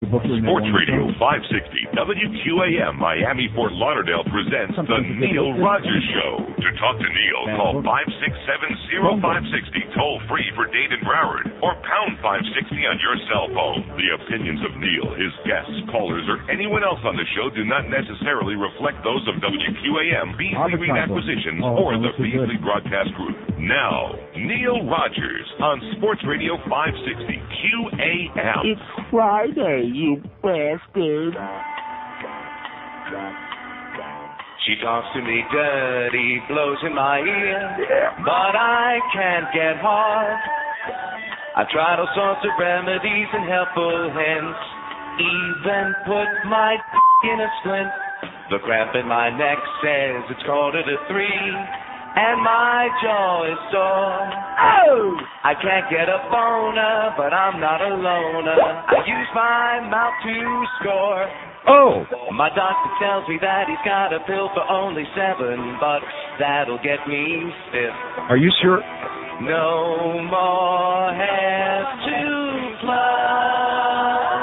Sports Radio 560 WQAM Miami Fort Lauderdale presents The Neil Rogers Show. To talk to Neil, call 567-0560 toll free for Dade and Broward, or pound 560 on your cell phone. The opinions of Neil, his guests, callers, or anyone else on the show do not necessarily reflect those of WQAM, Beasley Reed Acquisitions, or the Beasley Broadcast Group. Now, Neil Rogers on Sports Radio 560 QAM. It's Friday, you bastard. She talks to me dirty, blows in my ear, but I can't get hard. I've tried all sorts of remedies and helpful hints, even put my in a splint. The cramp in my neck says it's 2:45, and my jaw is sore. Oh! I can't get a boner, but I'm not a loner. I use my mouth to score. Oh! My doctor tells me that he's got a pill for only $7. That'll get me stiff. Are you sure? No more hair to flood.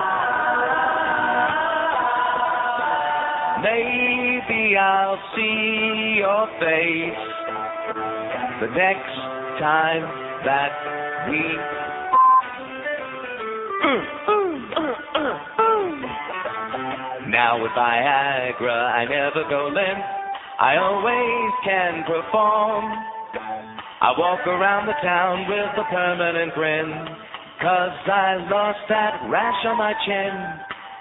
Maybe I'll see your face the next time that we Now with Viagra I never go limp, I always can perform. I walk around the town with a permanent grin, 'cause I lost that rash on my chin.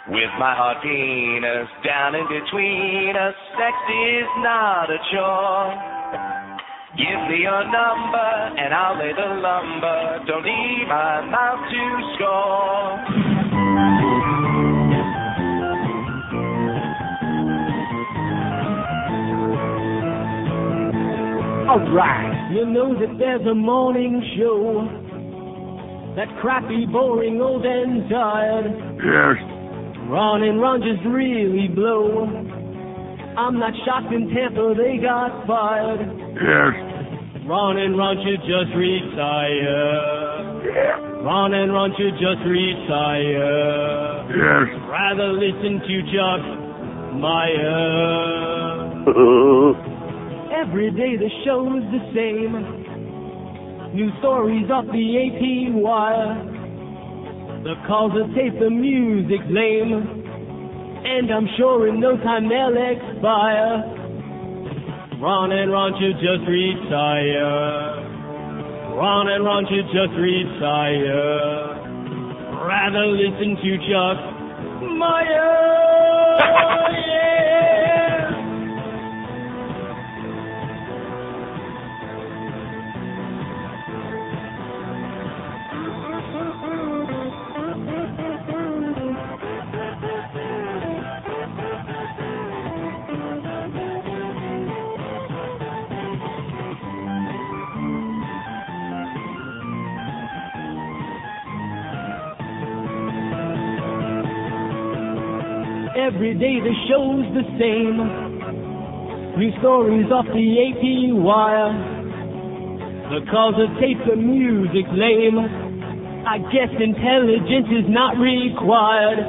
With my hard penis down in between us, sex is not a chore. Give me your number and I'll lay the lumber. Don't need my mouth to score. Alright, you know that there's a morning show. That crappy, boring, old and tired. Yes. Ron and Ron just really blow. I'm not shocked in Tampa they got fired. Yes. Ron and Ron should just retire. Yeah. Ron and Ron should just retire. Yes. Rather listen to Chuck Meyer. Every day the show's the same. New stories off the 18 wire. The calls are taped, the music's lame. And I'm sure in no time they'll expire. Ron and Ron should just retire. Ron and Ron should just retire. Rather listen to Chuck Meyer. Yeah. Every day the show's the same. New stories off the 18 wire. The calls are taped, the music's lame. I guess intelligence is not required.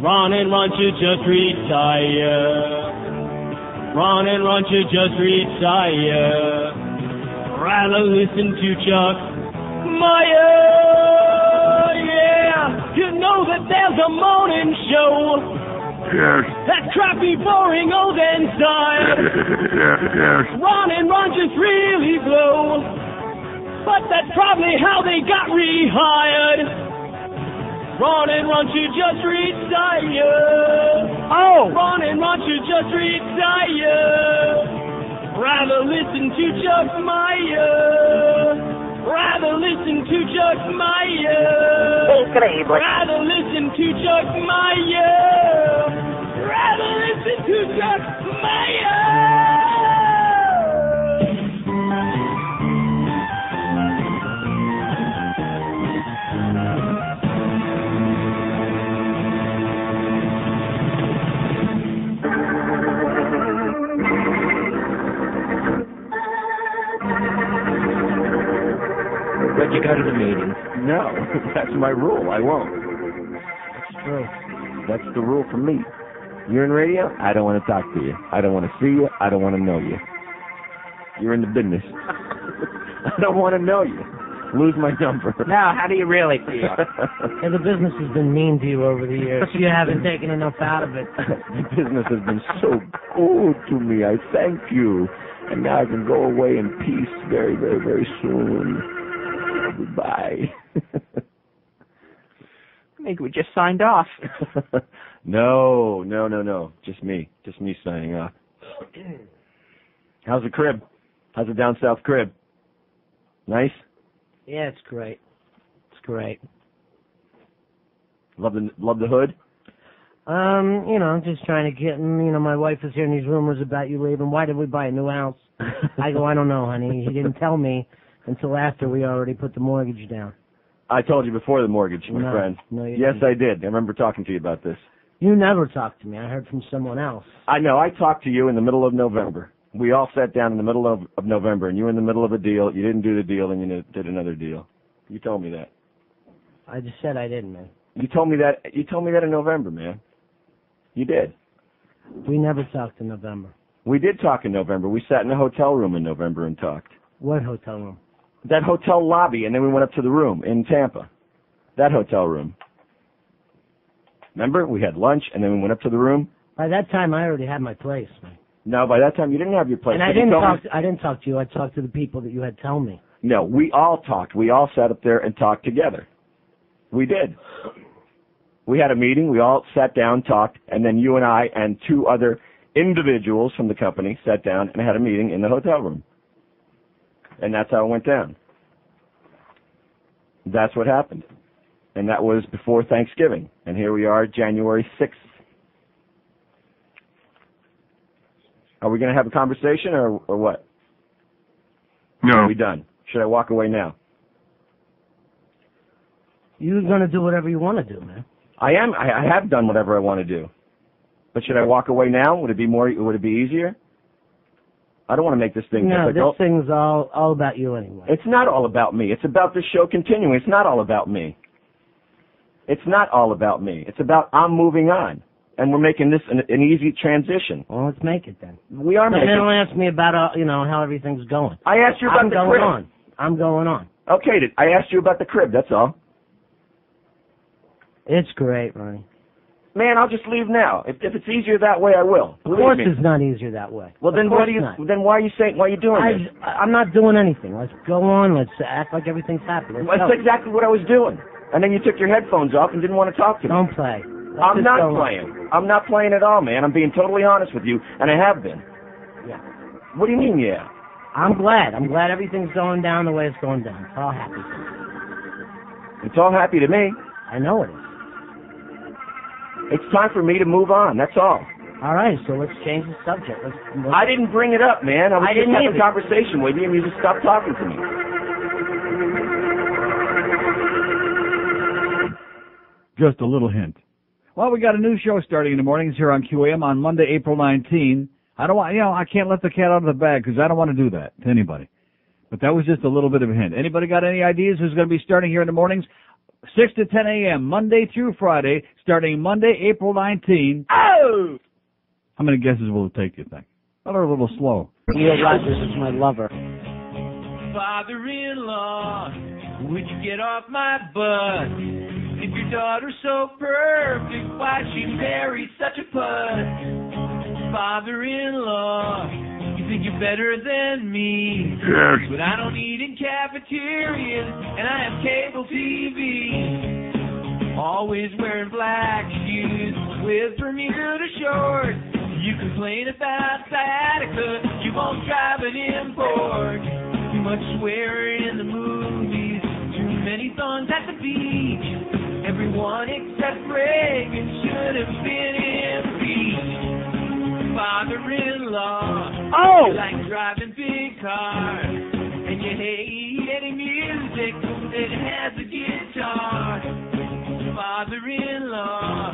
Ron and Ron should just retire. Ron and Ron should just retire. Rather listen to Chuck Meyer. You know that there's a morning show. Yes. That crappy, boring, old and tired. Yes. Ron and Ron just really blow. But that's probably how they got rehired. Ron and Ron should just retire. Oh! Ron and Ron should just retire. Rather listen to Chuck Meyer. Rather listen to Chuck Meyer. Increíble. Rather listen to Chuck Meyer. Rather listen to Chuck Meyer. But you go to the meetings. No, that's my rule. I won't. true. That's the rule for me. You're in radio, I don't want to talk to you. I don't want to see you. I don't want to know you. You're in the business. I don't want to know you. Lose my number. Now, how do you really feel? Hey, the business has been mean to you over the years. You haven't taken enough out of it. The business has been so good to me. I thank you. And now I can go away in peace very, very, very soon. Goodbye. I think we just signed off. No. Just me signing off. How's the crib? How's the down south crib? Nice? Yeah, it's great. It's great. Love the hood? I'm just trying to get in. My wife is hearing these rumors about you leaving. Why did we buy a new house? I go, I don't know, honey. He didn't tell me until after we already put the mortgage down. I told you before the mortgage, my friend. No, you yes, didn't. I did. I remember talking to you about this. You never talked to me. I heard from someone else. I know. I talked to you in the middle of November. We all sat down in the middle of November, and you were in the middle of a deal. You didn't do the deal, and you did another deal. You told me that. I just said I didn't, man. You told me that. You told me that in November, man. You did. We never talked in November. We did talk in November. We sat in a hotel room in November and talked. What hotel room? That hotel lobby, and then we went up to the room in Tampa. That hotel room. Remember? We had lunch, and then we went up to the room. By that time, I already had my place, man. No, by that time, you didn't have your place. And I didn't talk to you. I talked to the people that you had tell me. No, we all talked. We all sat up there and talked together. We did. We had a meeting. We all sat down, talked, and then you and I and two other individuals from the company sat down and had a meeting in the hotel room. And that's how it went down. That's what happened. And that was before Thanksgiving. And here we are, January 6th. Are we going to have a conversation or what? No. Are we done? Should I walk away now? You're going to do whatever you want to do, man. I am. I have done whatever I want to do. But should I walk away now? Would it be easier? I don't want to make this thing difficult. No, this thing's all about you anyway. It's not all about me. It's about the show continuing. It's not all about me. It's not all about me. It's about I'm moving on. And we're making this an easy transition. Well, let's make it then. We are making it. Don't ask me about, how everything's going. I asked you about the crib. I'm going on. Okay, I asked you about the crib, that's all. It's great, Ronnie. Man, I'll just leave now. If it's easier that way, I will. Of course it's not easier that way. Well, then why are you doing this? I'm not doing anything. Let's go on. Let's act like everything's happy. That's exactly what I was doing. And then you took your headphones off and didn't want to talk to me. Don't play. I'm not playing. I'm not playing at all, man. I'm being totally honest with you, and I have been. Yeah. What do you mean, yeah? I'm glad. I'm glad everything's going down the way it's going down. It's all happy. It's all happy to me. I know it is. It's time for me to move on. That's all. All right, so let's change the subject. I didn't bring it up, man. I was just having a conversation with you, and you just stopped talking to me. Just a little hint. Well, we got a new show starting in the mornings here on QAM on Monday, April 19. I can't let the cat out of the bag because I don't want to do that to anybody. But that was just a little bit of a hint. Anybody got any ideas who's going to be starting here in the mornings? 6 to 10 a.m., Monday through Friday, starting Monday, April 19. Oh! How many guesses will it take, you think? Well, they're a little slow. Neil Rogers is my lover. Father-in-law, would you get off my butt? If your daughter's so perfect, why'd she marry such a put? Father-in-law, you think you're better than me? Yes. But I don't eat in cafeterias, and I have cable TV. Always wearing black shoes with Bermuda shorts. You complain about sciatica, you won't drive an import. Too much swearing in the movies, too many songs at the beach. Everyone except Reagan should have been impeached. Father-in-law, you like driving big cars, and you hate any music that has a guitar. Father-in-law,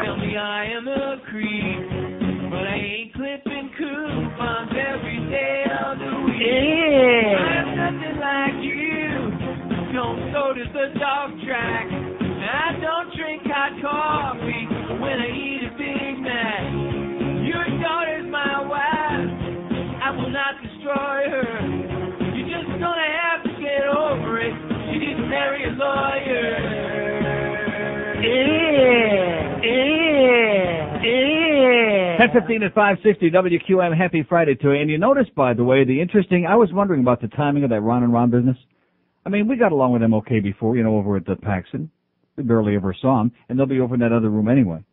tell me I am a creep, but I ain't clipping coupons every day of the week. I'm nothing like you. Don't go to the dog track. I don't drink hot coffee. 10:15 at 560 WQAM. Happy Friday to you. And you notice, by the way, I was wondering about the timing of that Ron and Ron business. I mean, we got along with them okay before, over at the Paxson. We barely ever saw them, and they'll be over in that other room anyway.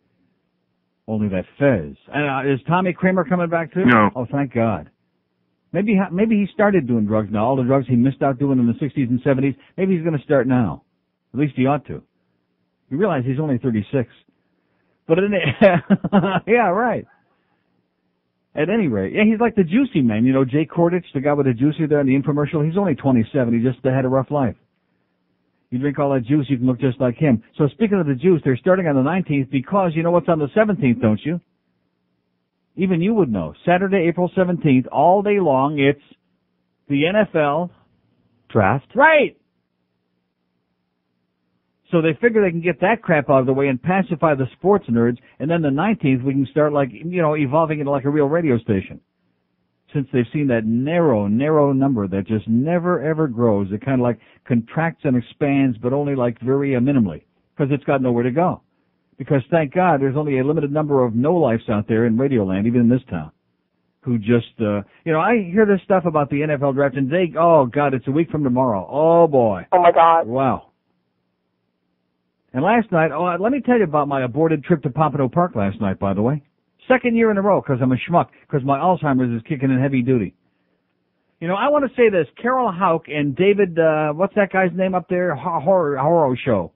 Only that Fez. And is Tommy Kramer coming back too? No. Oh, thank God. Maybe he started doing drugs now. All the drugs he missed out doing in the 60s and 70s, maybe he's going to start now. At least he ought to. You realize he's only 36. But yeah, right. At any rate, yeah, he's like the juicy man. Jay Kordich, the guy with the juicy there in the infomercial, he's only 27. He just had a rough life. You drink all that juice, you can look just like him. So speaking of the juice, they're starting on the 19th because you know what's on the 17th, don't you? Even you would know. Saturday, April 17th, all day long, it's the NFL Draft? Right. So they figure they can get that crap out of the way and pacify the sports nerds, and then the 19th we can start evolving into like a real radio station. Since they've seen that narrow number that just never ever grows. It kind of like contracts and expands, but only like very minimally, because it's got nowhere to go. Because thank God there's only a limited number of no-lifes out there in Radioland, even in this town, who just, I hear this stuff about the NFL draft, and oh God, it's a week from tomorrow. Oh boy. Oh my God. Wow. And last night, let me tell you about my aborted trip to Pompano Park last night, by the way. Second year in a row, because I'm a schmuck, because my Alzheimer's is kicking in heavy duty. I want to say this. Carol Houck and David, what's that guy's name up there? Horror Show.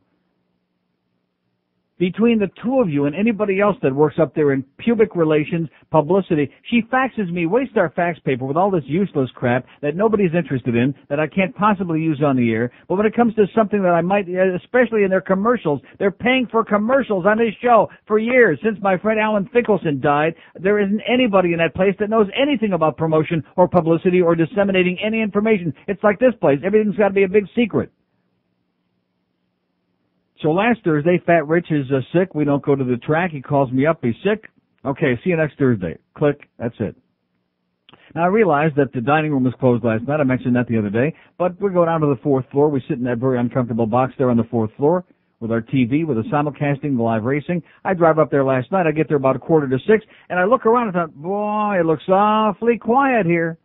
Between the two of you and anybody else that works up there in pubic relations, publicity, she faxes me Waystar fax paper with all this useless crap that nobody's interested in, that I can't possibly use on the air. But when it comes to something that I might, especially in their commercials, they're paying for commercials on this show for years. Since my friend Alan Finkelson died, there isn't anybody in that place that knows anything about promotion or publicity or disseminating any information. It's like this place. Everything's got to be a big secret. So last Thursday, Fat Rich is sick. We don't go to the track. He calls me up. He's sick. Okay, see you next Thursday. Click. That's it. Now, I realized that the dining room was closed last night. I mentioned that the other day. But we go down to the fourth floor. We sit in that very uncomfortable box there on the fourth floor with our TV, with the simulcasting, the live racing. I drive up there last night. I get there about 5:45, and I look around and thought, boy, it looks awfully quiet here.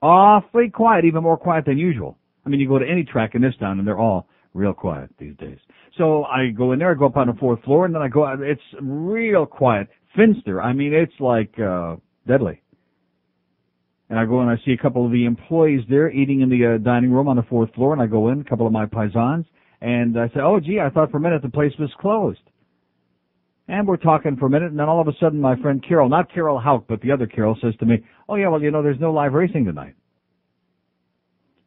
Awfully quiet, even more quiet than usual. I mean, you go to any track in this town, and they're all real quiet these days. So I go in there, I go up on the fourth floor, and then I go out. It's real quiet. Finster. I mean, it's like deadly. And I go and I see a couple of the employees there eating in the dining room on the fourth floor, and I go in, a couple of my paisans, and I say, oh, gee, I thought for a minute the place was closed. And we're talking for a minute, and then all of a sudden my friend Carol, not Carol Houck, but the other Carol, says to me, oh, yeah, well, there's no live racing tonight.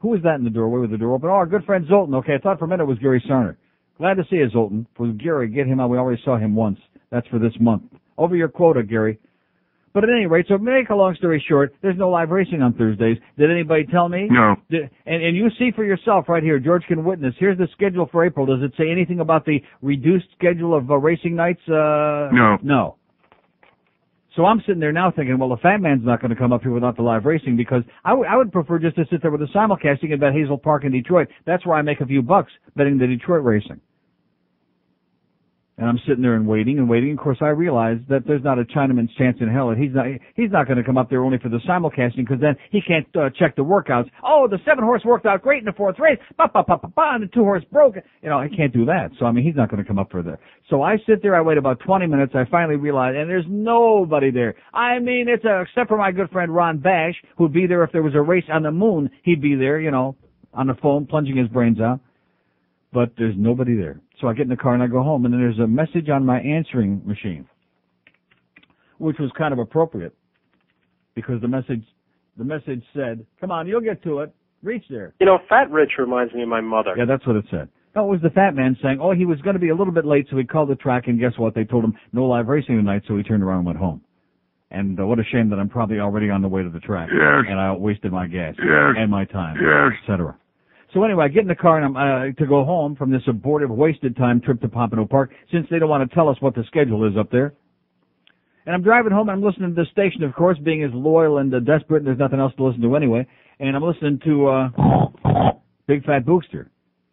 Who was that in the doorway with the door open? Oh, our good friend Zoltan. Okay, I thought for a minute it was Gary Sarner. Glad to see you, Zoltan. For Gary, get him out. We already saw him once. That's for this month. Over your quota, Gary. But at any rate, so make a long story short, there's no live racing on Thursdays. Did anybody tell me? No. And you see for yourself right here. George can witness. Here's the schedule for April. Does it say anything about the reduced schedule of racing nights? No. No. So I'm sitting there now thinking, well, the fat man's not going to come up here without the live racing, because I would prefer just to sit there with the simulcasting and bet Hazel Park in Detroit. That's where I make a few bucks, betting the Detroit racing. And I'm sitting there and waiting. Of course, I realize that there's not a Chinaman's chance in hell that he's not going to come up there only for the simulcasting, because then he can't check the workouts. Oh, the 7-horse worked out great in the 4th race. And the 2-horse broke. He can't do that. So, he's not going to come up for that. So I sit there. I wait about 20 minutes. I finally realize, and there's nobody there. It's except for my good friend Ron Bash, who'd be there if there was a race on the moon. He'd be there, on the phone, plunging his brains out. But there's nobody there. So I get in the car and I go home, and then there's a message on my answering machine, which was kind of appropriate, because the message said, come on, you'll get to it. Reach there. Fat Rich reminds me of my mother. Yeah, that's what it said. No, it was the fat man saying, he was going to be a little bit late, so he called the track, and guess what? They told him no live racing tonight, so he turned around and went home. And what a shame that I'm probably already on the way to the track. Yes. And I wasted my gas. Yes. And my time. Yes. Et cetera. So anyway, I get in the car and I'm to go home from this abortive, wasted time trip to Pompano Park, since they don't want to tell us what the schedule is up there. And I'm driving home and I'm listening to the station, of course, being as loyal and desperate, and there's nothing else to listen to anyway. And I'm listening to Big Fat Boogster.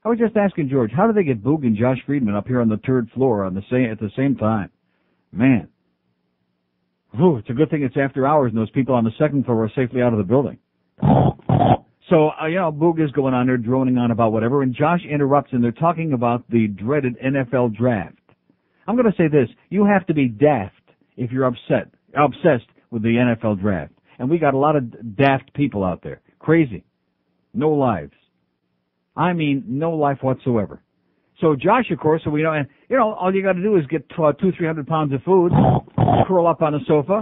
I was just asking George, how do they get Boog and Josh Friedman up here on the 3rd floor at the same time? Man. Ooh, it's a good thing it's after hours and those people on the second floor are safely out of the building. So, Boog is going on there droning on about whatever, and Josh interrupts, and they're talking about the dreaded NFL draft. I'm going to say this. You have to be daft if you're obsessed with the NFL draft. And we got a lot of daft people out there. Crazy. No lives. I mean, no life whatsoever. So Josh, of course, so we know, and all you got to do is get 200-300 pounds of food, curl up on a sofa,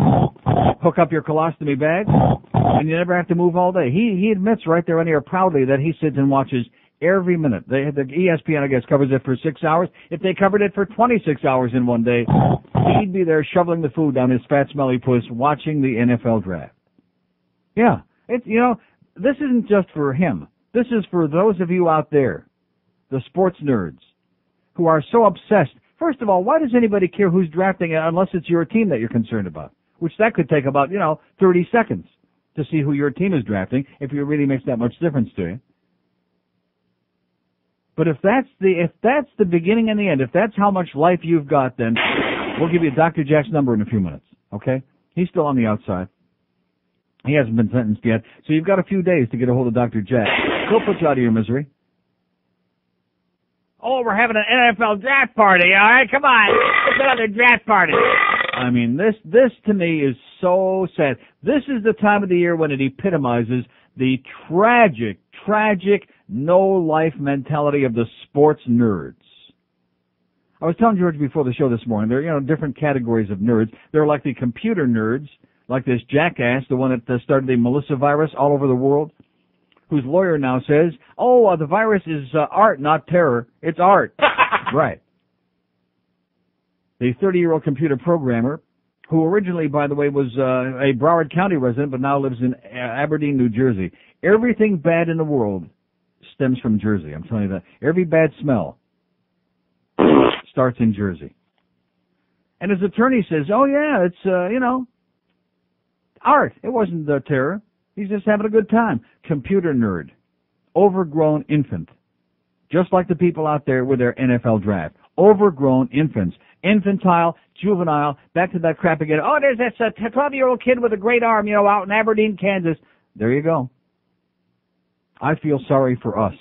hook up your colostomy bag, and you never have to move all day. He admits right there on here proudly that he sits and watches every minute. The ESPN, I guess, covers it for 6 hours. If they covered it for 26 hours in one day, he'd be there shoveling the food down his fat, smelly puss, watching the NFL draft. Yeah, this isn't just for him. This is for those of you out there, the sports nerds, who are so obsessed. First of all, why does anybody care who's drafting unless it's your team that you're concerned about? Which that could take about, 30 seconds to see who your team is drafting, if it really makes that much difference to you. But if that's the beginning and the end, if that's how much life you've got, then we'll give you Dr. Jack's number in a few minutes, okay? He's still on the outside. He hasn't been sentenced yet, so you've got a few days to get a hold of Dr. Jack. He'll put you out of your misery. Oh, we're having an NFL draft party, all right? Come on. Let's another draft party. I mean, this to me is so sad. This is the time of the year when it epitomizes the tragic no-life mentality of the sports nerds. I was telling George before the show this morning, there are, different categories of nerds. There are like the computer nerds, like this jackass, the one that started the Melissa virus all over the world, whose lawyer now says, the virus is art, not terror. It's art. Right. The 30-year-old computer programmer, who originally, by the way, was a Broward County resident, but now lives in Aberdeen, New Jersey. Everything bad in the world stems from Jersey, I'm telling you that. Every bad smell starts in Jersey. And his attorney says, it's, art. It wasn't terror. He's just having a good time. Computer nerd. Overgrown infant. Just like the people out there with their NFL draft. Overgrown infants. Infantile, juvenile, back to that crap again. Oh, there's this 12-year-old kid with a great arm, out in Aberdeen, Kansas. There you go. I feel sorry for us.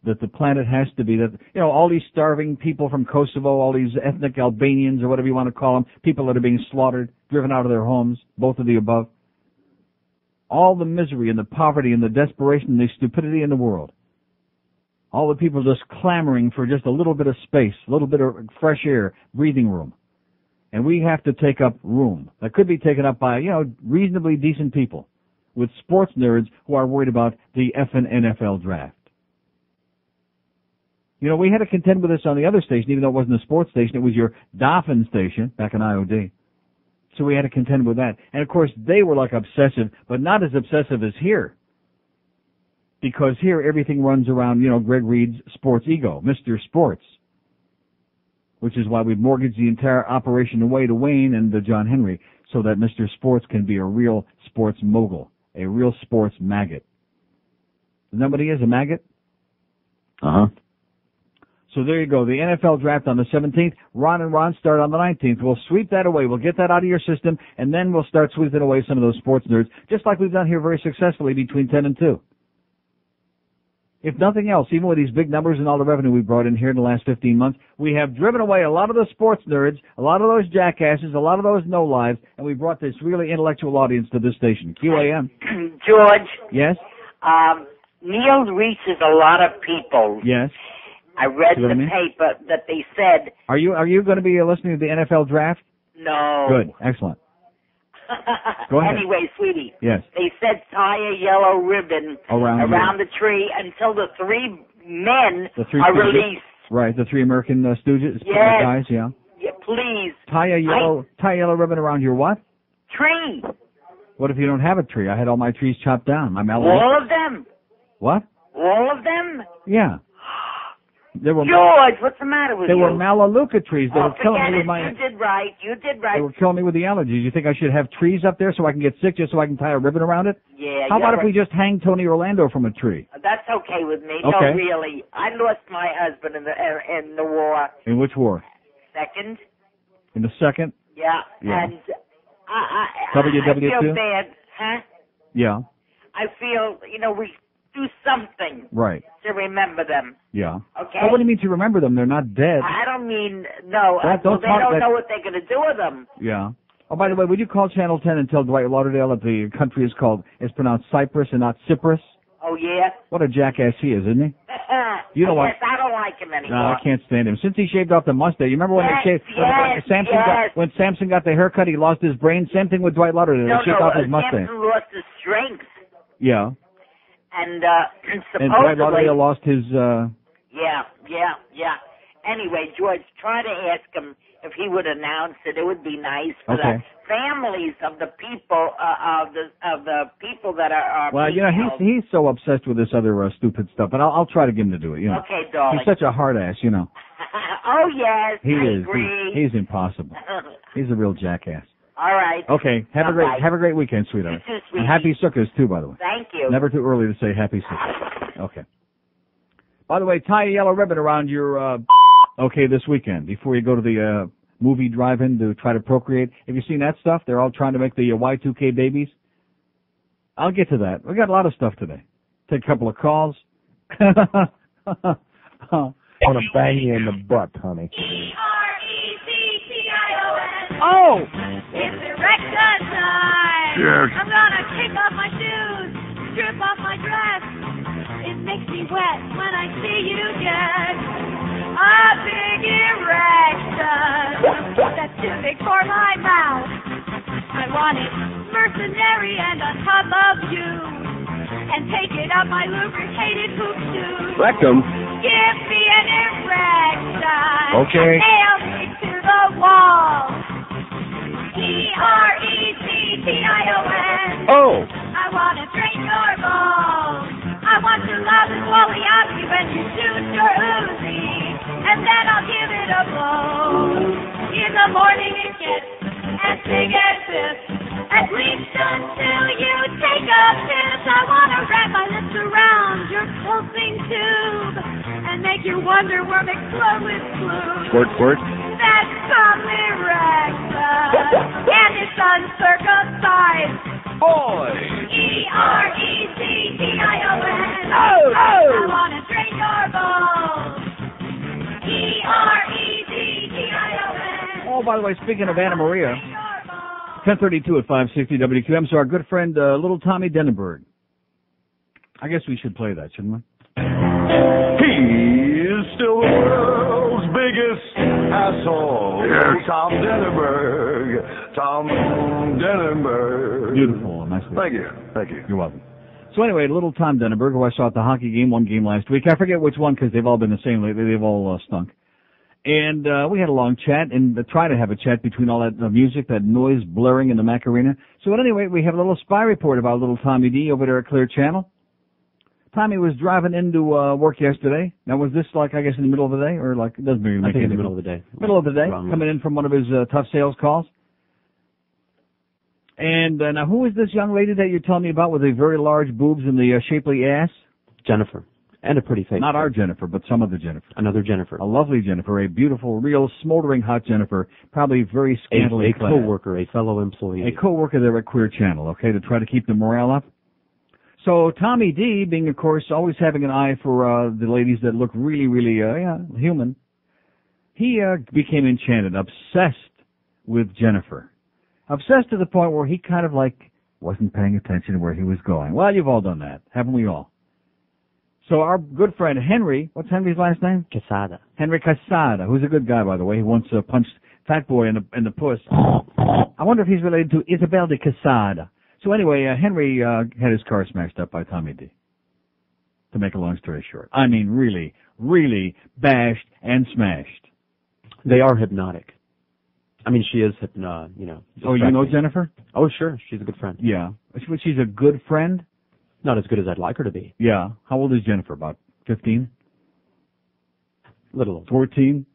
That the planet has to be that, all these starving people from Kosovo, all these ethnic Albanians or whatever you want to call them, people that are being slaughtered, driven out of their homes, both of the above. All the misery and the poverty and the desperation and the stupidity in the world. All the people just clamoring for just a little bit of space, a little bit of fresh air, breathing room. And we have to take up room that could be taken up by, reasonably decent people with sports nerds who are worried about the effing NFL draft. We had to contend with this on the other station, even though it wasn't a sports station. It was your Dolphin station back in IOD. So we had to contend with that. And, of course, they were like obsessive, but not as obsessive as here. Because here everything runs around, Greg Reed's sports ego, Mr. Sports. Which is why we mortgaged the entire operation away to Wayne and John Henry so that Mr. Sports can be a real sports mogul, a real sports maggot. Isn't that what he is, a maggot? Uh-huh. So there you go. The NFL draft on the 17th. Ron and Ron start on the 19th. We'll sweep that away. We'll get that out of your system, and then we'll start sweeping away some of those sports nerds, just like we've done here very successfully between 10 and 2. If nothing else, even with these big numbers and all the revenue we brought in here in the last 15 months, we have driven away a lot of the sports nerds, a lot of those jackasses, a lot of those no-lives, and we brought this really intellectual audience to this station. QAM. George. Yes? Neil reaches a lot of people. Yes. I read the paper that they said. Are you going to be listening to the NFL draft? No. Good. Excellent. Go ahead. Anyway, sweetie. Yes. They said tie a yellow ribbon around the tree until the three men are released. Right, the three American Stooges guys, yeah. Yeah, please. Tie a yellow ribbon around your what? Tree. What if you don't have a tree? I had all my trees chopped down. All of them. What? All of them? Yeah. George, what's the matter with you? They were Melaleuca trees. They were killing me with my... You did right. They were killing me with the allergies. You think I should have trees up there so I can get sick just so I can tie a ribbon around it? Yeah. How about if we just hang Tony Orlando from a tree? That's okay with me. Okay. No, really. I lost my husband in the war. In which war? Second. In the second? Yeah. And WW2? I feel bad, huh? Yeah. I feel, we do something. Right. To remember them. Yeah. Okay? Well, what do you mean to remember them? They're not dead. I don't mean, no. They don't know what they're going to do with them. Yeah. Oh, by the way, would you call Channel 10 and tell Dwight Lauderdale that the country is pronounced Cyprus and not Cyprus? Oh, yeah? What a jackass he is, isn't he? You know what? I don't like him anymore. No, I can't stand him. Since he shaved off the mustache, you remember when when Samson got the haircut, he lost his brain? Same thing with Dwight Lauderdale. He shaved off his mustache. Samson lost his strength. Yeah. And supposedly... And Dwight Lauderdale lost his... Yeah. Anyway, George, try to ask him if he would announce it. It would be nice for the families of the people of the people that are. Well, he's so obsessed with this other stupid stuff, but I'll try to get him to do it. Okay, darling. He's such a hard ass, Oh yes, I agree. He's impossible. He's a real jackass. All right. Okay. Have a great weekend, sweetheart. You too, sweetie. And happy Sukkahs too, by the way. Thank you. Never too early to say happy Sukkahs. Okay. By the way, tie a yellow ribbon around your this weekend before you go to the movie drive-in to try to procreate. Have you seen that stuff? They're all trying to make the Y2K babies. I'll get to that. We got a lot of stuff today. Take a couple of calls. I want to bang you in the butt, honey. ERECTION. Oh! It's erection time. Yes. I'm gonna kick off my shoes, strip off my dress. It makes me wet when I see you get a big erection that's too big for my mouth. I want it mercenary and on top of you, and take it up my lubricated poop tube. Rectum. Give me an erection. Okay. Nail me to the wall. ERECTION. Oh. I want to drain your balls. I want to love and wally out you when you shoot your Uzi, and then I'll give it a blow. In the morning it gets as big as this, at least until you take a piss. I want to wrap my lips around your pulsing tube and make your Wonder Worm explode with glue. Squirt, squirt. That's some erection, and it's uncircumcised. Boy. ERECTION. Oh. I want to drain your balls. ERECTION. Oh, by the way, speaking of Anna Maria, 10:32 at 560 WQAM. So our good friend, little Tommy Denberg. I guess we should play that, shouldn't we? He is still the world's biggest asshole. Yes. Tom Denberg. Beautiful. Nice. Thank you. You're welcome. So anyway, little Tom Denberg, who I saw at the hockey game, one game last week. I forget which one because they've all been the same lately. They've all stunk. And we had a long chat and tried to have a chat between all that music, that noise blaring in the Macarena. So anyway, we have a little spy report about little Tommy D over there at Clear Channel. Tommy was driving into work yesterday. Now, was this like, I guess, in the middle of the day? Or like, it doesn't really make I think any in the middle of the day. Middle of the day, coming in from one of his tough sales calls. And now, who is this young lady that you're telling me about with the very large boobs and the shapely ass? Jennifer. And a pretty face. Not our Jennifer, but some other Jennifer. Another Jennifer. A lovely Jennifer, a beautiful, real, smoldering hot Jennifer, probably very scantily clad. A co-worker, a fellow employee. A co-worker there at Queer Channel, okay, to try to keep the morale up. So Tommy D, being, of course, always having an eye for the ladies that look really, really human, he became enchanted, obsessed with Jennifer. Obsessed to the point where he kind of like wasn't paying attention to where he was going. Well, you've all done that, haven't we all? So our good friend Henry, what's Henry's last name? Quesada. Henry Quesada, who's a good guy, by the way. He once punched Fat Boy in the puss. I wonder if he's related to Isabel de Quesada. So anyway, Henry had his car smashed up by Tommy D. To make a long story short. I mean, really, really bashed and smashed. They are hypnotic. I mean, she is Oh, you know Jennifer? Oh, sure. She's a good friend. Yeah. She's a good friend? Not as good as I'd like her to be. Yeah. How old is Jennifer? About 15? Little. 14?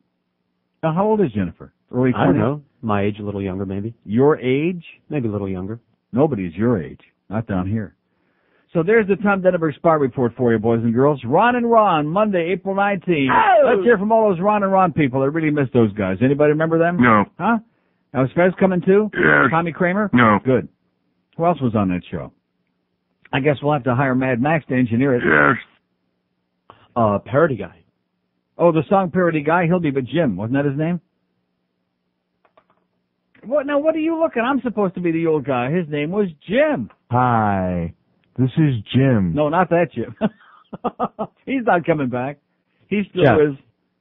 Now, how old is Jennifer? Early 20s? I don't know. My age, a little younger, maybe. Your age? Maybe a little younger. Nobody's your age. Not down here. So there's the Tom Denberg Spy Report for you, boys and girls. Ron and Ron, Monday, April 19th. Oh! Let's hear from all those Ron and Ron people. I really miss those guys. Anybody remember them? No. Huh? Now, is Fez coming too? Yes. Tommy Kramer? No. Good. Who else was on that show? I guess we'll have to hire Mad Max to engineer it. Yes. Parody guy. Oh, the song parody guy, he'll be but Jim. Wasn't that his name? What? Now, what are you looking? I'm supposed to be the old guy. His name was Jim. Hi, this is Jim. No, not that Jim. He's not coming back. He still Jeff. is.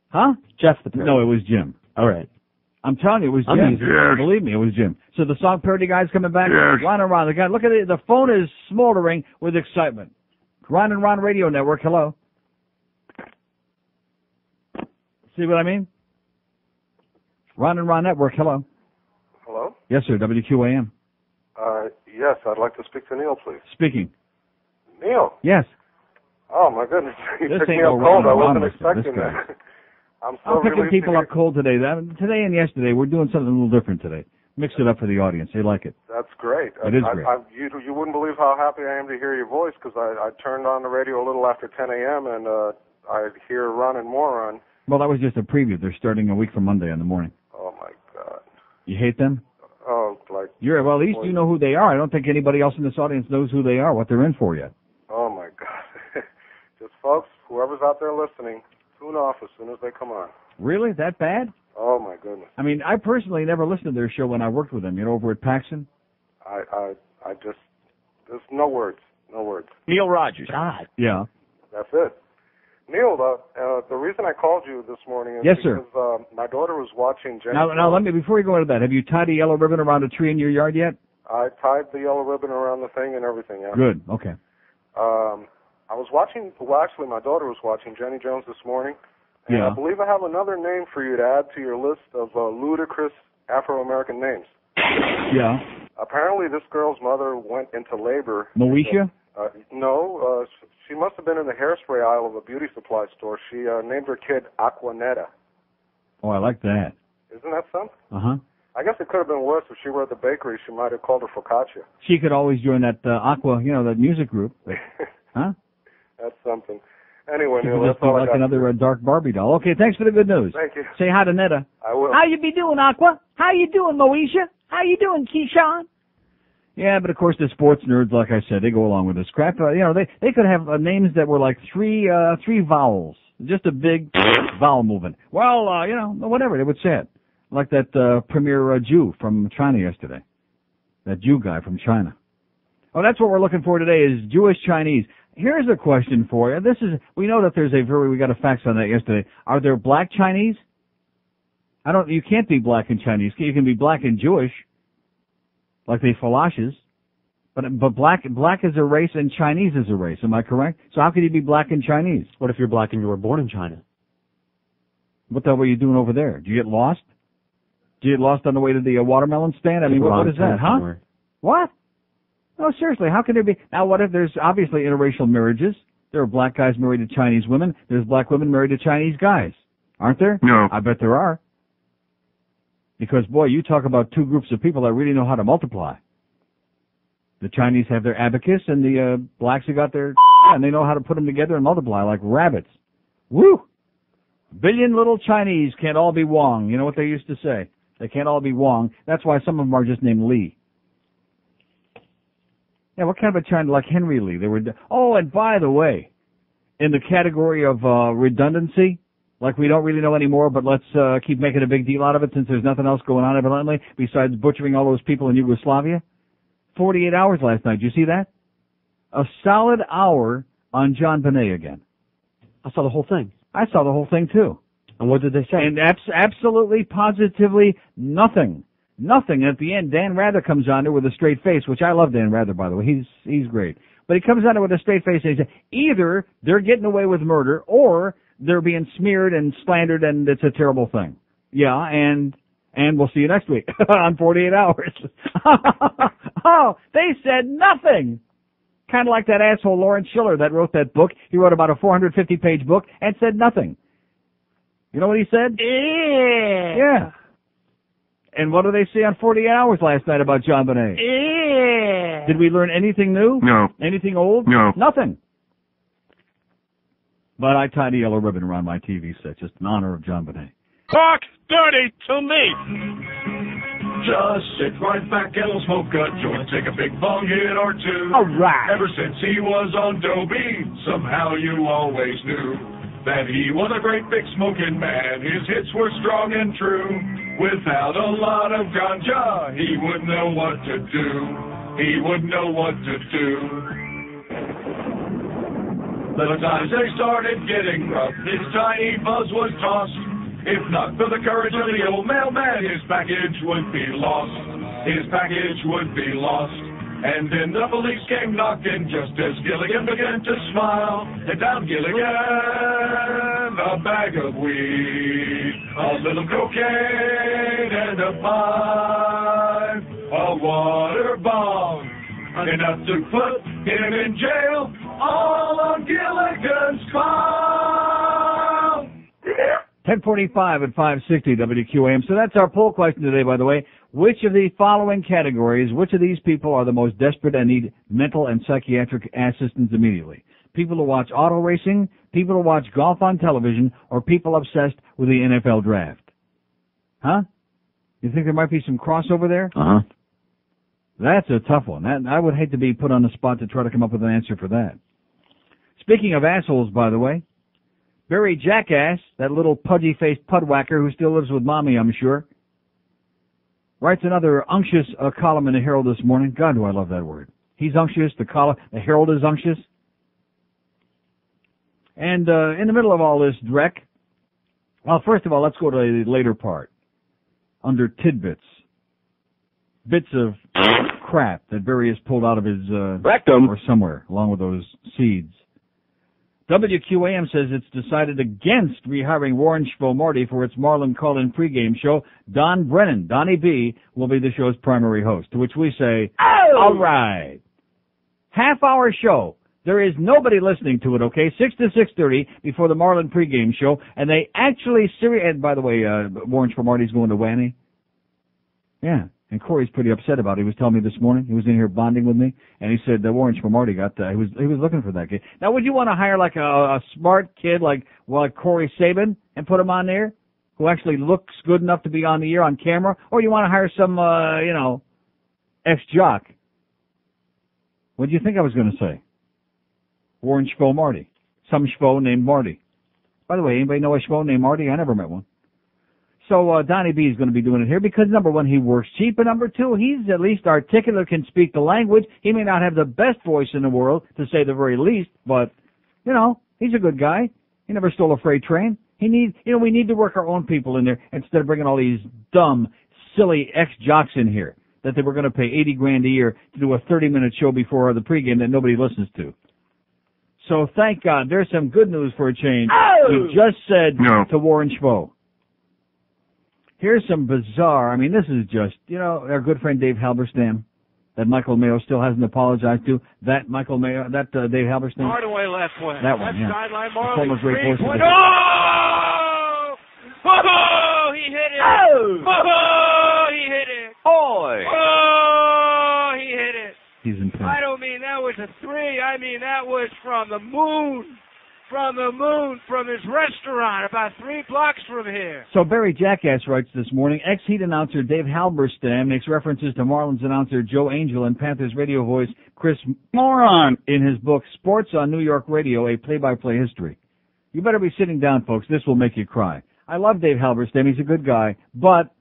Huh? Jeff the parody. No, it was Jim. All right. I'm telling you, it was I'm Jim. easy. Yes. Believe me, it was Jim. So the song parody guy's coming back? Yes. Ron and Ron. The guy, look at it. The phone is smoldering with excitement. Ron and Ron Radio Network, hello. See what I mean? Ron and Ron Network, hello. Hello? Yes, sir, WQAM. Yes, I'd like to speak to Neil, please. Speaking. Neil? Yes. Oh, my goodness. You This took ain't me no up cold. I Ron wasn't Ron, expecting this guy. that. I'm so I'm picking relieved to people hear- up cold today. Today and yesterday, we're doing something a little different today. Mix it up for the audience. They like it. That's great. It is great. You wouldn't believe how happy I am to hear your voice because I turned on the radio a little after 10 a.m. and I hear Ron and Moron. Well, that was just a preview. They're starting a week from Monday in the morning. Oh, my God. You hate them? Oh, like... Well, at least you know who they are. I don't think anybody else in this audience knows who they are, what they're in for yet. Oh, my God. Just, folks, whoever's out there listening, tune off as soon as they come on. Really? That bad? Oh, my goodness. I mean, I personally never listened to their show when I worked with them, over at Paxson. I just... There's no words. No words. Neil Rogers. God. Yeah. That's it. Neil, the reason I called you this morning is Yes, because sir. My daughter was watching Jenny. Now, let me, before we go into that, have you tied a yellow ribbon around a tree in your yard yet? I tied the yellow ribbon around the thing and everything. Yeah. Good. Okay. I was watching. Well, actually, my daughter was watching Jenny Jones this morning. And Yeah. I believe I have another name for you to add to your list of ludicrous Afro-American names. Yeah. Apparently, this girl's mother went into labor. Moesha? No, she must have been in the hairspray aisle of a beauty supply store. She named her kid Aquanetta. Oh, I like that. Isn't that something? Uh-huh. I guess it could have been worse if she were at the bakery. She might have called her focaccia. She could always join that Aqua, that music group. Huh? That's something. Anyway, She Neil, could that's just be all I like got. another dark Barbie doll. Okay, thanks for the good news. Thank you. Say hi to Netta. I will. How you be doing, Aqua? How you doing, Moesha? How you doing, Keyshawn? Yeah, but of course the sports nerds, like I said, they go along with this crap. They could have names that were like three vowels, just a big vowel movement. Well, whatever, they would say it. Like that premier Jew from China yesterday. That Jew guy from China. Oh, that's what we're looking for today is Jewish Chinese. Here's a question for you. We know that there's we got a fax on that yesterday. Are there black Chinese? You can't be black and Chinese. You can be black and Jewish. Like the Falashes, but black is a race and Chinese is a race. Am I correct? So how could you be black and Chinese? What if you're black and you were born in China? What the hell were you doing over there? Did you get lost? Did you get lost on the way to the watermelon stand? I mean, what is that? Huh? Somewhere. What? No, seriously. How can there be? Now, what if there's obviously interracial marriages? There are black guys married to Chinese women. There's black women married to Chinese guys, aren't there? No. I bet there are. Because, boy, you talk about two groups of people that really know how to multiply. The Chinese have their abacus, and the blacks have got their and they know how to put them together and multiply like rabbits. Woo! Billion little Chinese can't all be Wong. You know what they used to say? They can't all be Wong. That's why some of them are just named Lee. Yeah, what kind of a China, like Henry Lee? They were. Oh, and by the way, in the category of redundancy, like we don't really know anymore, but let's keep making a big deal out of it since there's nothing else going on evidently besides butchering all those people in Yugoslavia. 48 hours last night. Did you see that? A solid hour on John Bonet again. I saw the whole thing. I saw the whole thing too. And what did they say? And absolutely, positively nothing. Nothing. At the end, Dan Rather comes on there with a straight face, which I love Dan Rather, by the way. He's great. But he comes on there with a straight face and he says, either they're getting away with murder or they're being smeared and slandered and it's a terrible thing. Yeah, and we'll see you next week on 48 Hours. Oh, they said nothing. Kind of like that asshole Lawrence Schiller that wrote that book. He wrote about a 450-page book and said nothing. You know what he said? Yeah. And what do they say on 48 Hours last night about John Bonet? Did we learn anything new? No. Anything old? No. Nothing. But I tied a yellow ribbon around my TV set just in honor of John Bonet. Talk dirty to me. just sit right back and we'll smoke a joint, take a big bong hit or two. All right. Ever since he was on Dobie, somehow you always knew that he was a great big smoking man. His hits were strong and true. Without a lot of ganja, he would know what to do. He would know what to do. The times they started getting rough, his tiny buzz was tossed. If not for the courage of the old mailman, his package would be lost. His package would be lost. And then the police came knocking just as Gilligan began to smile. And down Gilligan, a bag of weed, a little cocaine, and a pipe, a water bomb, enough to put him in jail, all on Gilligan's file. 10:45 at 560 WQAM. So that's our poll question today, by the way. Which of the following categories, which of these people are the most desperate and need mental and psychiatric assistance immediately? People who watch auto racing, people who watch golf on television, or people obsessed with the NFL draft? Huh? You think there might be some crossover there? Uh-huh. That's a tough one. I would hate to be put on the spot to try to come up with an answer for that. Speaking of assholes, by the way, Barry Jackass, that little pudgy-faced pudwhacker who still lives with Mommy, I'm sure, writes another unctuous column in the Herald this morning. God, do I love that word. He's unctuous. The Herald is unctuous. And in the middle of all this dreck, well, first of all, let's go to the later part. Under tidbits. Bits of crap that Barry has pulled out of his rectum or somewhere, along with those seeds. WQAM says it's decided against rehiring Warren Marty for its Marlin call-in pregame show. Don Brennan, Donnie B, will be the show's primary host, to which we say, all right. Half-hour show. There is nobody listening to it, okay? 6 to 6:30 before the Marlin pregame show, and they actually and by the way, Warren Marty's going to Wanny. Yeah. And Corey's pretty upset about it. He was telling me this morning. He was in here bonding with me, and he said that Warren Marty got he was looking for that kid. Now, would you want to hire like a smart kid like Corey Sabin and put him on there, who actually looks good enough to be on the air on camera, or do you want to hire some ex-jock? What do you think I was going to say? Warren Marty, some schvo named Marty. By the way, anybody know a schvo named Marty? I never met one. So Donnie B is going to be doing it here because, number one, he works cheap, and number two, he's at least articulate, can speak the language. He may not have the best voice in the world, to say the very least, but, he's a good guy. He never stole a freight train. We need to work our own people in there instead of bringing all these dumb, silly ex-jocks in here that they were going to pay $80,000 a year to do a 30-minute show before the pregame that nobody listens to. So thank God, there's some good news for a change. Oh! We just said to Warren Schmo. Here's some bizarre, this is just, our good friend Dave Halberstam, that Michael Mayo still hasn't apologized to. That Michael Mayo, Dave Halberstam. Hard away, left way. That one, yeah. Sideline, Marley, Oh! He hit it! Oh! He hit it! Oi! Oh! He hit it! He's in pain. I don't mean that was a three. I mean that was from the moon. From his restaurant, about 3 blocks from here. So Barry Jackass writes this morning, ex-Heat announcer Dave Halberstam makes references to Marlins announcer Joe Angel and Panthers radio voice Chris Moron in his book Sports on New York Radio, a play-by-play history. You better be sitting down, folks. This will make you cry. I love Dave Halberstam. He's a good guy. But,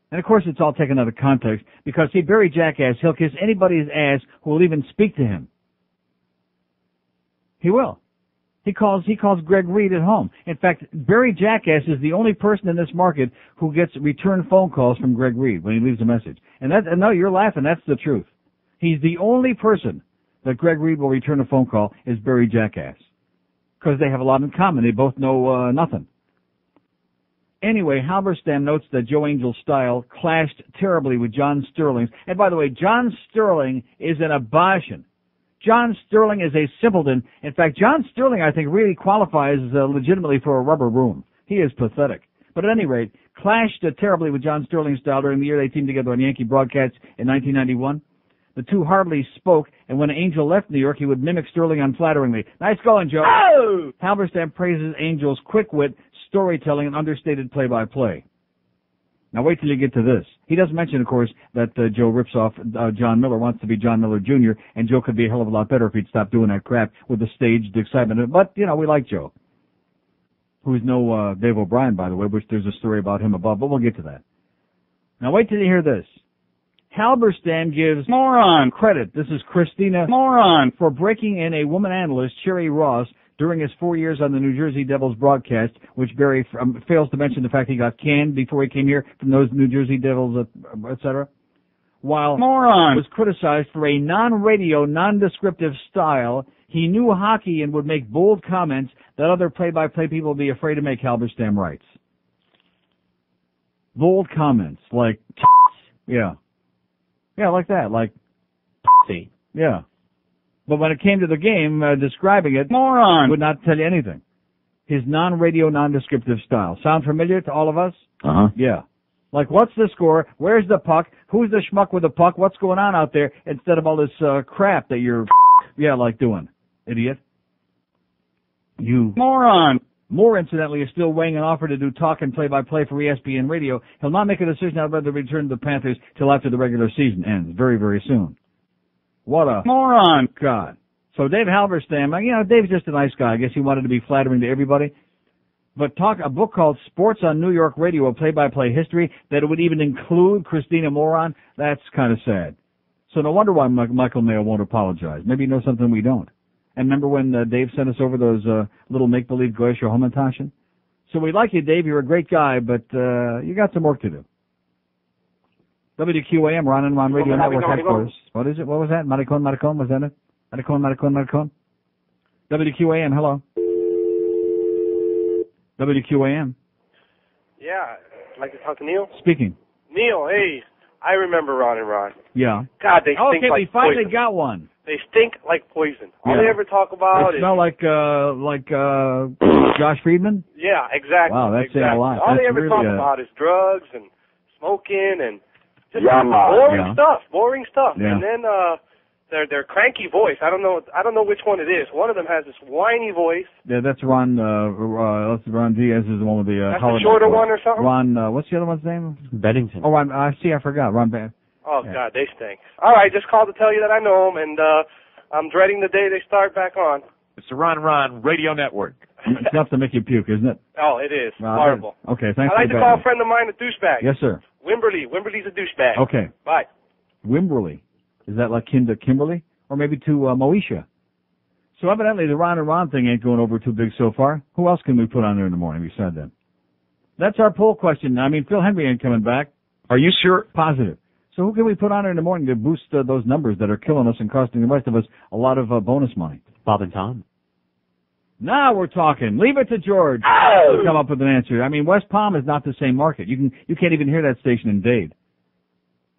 and of course it's all taken out of context, because, see, Barry Jackass, he'll kiss anybody's ass who will even speak to him. He will. He calls Greg Reed at home. In fact, Barry Jackass is the only person in this market who gets return phone calls from Greg Reed when he leaves a message. And no, you're laughing. That's the truth. He's the only person that Greg Reed will return a phone call is Barry Jackass. Because they have a lot in common. They both know nothing. Anyway, Halberstam notes that Joe Angel's style clashed terribly with John Sterling's. And by the way, John Sterling is an abortion. John Sterling is a simpleton. In fact, John Sterling, I think, really qualifies legitimately for a rubber room. He is pathetic. But at any rate, clashed terribly with John Sterling's style during the year they teamed together on Yankee broadcasts in 1991. The two hardly spoke, and when Angel left New York, he would mimic Sterling unflatteringly. Nice going, Joe. Oh! Halberstam praises Angel's quick wit, storytelling, and understated play-by-play. Now wait till you get to this. He doesn't mention, of course, that Joe rips off John Miller, wants to be John Miller Jr., and Joe could be a hell of a lot better if he'd stop doing that crap with the staged excitement. But, you know, we like Joe, who's no Dave O'Brien, by the way, which there's a story about him above, but we'll get to that. Now, wait till you hear this. Halberstam gives moron credit. This is Christina moron for breaking in a woman analyst, Sherry Ross, during his 4 years on the New Jersey Devils broadcast, which Barry fails to mention the fact he got canned before he came here from those New Jersey Devils, etc. While moron was criticized for a non-radio, non-descriptive style, he knew hockey and would make bold comments that other play-by-play people would be afraid to make, Halberstam writes. Bold comments, like, yeah. Yeah, like that, like, see, yeah. But when it came to the game, describing it, moron would not tell you anything. His non-radio, non-descriptive style. Sound familiar to all of us? Uh-huh. Yeah. Like, what's the score? Where's the puck? Who's the schmuck with the puck? What's going on out there? Instead of all this crap that you're, like doing. Idiot. You moron. Moore, incidentally, is still weighing an offer to do talk and play-by-play for ESPN Radio. He'll not make a decision on whether to return to the Panthers till after the regular season ends, very, very soon. What a moron. God. So Dave Halberstam, Dave's just a nice guy. I guess he wanted to be flattering to everybody. But a book called Sports on New York Radio, a play-by-play history, that it would even include Christina Moron, that's kind of sad. So no wonder why Michael Mayo won't apologize. Maybe he knows something we don't. And remember when Dave sent us over those little make-believe Goyish Homentashen? So we like you, Dave. You're a great guy, but you got some work to do. WQAM, Ron and Ron Radio Network headquarters. What is it? What was that? Maricon, was that it? Maricon. WQAM, hello. WQAM. Yeah, I'd like to talk to Neil. Speaking. Neil, hey, I remember Ron and Ron. Yeah. God, they stink like we finally poison. got one. They stink like poison. All they ever talk about is... smell like Josh Friedman? Yeah, exactly. Wow, that's saying a lot. All they ever talk about is drugs and smoking and just boring stuff. Yeah. And then their cranky voice. I don't know which one it is. One of them has this whiny voice. Yeah, that's Ron. Ron Diaz is the one with the. That's the shorter one or something. Ron. What's the other one's name? Bennington. Oh, I forgot. Ron Bennington. Oh, yeah. God, they stink. All right, just called to tell you that I know them, and I'm dreading the day they start back on. It's the Ron Radio Network. It's enough to make you puke, isn't it? Oh, it is. Horrible. Okay, thanks. I'd like to call a friend of mine a douchebag. Yes, sir. Wimberly's a douchebag. Okay. Bye. Wimberly. Is that like kin to Kimberly? Or maybe to Moesha? So evidently the Ron and Ron thing ain't going over too big so far. Who else can we put on there in the morning besides them? That's our poll question. I mean, Phil Henry ain't coming back. Are you sure? Positive. So who can we put on there in the morning to boost those numbers that are killing us and costing the rest of us a lot of bonus money? Bob and Tom. Now we're talking. Leave it to George to come up with an answer. I mean, West Palm is not the same market. You can't even hear that station in Dade.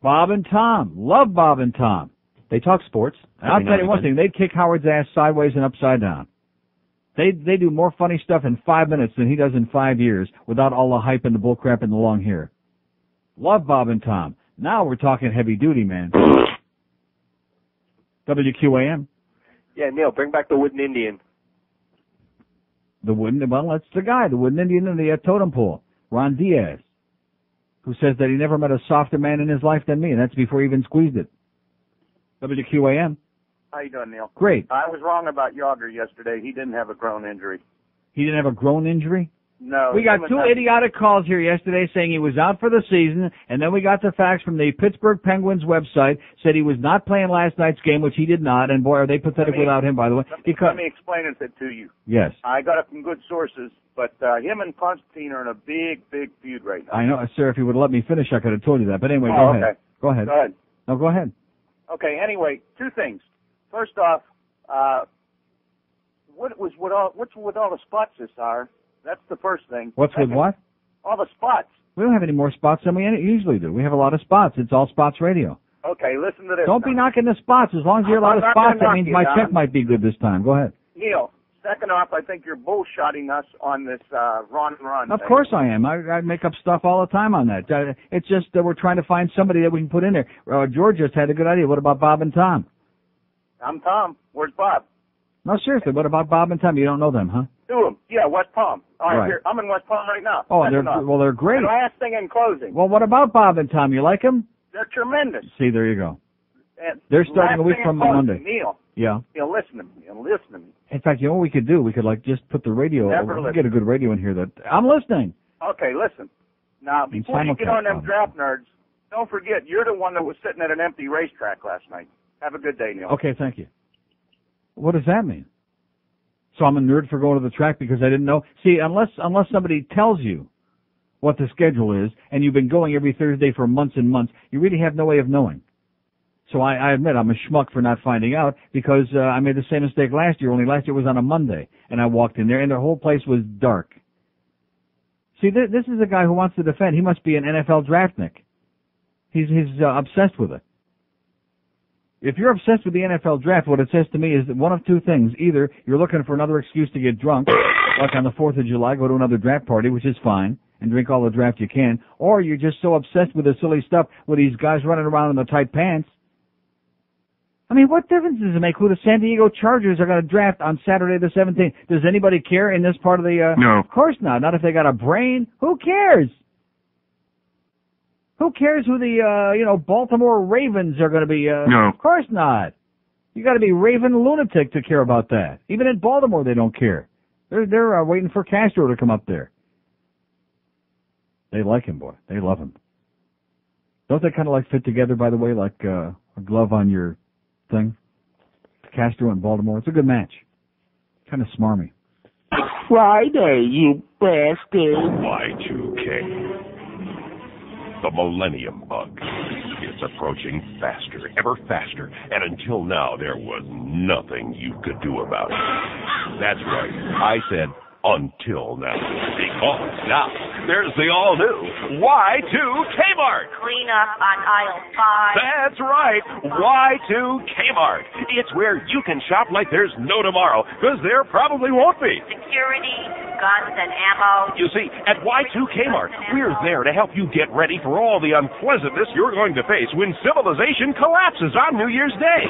Bob and Tom. Love Bob and Tom. They talk sports. I'll tell you one thing. They'd kick Howard's ass sideways and upside down. They do more funny stuff in 5 minutes than he does in 5 years without all the hype and the bullcrap and the long hair. Love Bob and Tom. Now we're talking heavy duty, man. WQAM. Yeah, Neil, bring back the wooden Indian. Well, that's the guy, the wooden Indian in the totem pole, Ron Diaz, who says that he never met a softer man in his life than me, and that's before he even squeezed it. WQAM. How you doing, Neil? Great. I was wrong about Yager yesterday. He didn't have a groin injury. He didn't have a groin injury? No. We got two idiotic calls here yesterday saying he was out for the season, and then we got the facts from the Pittsburgh Penguins website, said he was not playing last night's game, which he did not, and boy, are they pathetic without him, by the way. Let me explain it to you. Yes. I got it from good sources, but him and Constantine are in a big, big feud right now. I know, sir, if you would have let me finish, I could have told you that, but anyway, go ahead. Okay. Go ahead. Go ahead. No, go ahead. Okay, anyway, two things. First off, what's with all the spots this hour? That's the first thing. What's with what? All the spots. We don't have any more spots than we usually do. We have a lot of spots. It's all spots radio. Okay, listen to this. Don't be knocking the spots. As long as you're a lot of spots, that means my check might be good this time. Go ahead. Neil, second off, I think you're bullshotting us on this Ron and Ron Of thing. course I am. I make up stuff all the time on that. It's just that we're trying to find somebody that we can put in there. George just had a good idea. What about Bob and Tom? I'm Tom. Where's Bob? No, seriously, what about Bob and Tom? You don't know them, huh? Do them. Yeah, West Palm. All right, Right. here, I'm in West Palm right now. Oh, Listen up. they're great. And last thing in closing. Well, what about Bob and Tom? You like them? They're tremendous. See, there you go. And They're starting a week last thing in from closing, Monday. Neil, Yeah. listen to me. Listen to me. In fact, you know what we could do? We could just put the radio. Never We'll listen. get a good radio in here. I'm listening. Okay, listen. Now, before you get on them draft nerds, don't forget, you're the one that was sitting at an empty racetrack last night. Have a good day, Neil. Okay, thank you. What does that mean? So I'm a nerd for going to the track because I didn't know? See, unless somebody tells you what the schedule is, and you've been going every Thursday for months and months, you really have no way of knowing. So I admit I'm a schmuck for not finding out because I made the same mistake last year, only last year was on a Monday, and I walked in there, and the whole place was dark. See, this is a guy who wants to defend. He must be an NFL draftnik. He's obsessed with it. If you're obsessed with the NFL draft, what it says to me is that one of two things. Either you're looking for another excuse to get drunk, like on the 4th of July, go to another draft party, which is fine, and drink all the draft you can, or you're just so obsessed with the silly stuff with these guys running around in the tight pants. I mean, what difference does it make who the San Diego Chargers are going to draft on Saturday the 17th? Does anybody care in this part of the... No. Of course not. Not if they got a brain. Who cares? Who cares who the, Baltimore Ravens are going to be? No. Of course not. You got to be Raven lunatic to care about that. Even in Baltimore, they don't care. They're waiting for Castro to come up there. They like him, boy. They love him. Don't they kind of like fit together, by the way, like a glove on your thing? Castro and Baltimore. It's a good match. Kind of smarmy. Friday, you bastard. Y2K. The Millennium Bug. It's approaching faster, ever faster, and until now there was nothing you could do about it. That's right, I said until now. Because now there's the all-new Y2K Mart. Clean up on aisle 5. That's right, Y2K Mart. It's where you can shop like there's no tomorrow, because there probably won't be. Security, guns and ammo. You see, at Y2K Mart, we're there to help you get ready for all the unpleasantness you're going to face when civilization collapses on New Year's Day.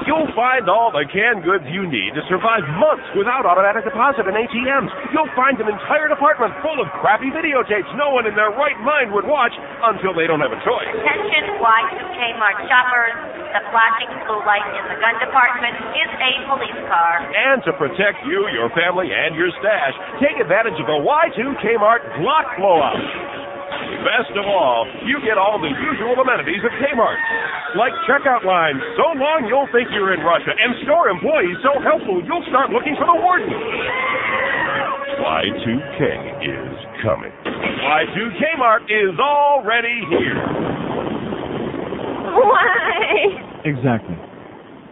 You'll find all the canned goods you need to survive months without automatic deposit and ATMs. You'll find an entire department full of crappy videotapes no one in their right mind would watch until they don't have a choice. Attention Y2K Mart shoppers. The flashing blue light in the gun department is a police car. And to protect you, your family, and your stash, take advantage of the Y2K Mart Block Blowout. Best of all, you get all the usual amenities of Kmart. Like checkout lines so long you'll think you're in Russia, and store employees so helpful you'll start looking for the warden. Y2K is coming. Y2K Mart is already here. Why? Exactly.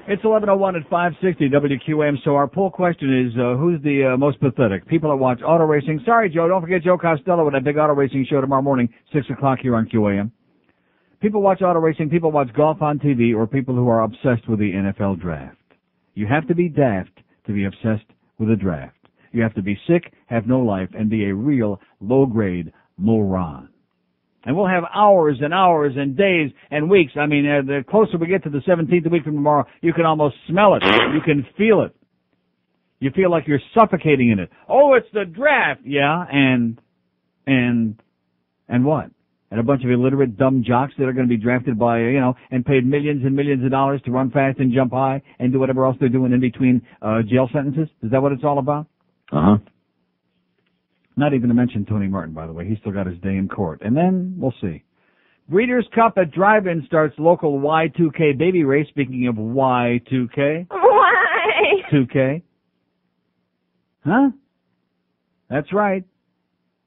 It's 11:01 at 560 WQAM. So our poll question is, who's the most pathetic? People that watch auto racing. Sorry, Joe. Don't forget Joe Costello with that big auto racing show tomorrow morning, 6 o'clock here on QAM. People watch auto racing. People watch golf on TV, or people who are obsessed with the NFL draft. You have to be daft to be obsessed with a draft. You have to be sick, have no life, and be a real low-grade moron. And we'll have hours and hours and days and weeks. I mean, the closer we get to the 17th, a week from tomorrow, you can almost smell it. You can feel it. You feel like you're suffocating in it. Oh, it's the draft. Yeah, and what? And a bunch of illiterate, dumb jocks that are going to be drafted by, and paid millions and millions of dollars to run fast and jump high and do whatever else they're doing in between jail sentences? Is that what it's all about? Uh-huh. Not even to mention Tony Martin, by the way. He's still got his day in court. And then we'll see. Breeders' Cup at Drive-In starts local Y2K baby race. Speaking of Y2K. Why? 2K. Huh? That's right.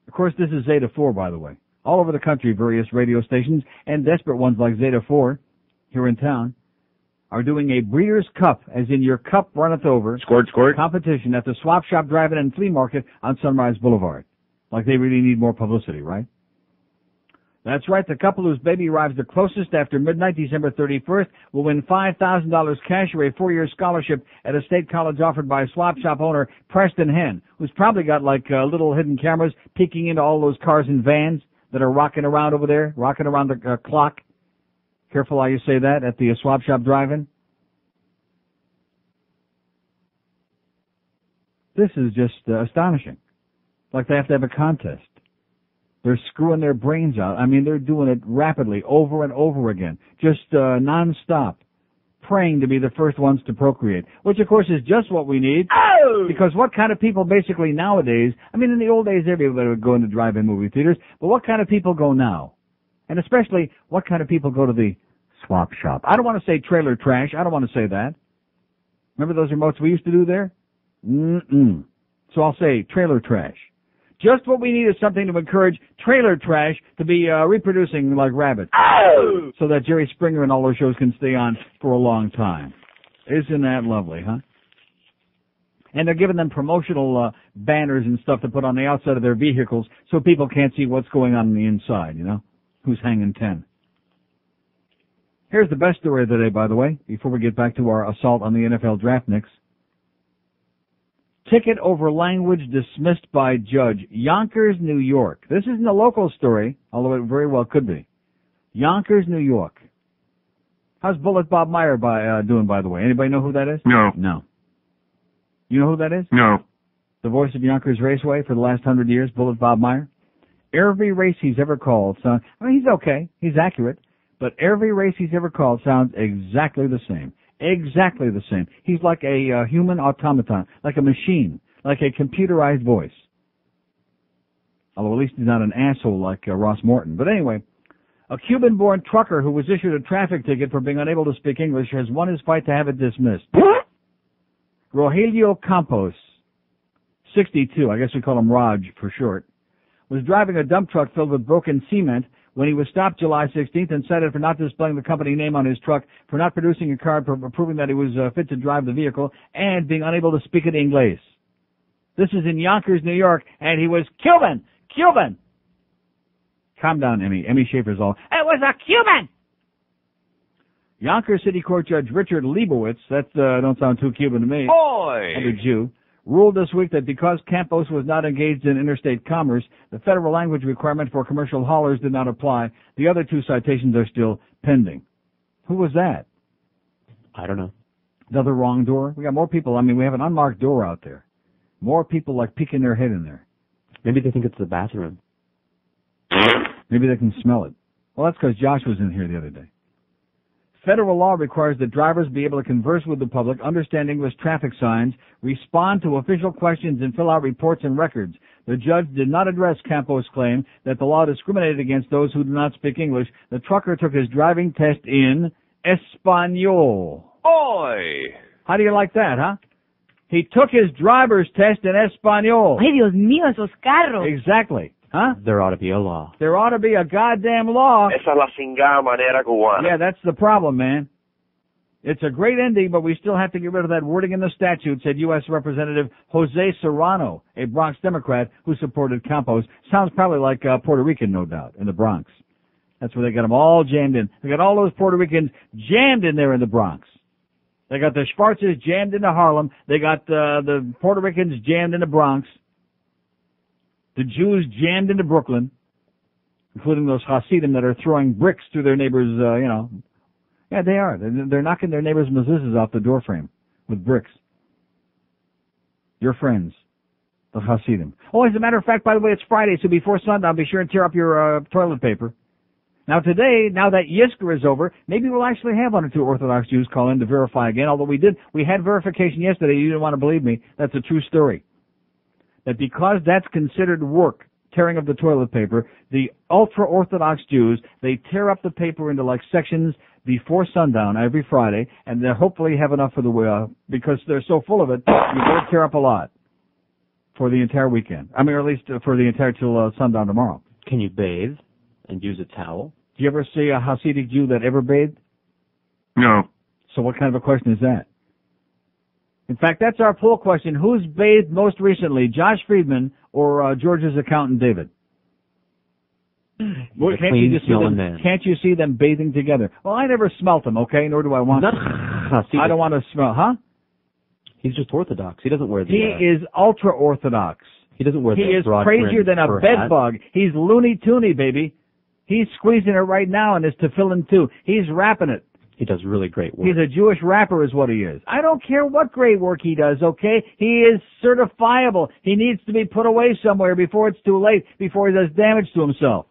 Of course, this is Zeta 4, by the way. All over the country, various radio stations and desperate ones like Zeta 4 here in town are doing a Breeders' Cup, as in your cup runneth over, scored, competition at the Swap Shop Drive-In and Flea Market on Sunrise Boulevard. Like they really need more publicity, right? That's right. The couple whose baby arrives the closest after midnight, December 31st, will win $5,000 cash or a 4-year scholarship at a state college offered by Swap Shop owner Preston Henn, who's probably got like little hidden cameras peeking into all those cars and vans that are rocking around over there, rocking around the clock. Careful how you say that at the Swap Shop Drive-In. This is just astonishing. Like they have to have a contest. They're screwing their brains out. I mean, they're doing it rapidly, over and over again, just nonstop, praying to be the first ones to procreate, which, of course, is just what we need. Oh! Because what kind of people basically nowadays, I mean, in the old days, everybody would go into drive-in movie theaters, but what kind of people go now? And especially, what kind of people go to the swap shop? I don't want to say trailer trash. I don't want to say that. Remember those remotes we used to do there? So I'll say trailer trash. Just what we need is something to encourage trailer trash to be reproducing like rabbits. Oh! So that Jerry Springer and all those shows can stay on for a long time. Isn't that lovely, huh? And they're giving them promotional banners and stuff to put on the outside of their vehicles so people can't see what's going on the inside, you know? Who's hanging 10. Here's the best story of the day, by the way, before we get back to our assault on the NFL draft nicks. Ticket over language dismissed by judge. Yonkers, New York. This isn't a local story, although it very well could be. Yonkers, New York. How's Bullet Bob Meyer doing, by the way? Anybody know who that is? No. No. You know who that is? No. The voice of Yonkers Raceway for the last 100 years, Bullet Bob Meyer. Every race he's ever called sounds, I mean, he's okay. He's accurate. But every race he's ever called sounds exactly the same. Exactly the same. He's like a human automaton, like a machine, like a computerized voice. Although at least he's not an asshole like Ross Morton. But anyway, a Cuban-born trucker who was issued a traffic ticket for being unable to speak English has won his fight to have it dismissed. Rogelio Campos, 62, I guess we call him Raj for short, was driving a dump truck filled with broken cement when he was stopped July 16th and cited for not displaying the company name on his truck, for not producing a card proving that he was fit to drive the vehicle, and being unable to speak in English. This is in Yonkers, New York, and he was Cuban! Cuban! Calm down, Emmy. Emmy Schaefer's all, it was a Cuban! Yonkers City Court Judge Richard Leibowitz, that don't sound too Cuban to me. Boy! And a Jew. Ruled this week that because Campos was not engaged in interstate commerce, the federal language requirement for commercial haulers did not apply. The other two citations are still pending. Who was that? I don't know. Another wrong door? We got more people. I mean, we have an unmarked door out there. More people like peeking their head in there. Maybe they think it's the bathroom. Maybe they can smell it. Well, that's because Josh was in here the other day. Federal law requires that drivers be able to converse with the public, understand English traffic signs, respond to official questions, and fill out reports and records. The judge did not address Campos' claim that the law discriminated against those who do not speak English. The trucker took his driving test in Espanol. Boy! How do you like that, huh? He took his driver's test in Espanol. Ay, Dios mío, esos carros. Exactly. Huh? There ought to be a law. There ought to be a goddamn law. Esa es la cingada manera cubana. Yeah, that's the problem, man. It's a great ending, but we still have to get rid of that wording in the statute, said U.S. Representative Jose Serrano, a Bronx Democrat who supported Campos. Sounds probably like Puerto Rican, no doubt, in the Bronx. That's where they got them all jammed in. They got all those Puerto Ricans jammed in there in the Bronx. They got the Schwarzes jammed into Harlem. They got the Puerto Ricans jammed in the Bronx. The Jews jammed into Brooklyn, including those Hasidim that are throwing bricks through their neighbors, Yeah, they are. They're knocking their neighbors' mezuzahs off the doorframe with bricks. Your friends, the Hasidim. Oh, as a matter of fact, by the way, it's Friday, so before sundown, be sure and tear up your toilet paper. Now today, now that Yizkor is over, maybe we'll actually have one or two Orthodox Jews call in to verify again, although we had verification yesterday. You didn't want to believe me. That's a true story. That because that's considered work, tearing up the toilet paper, the ultra-Orthodox Jews, they tear up the paper into like sections before sundown every Friday, and they hopefully have enough for the because they're so full of it, you better tear up a lot for the entire weekend. I mean, or at least for the entire till sundown tomorrow. Can you bathe and use a towel? Do you ever see a Hasidic Jew that ever bathed? No. So what kind of a question is that? In fact, that's our poll question. Who's bathed most recently, Josh Friedman or George's accountant, David? Well, can't you see them bathing together? Well, I never smelt them, okay, nor do I want to. I don't want to smell, huh? He's just Orthodox. He doesn't wear the... He is ultra-Orthodox. He doesn't wear the... He is crazier than a bed bug. He's Looney Tooney, baby. He's squeezing it right now in his tefillin, too. He's wrapping it. He does really great work. He's a Jewish rapper is what he is. I don't care what great work he does, okay? He is certifiable. He needs to be put away somewhere before it's too late, before he does damage to himself.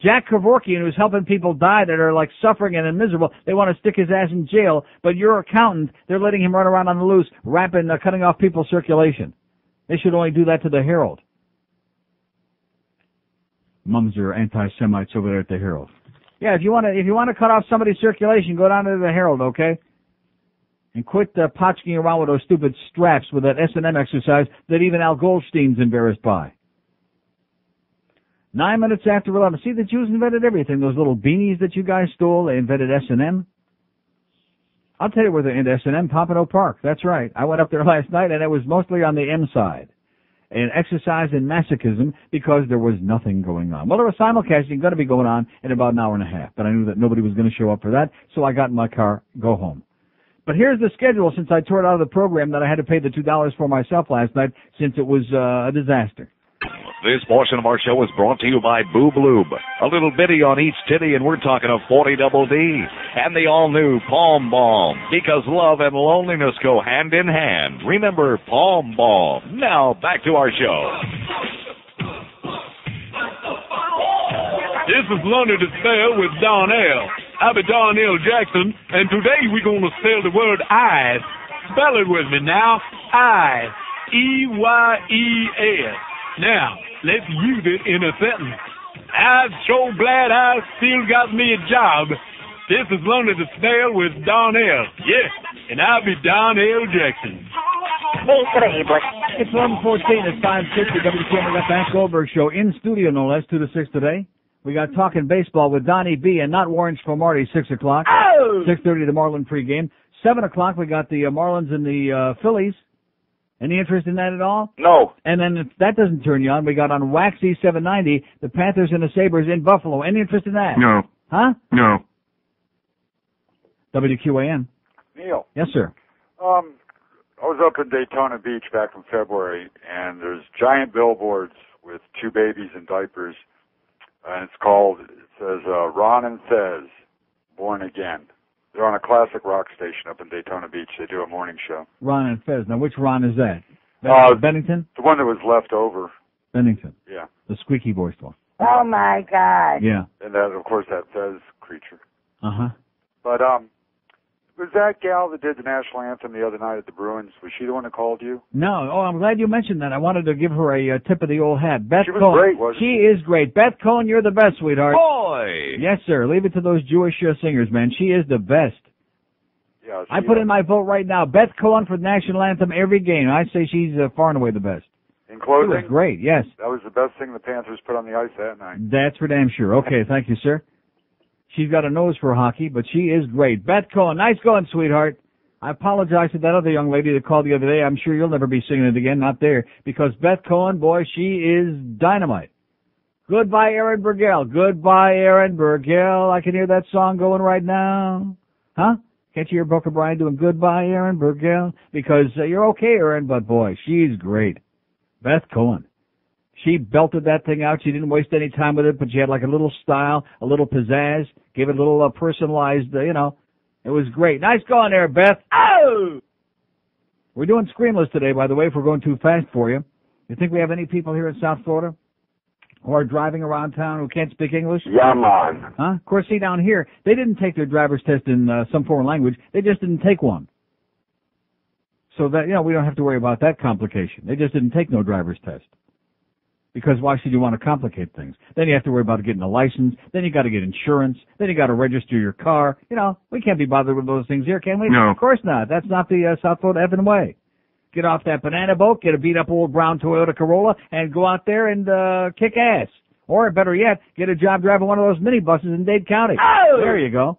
Jack Kevorkian, who's helping people die that are like suffering and miserable, they want to stick his ass in jail, but your accountant, they're letting him run around on the loose, rapping, cutting off people's circulation. They should only do that to the Herald. Mums are anti-Semites over there at the Herald. Yeah, if you want to cut off somebody's circulation, go down to the Herald, okay? And quit potchking around with those stupid straps with that S&M exercise that even Al Goldstein's embarrassed by. 9 minutes after 11. See, the Jews invented everything. Those little beanies that you guys stole, they invented S&M. I'll tell you where they're into S&M, Pompano Park. That's right. I went up there last night, and it was mostly on the M side. And exercise and masochism because there was nothing going on. Well, there was simulcasting going to be going on in about an hour and a half, but I knew that nobody was going to show up for that, so I got in my car, go home. But here's the schedule since I tore it out of the program that I had to pay the $2 for myself last night since it was a disaster. This portion of our show is brought to you by Boob Lube. A little bitty on each titty, and we're talking a 40 double D. And the all-new Palm Balm, because love and loneliness go hand in hand. Remember Palm Balm. Now, back to our show. This is Learning to Spell with Donnell. I'm Donnell Jackson, and today we're going to spell the word eyes. Spell it with me now. Eyes. E-Y-E-S. Now, let's use it in a sentence. I'm so glad I still got me a job. This is Learning to Spell with Donnell. Yes, and I'll be Donnell Jackson. It's 11:14. It's 5:60. WQAM. We got the Hank Goldberg Show in studio, no less, 2 to 6 today. We got Talking Baseball with Donnie B and not Warren Spermarty, 6 o'clock. 6:30, the Marlin pregame. 7 o'clock, we got the Marlins and the Phillies. Any interest in that at all? No. And then if that doesn't turn you on, we got on Waxy 790, the Panthers and the Sabres in Buffalo. Any interest in that? No. Huh? No. WQAM. Neil. Yes, sir. I was up in Daytona Beach back in February, and there's giant billboards with two babies in diapers, and it says Ron and Fez, Born Again. They're on a classic rock station up in Daytona Beach. They do a morning show. Ron and Fez. Now, which Ron is that? Bennington? The one that was left over. Bennington. Yeah. The squeaky voiced one. Oh, my God. Yeah. And that, of course, that Fez creature. Uh-huh. But was that gal that did the national anthem the other night at the Bruins, was she the one that called you? No. Oh, I'm glad you mentioned that. I wanted to give her a tip of the old hat. Beth She was Cohen. great, wasn't She is great. Beth Cohen, you're the best, sweetheart. Boy! Yes, sir. Leave it to those Jewish singers, man. She is the best. Yeah, I put in my vote right now. Beth Cohen for the national anthem every game. I say she's far and away the best. In closing? She was great, yes. That was the best thing the Panthers put on the ice that night. That's for damn sure. Okay, thank you, sir. She's got a nose for hockey, but she is great. Beth Cohen, nice going, sweetheart. I apologize to that other young lady that called the other day. I'm sure you'll never be singing it again, not there. Because Beth Cohen, boy, she is dynamite. Goodbye, Aaron Burgell. Goodbye, Aaron Burgell. I can hear that song going right now. Huh? Can't you hear Booker Bryan doing Goodbye, Aaron Burgell? Because you're okay, Aaron, but boy, she's great. Beth Cohen. She belted that thing out. She didn't waste any time with it, but she had like a little style, a little pizzazz, gave it a little personalized, It was great. Nice going there, Beth. Oh! We're doing Screamless today, by the way, if we're going too fast for you. You think we have any people here in South Florida who are driving around town who can't speak English? Yeah, man. Huh? Of course, see, down here, they didn't take their driver's test in some foreign language. They just didn't take one. So that, we don't have to worry about that complication. They just didn't take no driver's test. Because why should you want to complicate things? Then you have to worry about getting a license. Then you got to get insurance. Then you got to register your car. We can't be bothered with those things here, can we? No. Of course not. That's not the South Florida effing way. Get off that banana boat, get a beat-up old brown Toyota Corolla, and go out there and kick ass. Or, better yet, get a job driving one of those minibuses in Dade County. Oh! There you go.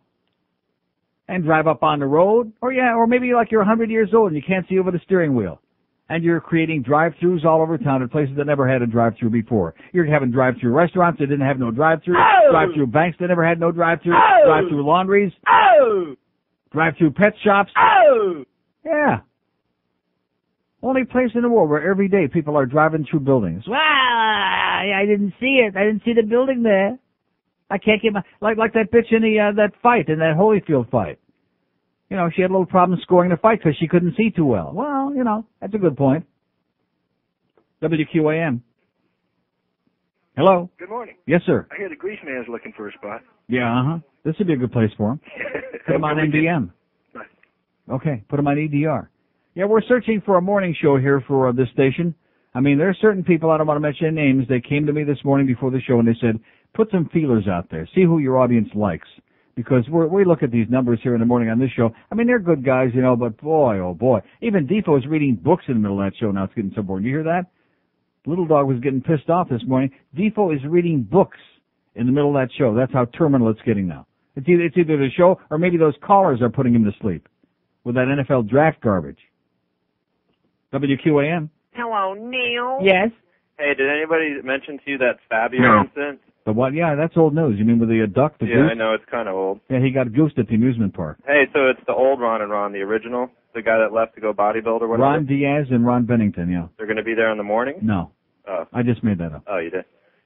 And drive up on the road. Or maybe like you're 100 years old and you can't see over the steering wheel. And you're creating drive-thrus all over town at places that never had a drive-thru before. You're having drive-thru restaurants that didn't have no drive-thru. Oh! Drive-thru banks that never had no drive-thru. Oh! Drive-thru laundries. Oh! Drive-thru pet shops. Oh! Yeah. Only place in the world where every day people are driving through buildings. Wow, I didn't see it. I didn't see the building there. I can't get my like that bitch in that fight, in that Holyfield fight. You know, she had a little problem scoring the fight because she couldn't see too well. Well, you know, that's a good point. WQAM. Hello? Good morning. Yes, sir. I hear the grease man's looking for a spot. Yeah, This would be a good place for him. Put him on MDM. Okay, put him on EDR. Yeah, we're searching for a morning show here for this station. I mean, there are certain people, I don't want to mention names, they came to me this morning before the show and they said, put some feelers out there. See who your audience likes. Because we look at these numbers here in the morning on this show. I mean, they're good guys, you know, but boy, oh boy. Even Defoe is reading books in the middle of that show now. It's getting so boring. You hear that? Little Dog was getting pissed off this morning. Defoe is reading books in the middle of that show. That's how terminal it's getting now. It's either the show or maybe those callers are putting him to sleep with that NFL draft garbage. WQAM. Hello, Neil. Yes. Hey, did anybody mention to you that Fabio incident? The what? Yeah, that's old news. You mean with the duck, the Yeah, goose? I know, it's kind of old. Yeah, he got goosed at the amusement park. Hey, so it's the old Ron and Ron, the original? The guy that left to go bodybuild or whatever? Ron Diaz and Ron Bennington, yeah. They're going to be there in the morning? No. Oh. I just made that up. Oh, you did?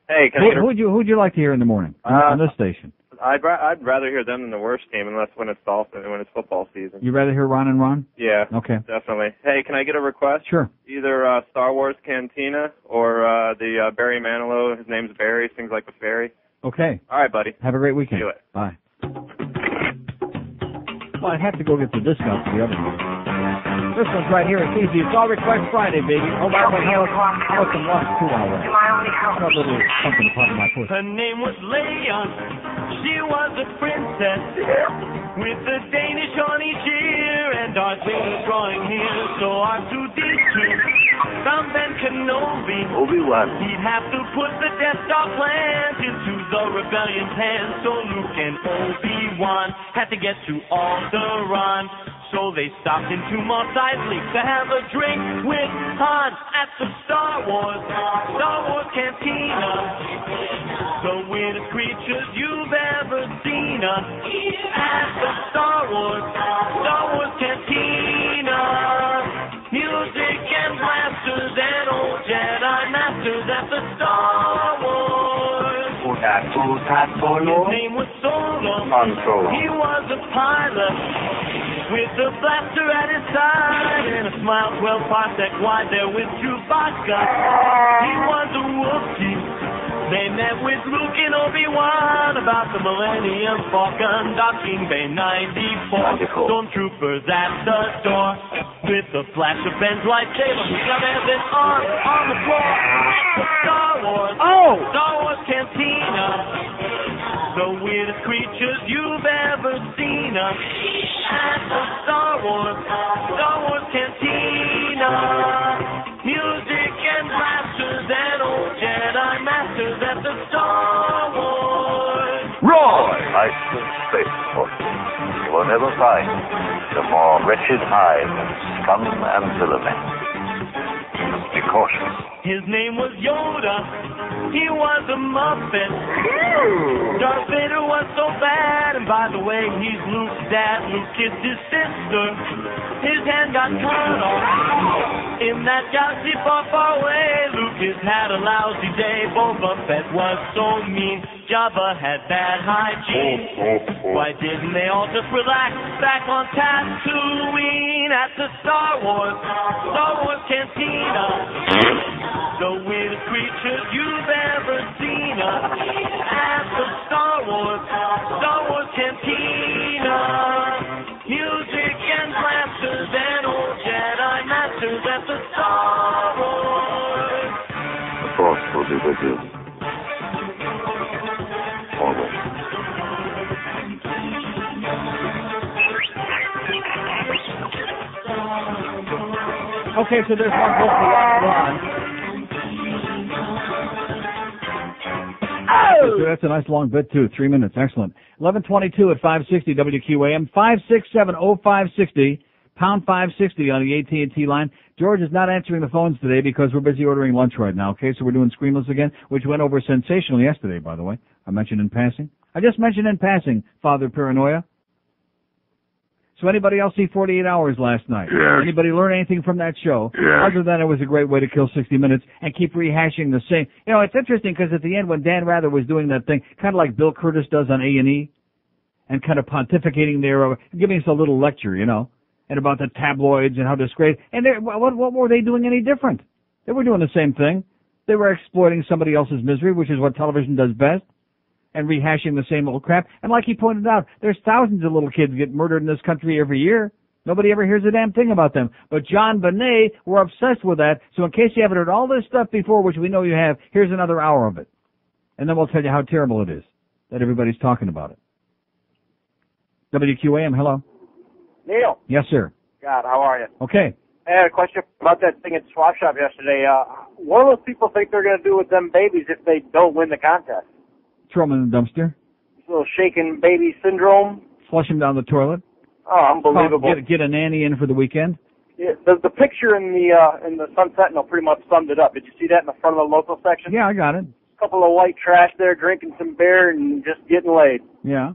Hey, can I get a... Who'd you like to hear in the morning on this station? I'd rather hear them than the worst team, unless when it's football season. You'd rather hear Ron and Ron? Yeah. Okay. Definitely. Hey, can I get a request? Sure. Either Star Wars Cantina or the Barry Manilow. His name's Barry. Sings like a fairy. Okay. All right, buddy. Have a great weekend. Do it. Bye. Well, I'd have to go get the discount for the other one. This one's right here. It's easy. It's All Request Friday, baby. Oh, by the way, how some lunch, too, all right. I'll have a little something to part of my push. Her name was Leia. She was a princess with a Danish on each ear and Darth Vader drawing here. So R2-D2 found Ben Kenobi. Obi-Wan. He'd have to put the Death Star plans into the rebellion's hands. So Luke and Obi-Wan had to get to Alderaan. So they stopped into Mos Eisley to have a drink with Han at the Star Wars Cantina. The weirdest creatures you've ever seen at the Star Wars Cantina. Music and blasters and old Jedi masters at the Star Wars. His name was Solo. He was a pilot with a blaster at his side and a smile 12 parsec wide there with Chewbacca. He was a Wookiee. They met with Luke and Obi-Wan about the Millennium Falcon docking Bay 94. Stormtroopers at the door with the flash of Ben's lightsaber. Got everything on the floor. Star Wars Cantina. The weirdest creatures you've ever seen at the Star Wars Cantina. Music and blasters and old Jedi masters at the Star Wars. Roy! Licensed Space Force. You will never find the more wretched hive of scum and villainy. Be cautious. His name was Yoda. He was a Muppet. Darth Vader was so bad, and by the way, he's Luke's dad. Luke kissed his sister. His hand got cut off in that galaxy far, far away. Lucas had a lousy day. Boba Fett was so mean. Jabba had bad hygiene. Why didn't they all just relax back on Tatooine at the Star Wars Cantina? The weirdest creatures you've ever seen at the Star Wars Cantina. Music and blasters and old Jedi masters at the Star Wars. The Force will be with you. Always. Okay, so there's one book for Ron. Oh! That's a nice long bit, too. 3 minutes. Excellent. 11:22 at 560 WQAM. 567-0560, pound 560 on the AT&T line. George is not answering the phones today because we're busy ordering lunch right now, okay? So we're doing Screamless again, which went over sensational yesterday, by the way. I mentioned in passing. I just mentioned in passing, Father Paranoia. So anybody else see 48 Hours last night? Yes. Anybody learn anything from that show? Yes. Other than it was a great way to kill 60 minutes and keep rehashing the same. You know, it's interesting because at the end when Dan Rather was doing that thing, kind of like Bill Curtis does on A&E, and kind of pontificating there, giving us a little lecture, you know, and about the tabloids and how disgraceful. And what were they doing any different? They were doing the same thing. They were exploiting somebody else's misery, which is what television does best, and rehashing the same old crap. And like he pointed out, there's thousands of little kids get murdered in this country every year. Nobody ever hears a damn thing about them. But John Bonet, we're obsessed with that. So in case you haven't heard all this stuff before, which we know you have, here's another hour of it. And then we'll tell you how terrible it is that everybody's talking about it. WQAM, hello. Neil. Yes, sir. God, how are you? Okay. I had a question about that thing at the swap shop yesterday. What do those people think they're going to do with them babies if they don't win the contest? Throw them in the dumpster. This little shaken baby syndrome. Flush them down the toilet. Oh, unbelievable. Get a nanny in for the weekend. Yeah, the picture in the Sun Sentinel pretty much summed it up. Did you see that in the front of the local section? Yeah, I got it. A couple of white trash there drinking some beer and just getting laid. Yeah.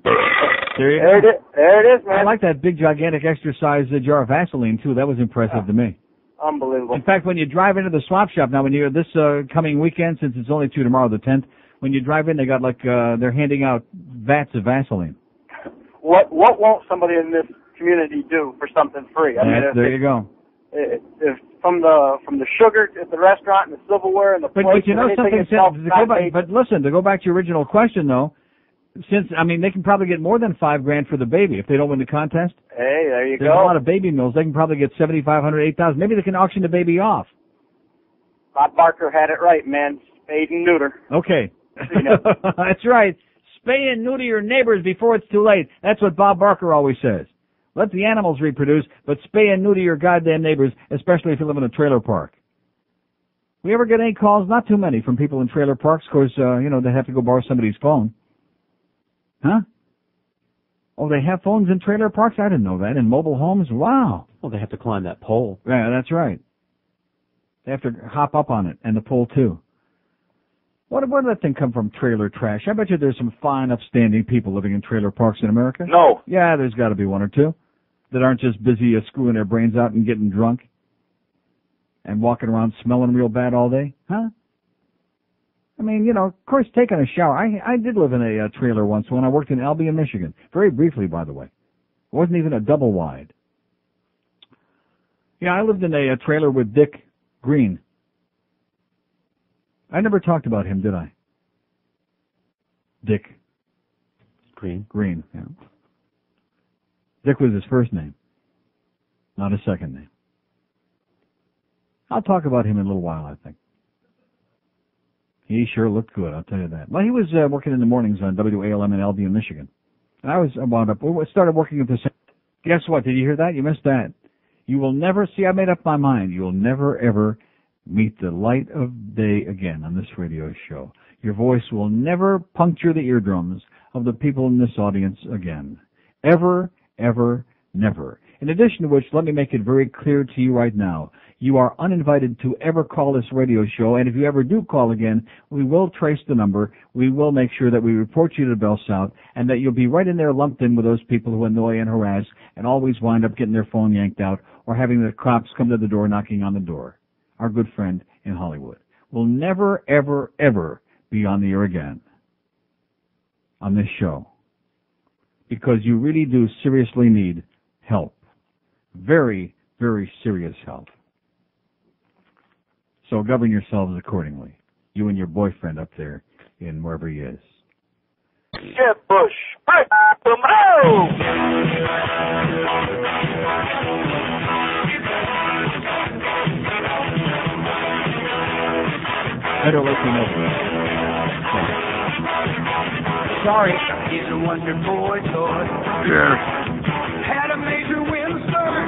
There it is, man. I like that big, gigantic, extra-size jar of Vaseline, too. That was impressive to me. Unbelievable. In fact, when you drive into the swap shop, now when you're this coming weekend, since it's only tomorrow, the 10th, when you drive in, they got like, they're handing out vats of Vaseline. What won't somebody in this community do for something free? I mean, there you go. If from the sugar at the restaurant and the silverware and the plates, but you know something, but listen, to go back to your original question, though, since, I mean, they can probably get more than $5,000 for the baby if they don't win the contest. Hey, there you go. There's a lot of baby mills. They can probably get $7,500, $8,000. Maybe they can auction the baby off. Bob Barker had it right, man. Spade and neuter. Okay. That's right. Spay and neuter your neighbors before it's too late. That's what Bob Barker always says. Let the animals reproduce, but spay and neuter your goddamn neighbors, especially if you live in a trailer park. We ever get any calls? Not too many from people in trailer parks. Of course, you know, they have to go borrow somebody's phone. Huh? Oh, they have phones in trailer parks? I didn't know that. In mobile homes? Wow. Well, they have to climb that pole. Yeah, that's right. They have to hop up on it, and the pole, too. Where did that thing come from, trailer trash? I bet you there's some fine, upstanding people living in trailer parks in America. No. Yeah, there's got to be one or two that aren't just busy screwing their brains out and getting drunk and walking around smelling real bad all day. Huh? I mean, you know, of course, taking a shower. I did live in a trailer once when I worked in Albion, Michigan. Very briefly, by the way. It wasn't even a double wide. Yeah, I lived in a trailer with Dick Green. I never talked about him, did I? Dick. Green, yeah. Dick was his first name, not his second name. I'll talk about him in a little while, I think. He sure looked good, I'll tell you that. Well, he was working in the mornings on WALM in Albion, Michigan. And I started working at the same. Guess what? Did you hear that? You missed that. You will never, see, I made up my mind. You will never, ever meet the light of day again on this radio show. Your voice will never puncture the eardrums of the people in this audience again. Ever, ever, never. In addition to which, let me make it very clear to you right now. You are uninvited to ever call this radio show, and if you ever do call again, we will trace the number. We will make sure that we report you to Bell South, and that you'll be right in there lumped in with those people who annoy and harass and always wind up getting their phone yanked out or having the cops come to the door knocking on the door. Our good friend in Hollywood will never, ever, ever be on the air again on this show because you really do seriously need help. Very, very serious help. So govern yourselves accordingly. You and your boyfriend up there in wherever he is. Jeb Bush. Break the move! Better let me know. Sorry. He's a wonder boy toy. Yeah. Had a major windstorm.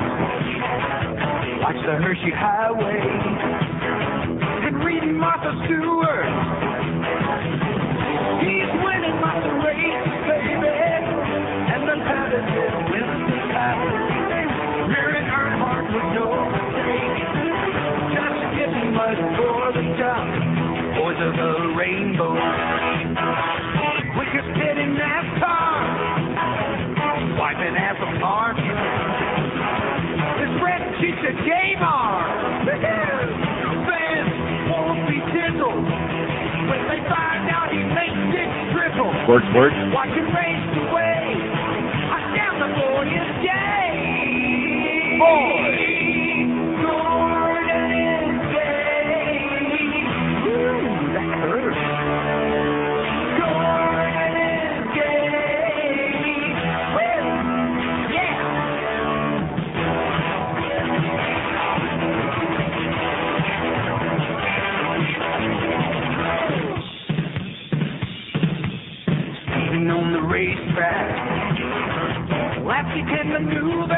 Watch the Hershey Highway. And reading Martha Stewart. He's winning Martha races, baby. And the competitive wins the title. Mary Earnhardt with no mistake. Just getting much for the top. Boys of the rainbow. Quickest hit in NASCAR. Wiping ass apart. This red cheats a game on. Fans won't be tickled when they find out he makes it triple. Work. Watch him race away. boy. On the racetrack, Lasky can maneuver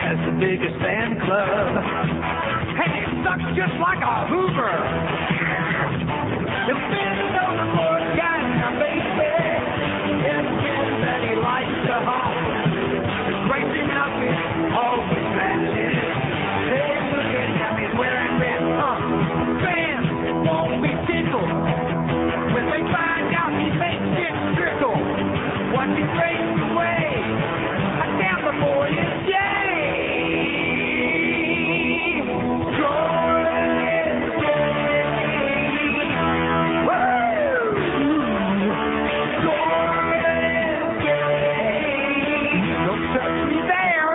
as the biggest fan club. Hey, it sucks just like a Hoover. The fans on the board got a baby, everything that he likes to haul. His racing outfit always matches. Hey, look at him, he's wearing red. Fans won't be tickled when they find out he makes it trickle. Watch it race away. I stand before you, Jay. Jordan is gay. Woo! Jordan is gay. Don't touch me there.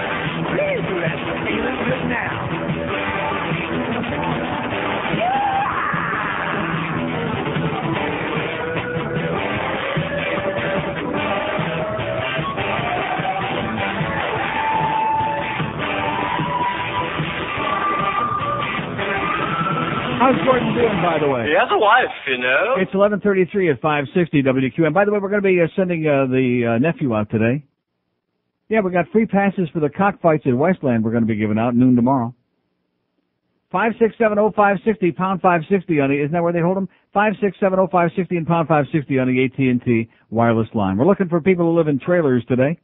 That's feeling good now. How's Gordon doing, by the way? He has a wife, you know. It's 11:33 at 560 WQAM. By the way, we're going to be sending the nephew out today. Yeah, we got free passes for the cockfights at Westland. We're going to be giving out noon tomorrow. 5670560 pound 560 on the, isn't that where they hold them? 5670560 and pound 560 on the AT&T wireless line. We're looking for people who live in trailers today.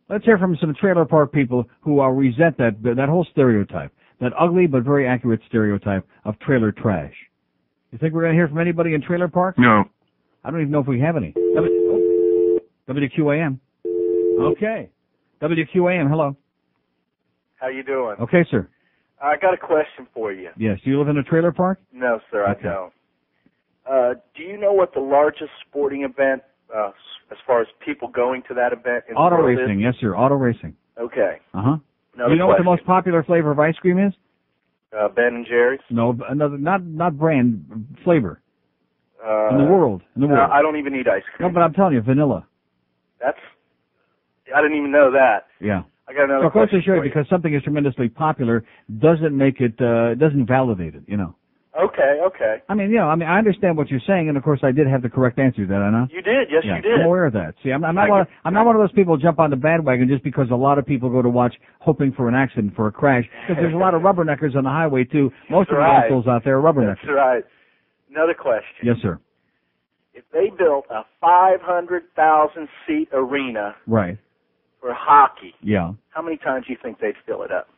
Let's hear from some trailer park people who resent that whole stereotype, that ugly but very accurate stereotype of trailer trash. You think we're going to hear from anybody in trailer park? No. I don't even know if we have any. WQAM. Okay. WQAM, hello. How you doing? Okay, sir. I got a question for you. Yes. Do you live in a trailer park? No, sir, Okay. I don't. Do you know what the largest sporting event, as far as people going to that event in Auto the world racing, is? yes, sir. Auto racing. Okay. Uh-huh. Another Do you know what the question. most popular flavor of ice cream is? Ben and Jerry's? No, another, not brand, flavor. In the world. In the world. I don't even eat ice cream. No, but I'm telling you, vanilla. I didn't even know that. Yeah. I got another So of course question they show you for you. because something is tremendously popular doesn't make it, doesn't validate it, you know. Okay. I mean, I understand what you're saying, and of course I did have the correct answer to that, I know. You did, yes, Yeah, you did. I'm aware of that. See, I'm not one of those people who jump on the bandwagon just because a lot of people go to watch hoping for an accident, for a crash, because there's a lot of rubberneckers on the highway too. Most of the right. assholes out there are rubberneckers. That's right. Another question. Yes, sir. If they built a 500,000-seat arena Right. for hockey, Yeah. how many times do you think they'd fill it up?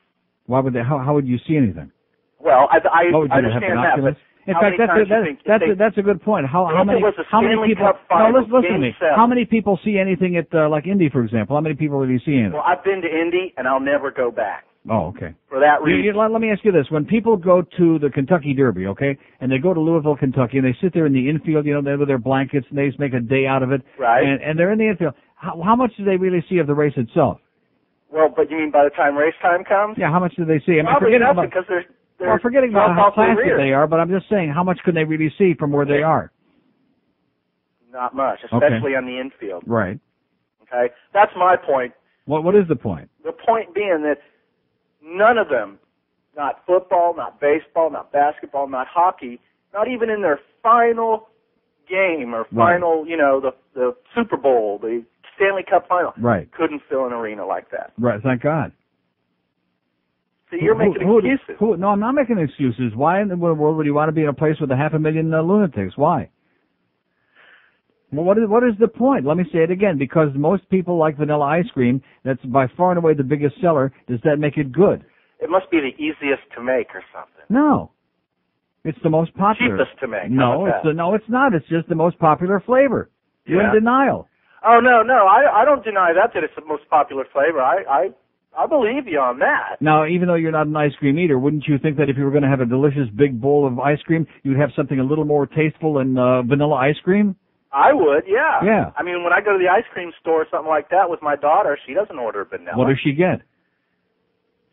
Why would they? How would you see anything? Well, I What would you have, understand that, binoculars? but In how fact, many times do you think that's a good point. How if many it was a how many Stanley people? Cup No, Finals, listen to Game me. 7. How many people see anything at like Indy, for example? How many people have you seen it? Well, I've been to Indy, and I'll never go back Oh, okay. for that reason. Let me ask you this: when people go to the Kentucky Derby, okay, and they go to Louisville, Kentucky, and they sit there in the infield, they're with their blankets, and they just make a day out of it, Right. And they're in the infield. How much do they really see of the race itself? Well, but you mean by the time race time comes? Yeah, how much do they see? I mean, Probably forgetting nothing, about because they're well, forgetting about off how their classy rear. they are, but I'm just saying, how much can they really see from where they are? Not much, Okay. especially on the infield. Right. Okay, that's my point. What is the point? The point being that none of them, not football, not baseball, not basketball, not hockey, not even in their final game or Right. final, the Super Bowl, the Stanley Cup final, Right. couldn't fill an arena like that. Right. Thank God. So you're making excuses. No, I'm not making excuses. Why in the world would you want to be in a place with 500,000 lunatics? Why? Well, what is the point? Let me say it again. Because most people like vanilla ice cream. That's by far and away the biggest seller. Does that make it good? It must be the easiest to make or something. No. It's the most popular. Cheapest to make. No, How about it's not. It's just the most popular flavor. You're Yeah. in denial. Oh no, I don't deny that it's the most popular flavor. I I believe you on that. Now, even though you're not an ice cream eater, wouldn't you think that if you were going to have a delicious big bowl of ice cream, you'd have something a little more tasteful than vanilla ice cream? I would, yeah. Yeah. I mean, when I go to the ice cream store or something like that with my daughter, she doesn't order vanilla. What does she get?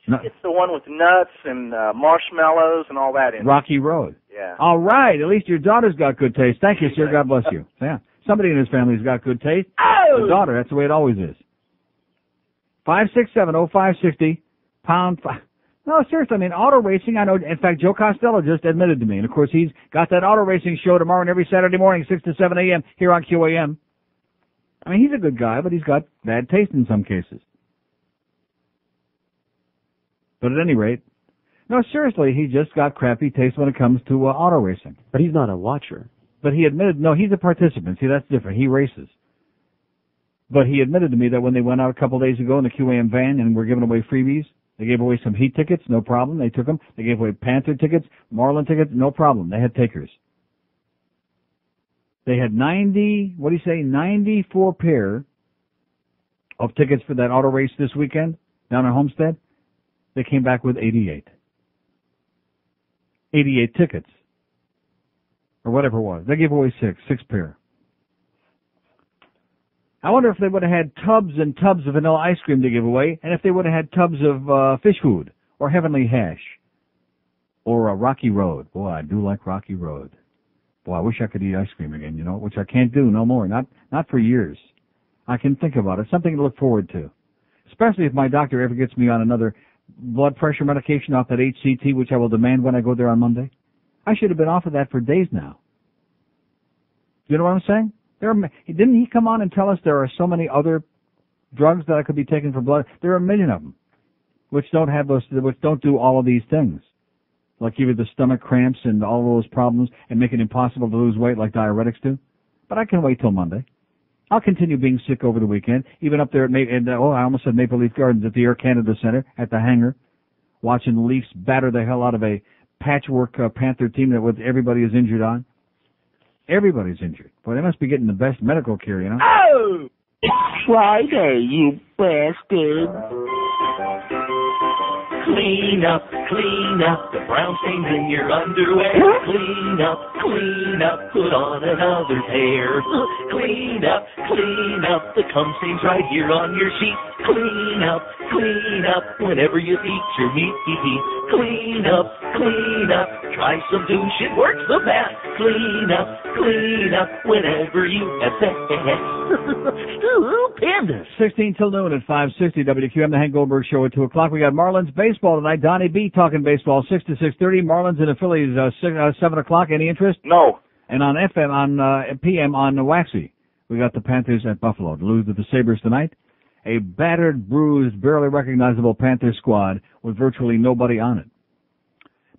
It's the one with nuts and marshmallows and all that in it. Rocky Road. Yeah. All right. At least your daughter's got good taste. Thank you, sir. God bless you. Yeah. Somebody in his family's got good taste. Oh! The daughter. That's the way it always is. 567-0560, pound 5. No, seriously, I mean, auto racing, I know, in fact, Joe Costello just admitted to me, and of course he's got that auto racing show tomorrow and every Saturday morning, 6 to 7 a.m. here on QAM. I mean, he's a good guy, but he's got bad taste in some cases. But at any rate, no, seriously, he just got crappy taste when it comes to auto racing. But he's not a watcher. But he admitted, no, he's a participant. See, that's different. He races. But he admitted to me that when they went out a couple of days ago in the QAM van and were giving away freebies, they gave away some Heat tickets, no problem. They took them. They gave away Panther tickets, Marlin tickets, no problem. They had takers. They had 94 pair of tickets for that auto race this weekend down in Homestead. They came back with 88. 88 tickets. Or whatever it was. They gave away six pair. I wonder if they would have had tubs and tubs of vanilla ice cream to give away, and if they would have had tubs of fish food, or Heavenly Hash, or Rocky Road. Boy, I do like Rocky Road. Boy, I wish I could eat ice cream again, you know, which I can't do no more, not for years. I can think about it, something to look forward to. Especially if my doctor ever gets me on another blood pressure medication off that HCT, which I will demand when I go there on Monday. I should have been off of that for days now. You know what I'm saying? Didn't he come on and tell us there are so many other drugs that I could be taking for blood? There are a million of them, which don't do all of these things, like give you the stomach cramps and all of those problems and make it impossible to lose weight like diuretics do. But I can wait till Monday. I'll continue being sick over the weekend, even up there at I almost said Maple Leaf Gardens at the Air Canada Center at the hangar, watching the Leafs batter the hell out of a patchwork Panther team that everybody is injured on. Everybody's injured. Boy, they must be getting the best medical care, you know? Oh! It's Friday, you bastard. Clean up the brown stains in your underwear. Clean up, put on another pair. Clean up the cum stains right here on your sheet. Clean up whenever you eat your meat. Clean up, try some douche, it works the best. Clean up whenever you have sex. Ooh, pandas. 16 till noon at 560 WQAM, the Hank Goldberg Show at 2 o'clock. We got Marlins baseball tonight. Donnie B talking baseball, 6 to 6:30. Marlins and the Phillies, 7 o'clock. Any interest? No. And on FM, on PM, on Waxy, we got the Panthers at Buffalo to lose to the Sabres tonight. A battered, bruised, barely recognizable Panther squad with virtually nobody on it.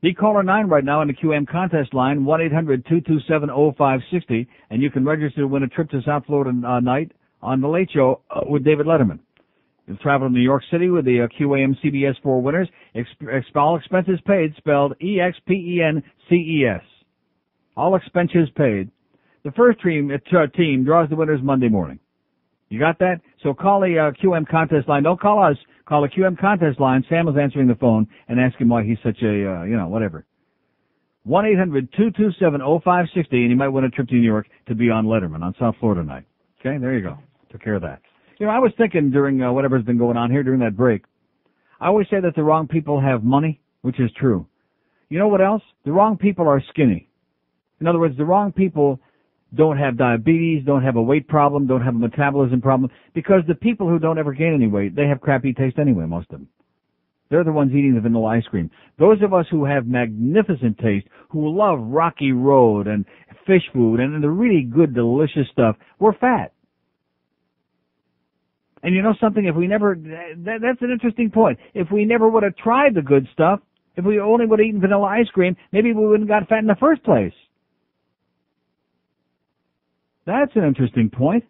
Be caller 9 right now in the QM contest line, 1-800-227-0560, and you can register to win a trip to South Florida night on The Late Show with David Letterman. You'll travel to New York City with the QAM CBS 4 winners. All expenses paid, spelled EXPENCES. All expenses paid. The first team draws the winners Monday morning. You got that? So call the QM contest line. Don't call us. Call the QM contest line. Sam is answering the phone and ask him why he's such a, whatever. 1-800-227-0560, and you might win a trip to New York to be on Letterman on South Florida night. Okay, there you go. Took care of that. I was thinking during whatever's been going on here during that break, I always say that the wrong people have money, which is true. You know what else? The wrong people are skinny. In other words, the wrong people don't have diabetes, don't have a weight problem, don't have a metabolism problem, because the people who don't ever gain any weight, they have crappy taste anyway, most of them. They're the ones eating the vanilla ice cream. Those of us who have magnificent taste, who love Rocky Road and fish food and the really good, delicious stuff, we're fat. And you know something? If we never, that's an interesting point. If we never would have tried the good stuff, if we only would have eaten vanilla ice cream, maybe we wouldn't have got fat in the first place. That's an interesting point.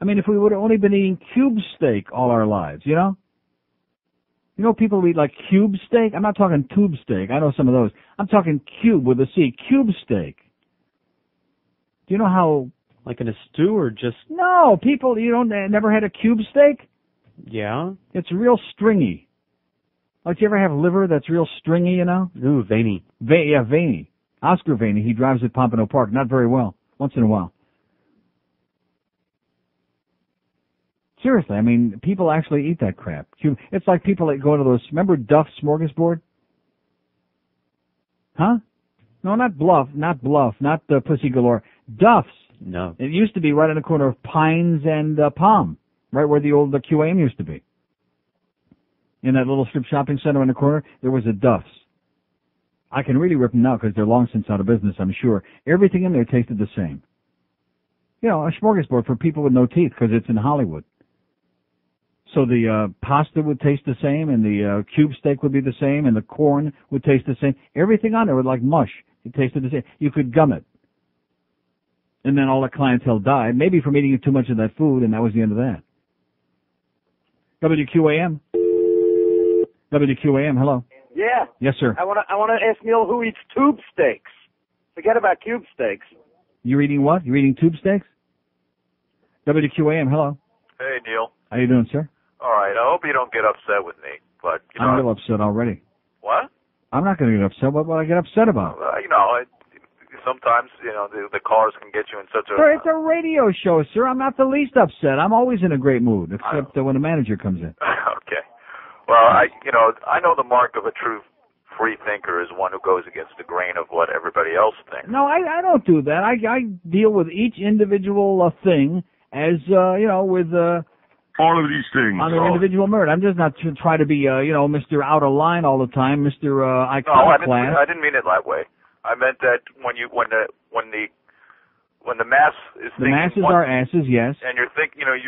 I mean, if we would have only been eating cube steak all our lives, you know? You know people who eat like cube steak? I'm not talking tube steak. I know some of those. I'm talking cube with a C. Cube steak. Do you know how... Like in a stew or just... No, people, never had a cube steak? Yeah? It's real stringy. Like, you ever have liver that's real stringy, you know? Ooh, veiny. Yeah, veiny. Oscar Veiny. He drives at Pompano Park. Not very well. Once in a while. Seriously, I mean, people actually eat that crap. It's like people that go to those, remember Duff's Smorgasbord? Huh? No, not Bluff, not the Pussy Galore. Duff's. No. It used to be right on the corner of Pines and Palm, right where the old QAM used to be. In that little strip shopping center in the corner, there was a Duff's. I can really rip them out because they're long since out of business, I'm sure. Everything in there tasted the same. You know, a smorgasbord for people with no teeth because it's in Hollywood. So the pasta would taste the same, and the cube steak would be the same, and the corn would taste the same. Everything on there was like mush. It tasted the same. You could gum it. And then all the clientele died, maybe from eating too much of that food, and that was the end of that. WQAM. WQAM, hello. Yeah. Yes, sir. I want to ask Neil who eats tube steaks. Forget about cube steaks. You're eating what? You're eating tube steaks? WQAM, hello. Hey, Neil. How you doing, sir? All right. I hope you don't get upset with me, but you know. I'm a little upset already. What? I'm not going to get upset. What will I get upset about? You know, sometimes you know the callers can get you in such a. Sir, it's a radio show, sir. I'm not the least upset. I'm always in a great mood, except when the manager comes in. Okay. Well, I know the mark of a true free thinker is one who goes against the grain of what everybody else thinks. No, I don't do that. I deal with each individual thing as with. All of these things. On their individual merit. I'm just not trying to be, Mr. Out of Line all the time, Mr. Iconoclast. No, I didn't mean it that way. I meant that when the mass is the masses are asses, yes. And you're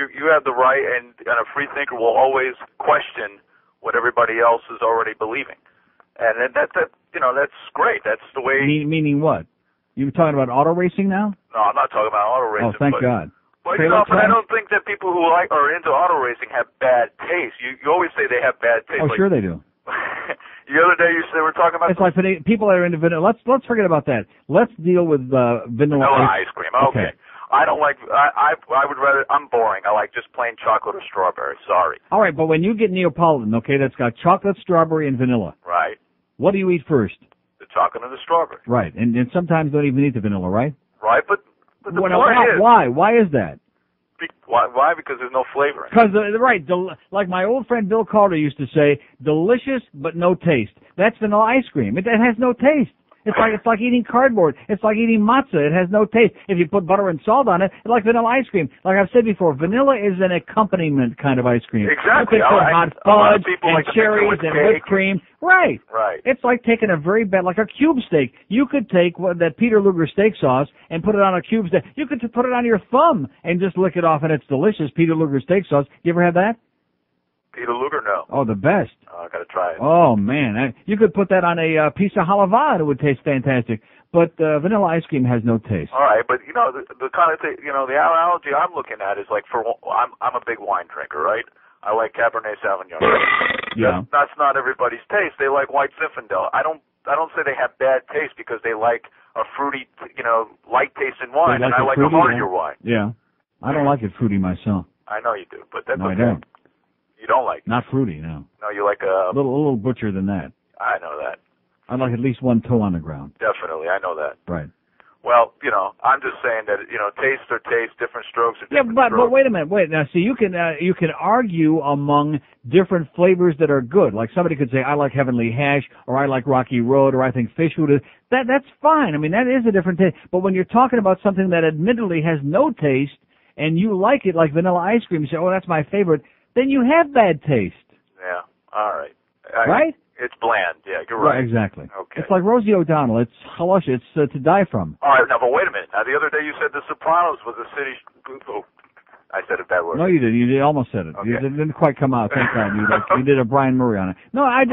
you have the right, and a free thinker will always question what everybody else is already believing, and that's great. That's the way. Meaning what? You talking about auto racing now? No, I'm not talking about auto racing. Oh, thank God. But but I don't think that people who are into auto racing have bad taste. You always say they have bad taste. Oh, sure they do. The other day you said we're talking about. It's like people that are into vanilla. Let's forget about that. Let's deal with vanilla ice cream. Okay. I don't like. I would rather. I'm boring. I like just plain chocolate or strawberry. Sorry. All right, but when you get Neapolitan, okay, that's got chocolate, strawberry, and vanilla. Right. What do you eat first? The chocolate and the strawberry. Right, and sometimes don't even eat the vanilla, right? Right, but the point is. Why? Why is that? Why? Because there's no flavoring. Because, like my old friend Bill Calder used to say, delicious but no taste. That's vanilla ice cream. It has no taste. It's like eating cardboard. It's like eating matzah. It has no taste. If you put butter and salt on it, it's like vanilla ice cream. Like I've said before, vanilla is an accompaniment kind of ice cream. Exactly. You can put hot fudge and cherries and whipped cream. Right. Right. It's like taking like a cube steak. You could take that Peter Luger steak sauce and put it on a cube steak. You could put it on your thumb and just lick it off, and it's delicious. Peter Luger steak sauce. You ever had that? Peter Luger, no. Oh, the best. I got to try it. Oh, man. You could put that on a piece of halava and it would taste fantastic. But vanilla ice cream has no taste. All right, but, the kind of thing, the analogy I'm looking at is like I'm a big wine drinker, right? I like Cabernet Sauvignon. Yeah. That's not everybody's taste. They like White Zinfandel. I don't say they have bad taste because they like a fruity, light taste in wine, and I like a heartier wine. Yeah. I don't like it fruity myself. I know you do, but that's no, okay. I don't. You don't like it? Not fruity, no. No, you like a little butcher than that. I know that. I like at least one toe on the ground. Definitely, I know that. Right. Well, I'm just saying that tastes are tastes, different strokes are different strokes. But wait a minute, now. See, you can argue among different flavors that are good. Like somebody could say, I like Heavenly Hash, or I like Rocky Road, or I think fish food is. That's fine. I mean, that is a different taste. But when you're talking about something that admittedly has no taste, and you like it, like vanilla ice cream, you say, oh, that's my favorite, then you have bad taste. Yeah. All right. Right? It's bland. Yeah, you're right. Exactly. Okay. It's like Rosie O'Donnell. It's halush. It's to die from. All right. Now, but wait a minute. Now, the other day you said The Sopranos was a city. Oh, I said it that word. No, you didn't. You almost said it. Okay. You didn't quite come out. Thank God. You did a Brian Murray on it. No, I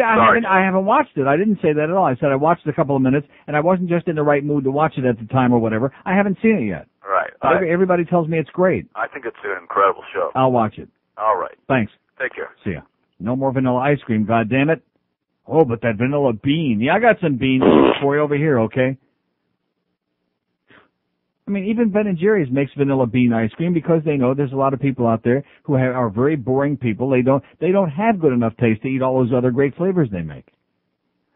haven't watched it. I didn't say that at all. I said I watched a couple of minutes, and I wasn't just in the right mood to watch it at the time or whatever. I haven't seen it yet. Right. Everybody tells me it's great. I think it's an incredible show. I'll watch it. All right. Thanks. Take care. See ya. No more vanilla ice cream, goddammit. Oh, but that vanilla bean. Yeah, I got some beans for you over here, okay? I mean, even Ben & Jerry's makes vanilla bean ice cream because they know there's a lot of people out there who are very boring people. They don't have good enough taste to eat all those other great flavors they make.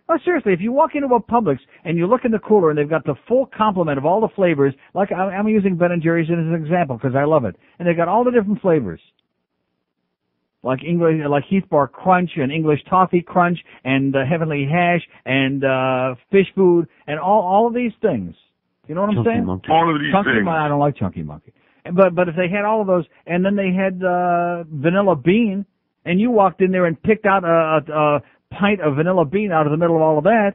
Oh, seriously, if you walk into a Publix and you look in the cooler and they've got the full complement of all the flavors, like I'm using Ben & Jerry's as an example because I love it, and they've got all the different flavors, like Heath Bar Crunch and English Toffee Crunch and Heavenly Hash and fish food and all of these things. You know what I'm saying? Monkey. All of these things. I don't like Chunky Monkey. But if they had all of those, and then they had vanilla bean, and you walked in there and picked out a pint of vanilla bean out of the middle of all of that,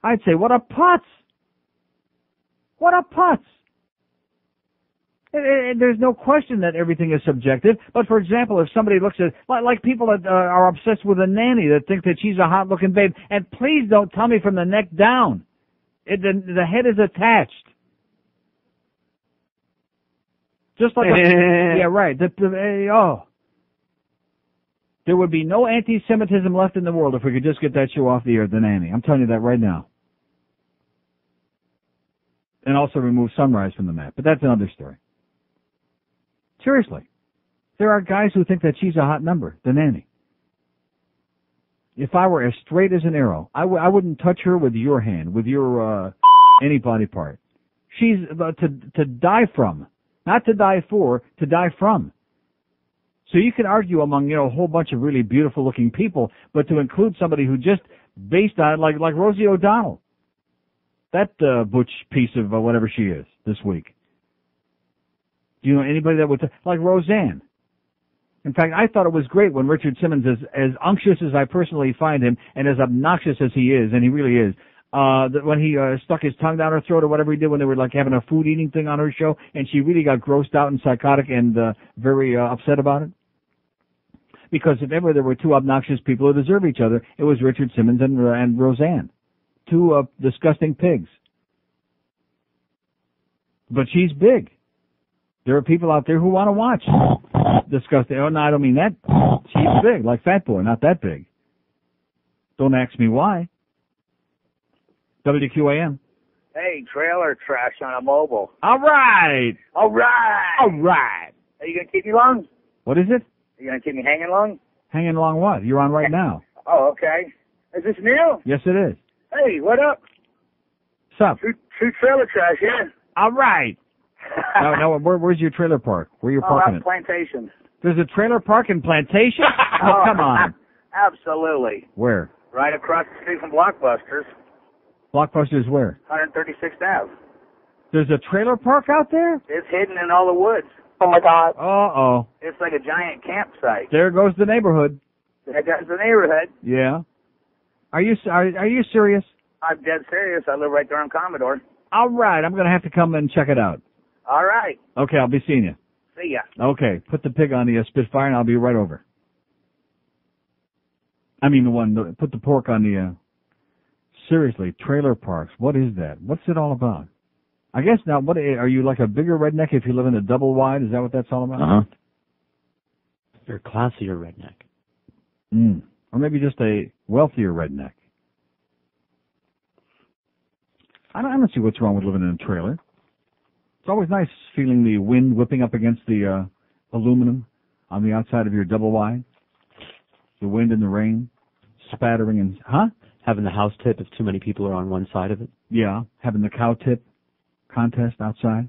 I'd say, what a putz! What a putz! There's no question that everything is subjective. But for example, if somebody looks at, like people that are obsessed with a nanny that think that she's a hot-looking babe, and please don't tell me from the neck down. The head is attached. Just like yeah, right. There would be no anti-Semitism left in the world if we could just get that show off the air, The Nanny. I'm telling you that right now. And also remove Sunrise from the map. But that's another story. Seriously. There are guys who think that she's a hot number, The Nanny. If I were as straight as an arrow, I wouldn't touch her with your hand, with your any body part. She's to die from. Not to die for, to die from. So you can argue among, a whole bunch of really beautiful looking people, but to include somebody who just based on, like Rosie O'Donnell. That butch piece of whatever she is this week. Do you know anybody that would, like Roseanne? In fact, I thought it was great when Richard Simmons, as unctuous as I personally find him, and as obnoxious as he is, and he really is, that when he stuck his tongue down her throat or whatever he did when they were like having a food eating thing on her show, and she really got grossed out and psychotic and very upset about it. Because if ever there were two obnoxious people who deserve each other, it was Richard Simmons and Roseanne. Two disgusting pigs. But she's big. There are people out there who want to watch. Disgusting. Oh, no, I don't mean that. She's big, like Fat Boy, not that big. Don't ask me why. WQAM. Hey, trailer trash on a mobile. All right. All right. All right. Are you going to keep me long? What is it? Are you going to keep me hanging long? Hanging along what? You're on right now. Oh, okay. Is this Neil? Yes, it is. Hey, what up? What's up? True trailer trash, yeah? All right. No, where's your trailer park? Where are you parking it? Plantation. There's a trailer park in Plantation? Oh, come on. Absolutely. Where? Right across the street from Blockbusters. Blockbusters where? 136th Ave. There's a trailer park out there? It's hidden in all the woods. Oh, my God. Uh-oh. It's like a giant campsite. There goes the neighborhood. There goes the neighborhood. Yeah. Are you serious? I'm dead serious. I live right there on Commodore. All right. I'm going to have to come and check it out. All right. Okay, I'll be seeing you. See ya. Okay, put the pig on the Spitfire and I'll be right over. I mean put the pork on the, seriously, trailer parks. What is that? What's it all about? I guess now, are you like a bigger redneck if you live in a double wide? Is that what that's all about? Uh-huh. You're a classier redneck. Or maybe just a wealthier redneck. I don't see what's wrong with living in a trailer. It's always nice feeling the wind whipping up against the aluminum on the outside of your double wide. The wind and the rain spattering and, having the house tip if too many people are on one side of it. Yeah, having the cow tip contest outside.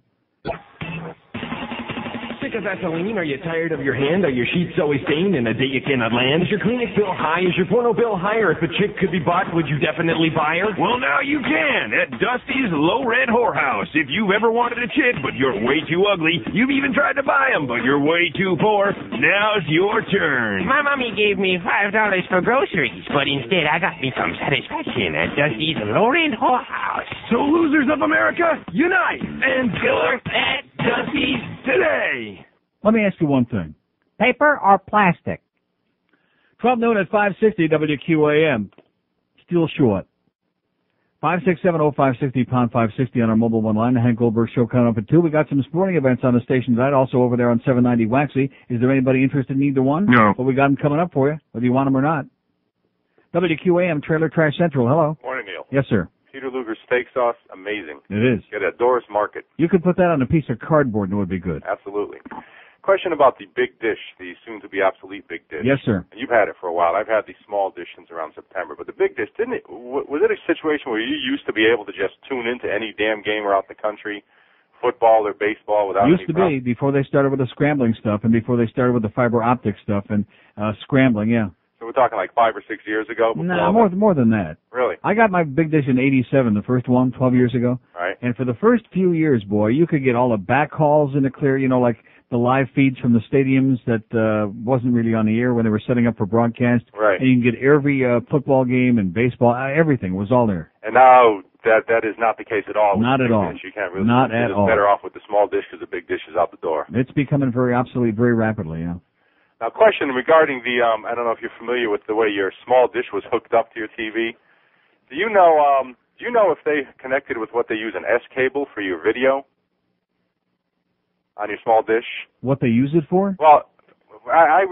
Sick of Vaseline? Are you tired of your hand? Are your sheets always stained and a date you cannot land? Is your Kleenex bill high? Is your porno bill higher? If a chick could be bought, would you definitely buy her? Well, now you can at Dusty's Low Red Whorehouse. If you've ever wanted a chick, but you're way too ugly, you've even tried to buy them, but you're way too poor, now's your turn. My mommy gave me $5 for groceries, but instead I got me some satisfaction at Dusty's Low Red Whorehouse. So losers of America, unite and kill her at Dusty's today. Let me ask you one thing. Paper or plastic? 12 noon at 560 WQAM. Still short. 5670560 pound 560 on our mobile one line. The Hank Goldberg Show coming up at 2. We got some sporting events on the station tonight. Also over there on 790 Waxy. Is there anybody interested in either one? No. But we got them coming up for you, whether you want them or not. WQAM Trailer Trash Central. Hello. Morning, Neil. Yes, sir. Peter Luger's steak sauce, amazing. It is. Get it at Doris Market. You could put that on a piece of cardboard and it would be good. Absolutely. Question about the big dish, the soon-to-be obsolete big dish. Yes, sir. And you've had it for a while. I've had these small dish since around September. But the big dish, was it a situation where you used to be able to just tune into any damn game around the country, football or baseball, without Used to be, before they started with the scrambling stuff and before they started with the fiber optic stuff and scrambling, yeah. So we're talking like 5 or 6 years ago? No, more than that. Really? I got my big dish in '87, the first one, 12 years ago. Right. And for the first few years, boy, you could get all the backhauls in the clear, like the live feeds from the stadiums that wasn't really on the air when they were setting up for broadcast. Right. And you can get every football game and baseball, everything was all there. And now that is not the case at all. Not at all. Dish. You can't really. Not at all. Better off with the small dish because the big dish is out the door. It's becoming very obsolete very rapidly, yeah. Now, question regarding the, I don't know if you're familiar with the way your small dish was hooked up to your TV. Do you know if they connected with what they use an S cable for your video on your small dish? What they use it for? Well, I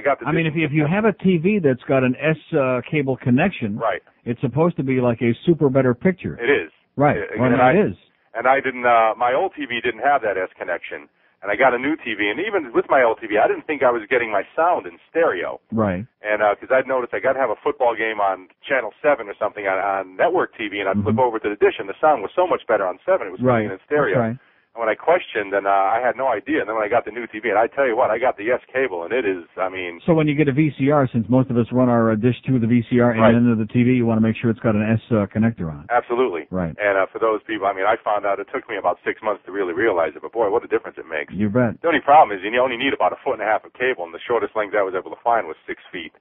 got the. I mean, if you have a TV that's got an S cable connection, right, it's supposed to be like a super better picture. It is. Right. It is. And I didn't. My old TV didn't have that S connection. And I got a new TV, and even with my old TV, I didn't think I was getting my sound in stereo. Right. And because I'd noticed I got to have a football game on Channel 7 or something on network TV, and I'd flip over to the dish, and the sound was so much better on 7. It was coming in stereo. That's right. And when I questioned, and I had no idea. And then when I got the new TV, and I tell you what, I got the S cable, and it is, I mean. So when you get a VCR, since most of us run our dish to the VCR and then to the TV, you want to make sure it's got an S connector on it. Absolutely. Right. And for those people, I mean, I found out it took me about 6 months to really realize it, but boy, what a difference it makes. You bet. The only problem is you only need about 1.5 feet of cable, and the shortest length I was able to find was 6 feet.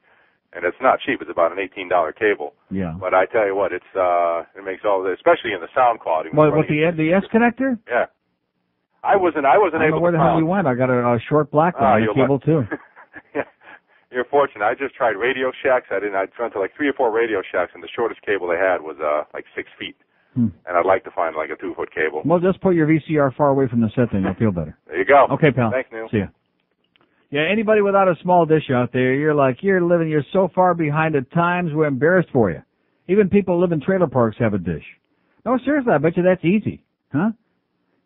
And it's not cheap. It's about an $18 cable. Yeah. But I tell you what, it makes all this, especially in the sound quality. What, with the S connector? Yeah. I wasn't able to. I don't know where the hell you went. I got a short black one, a cable too. You're fortunate. I just tried Radio Shacks. I went to like 3 or 4 Radio Shacks, and the shortest cable they had was like 6 feet. And I'd like to find like a 2-foot cable. Well, just put your VCR far away from the set, then you'll feel better. There you go. Okay, pal. Thanks, Neil. See ya. Yeah, anybody without a small dish out there, you're so far behind at times, we're embarrassed for you. Even people who live in trailer parks have a dish. No, seriously, I bet you that's easy, huh?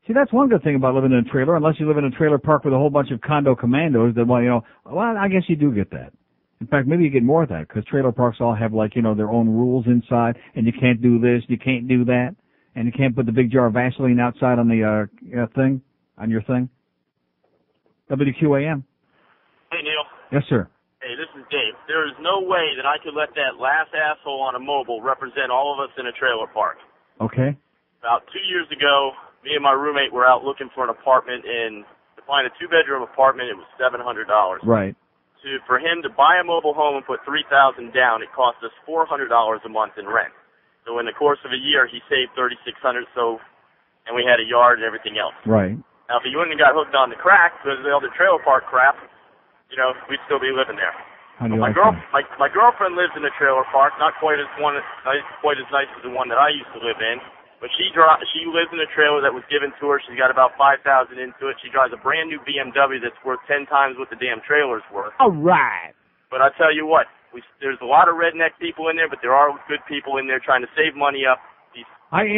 See, that's one good thing about living in a trailer, unless you live in a trailer park with a whole bunch of condo commandos that, well, I guess you do get that. In fact, maybe you get more of that, because trailer parks all have, their own rules inside, and you can't do this, you can't do that, and you can't put the big jar of Vaseline outside on the thing, on your thing. WQAM. Hey, Neil. Yes, sir. Hey, this is Dave. There is no way that I could let that last asshole on a mobile represent all of us in a trailer park. Okay. About 2 years ago, me and my roommate were out looking for an apartment to find a 2-bedroom apartment. It was $700. Right. For him to buy a mobile home and put $3,000 down, it cost us $400 a month in rent. So in the course of a year, he saved $3,600. And we had a yard and everything else. Right. Now, if he wouldn't have got hooked on the crack because of the other trailer park crap, we'd still be living there. My girlfriend lives in a trailer park, not quite as nice as the one that I used to live in. But she lives in a trailer that was given to her. She's got about $5,000 into it. She drives a brand new BMW that's worth 10 times what the damn trailer's worth. All right. But I tell you what, there's a lot of redneck people in there, but there are good people in there trying to save money up. I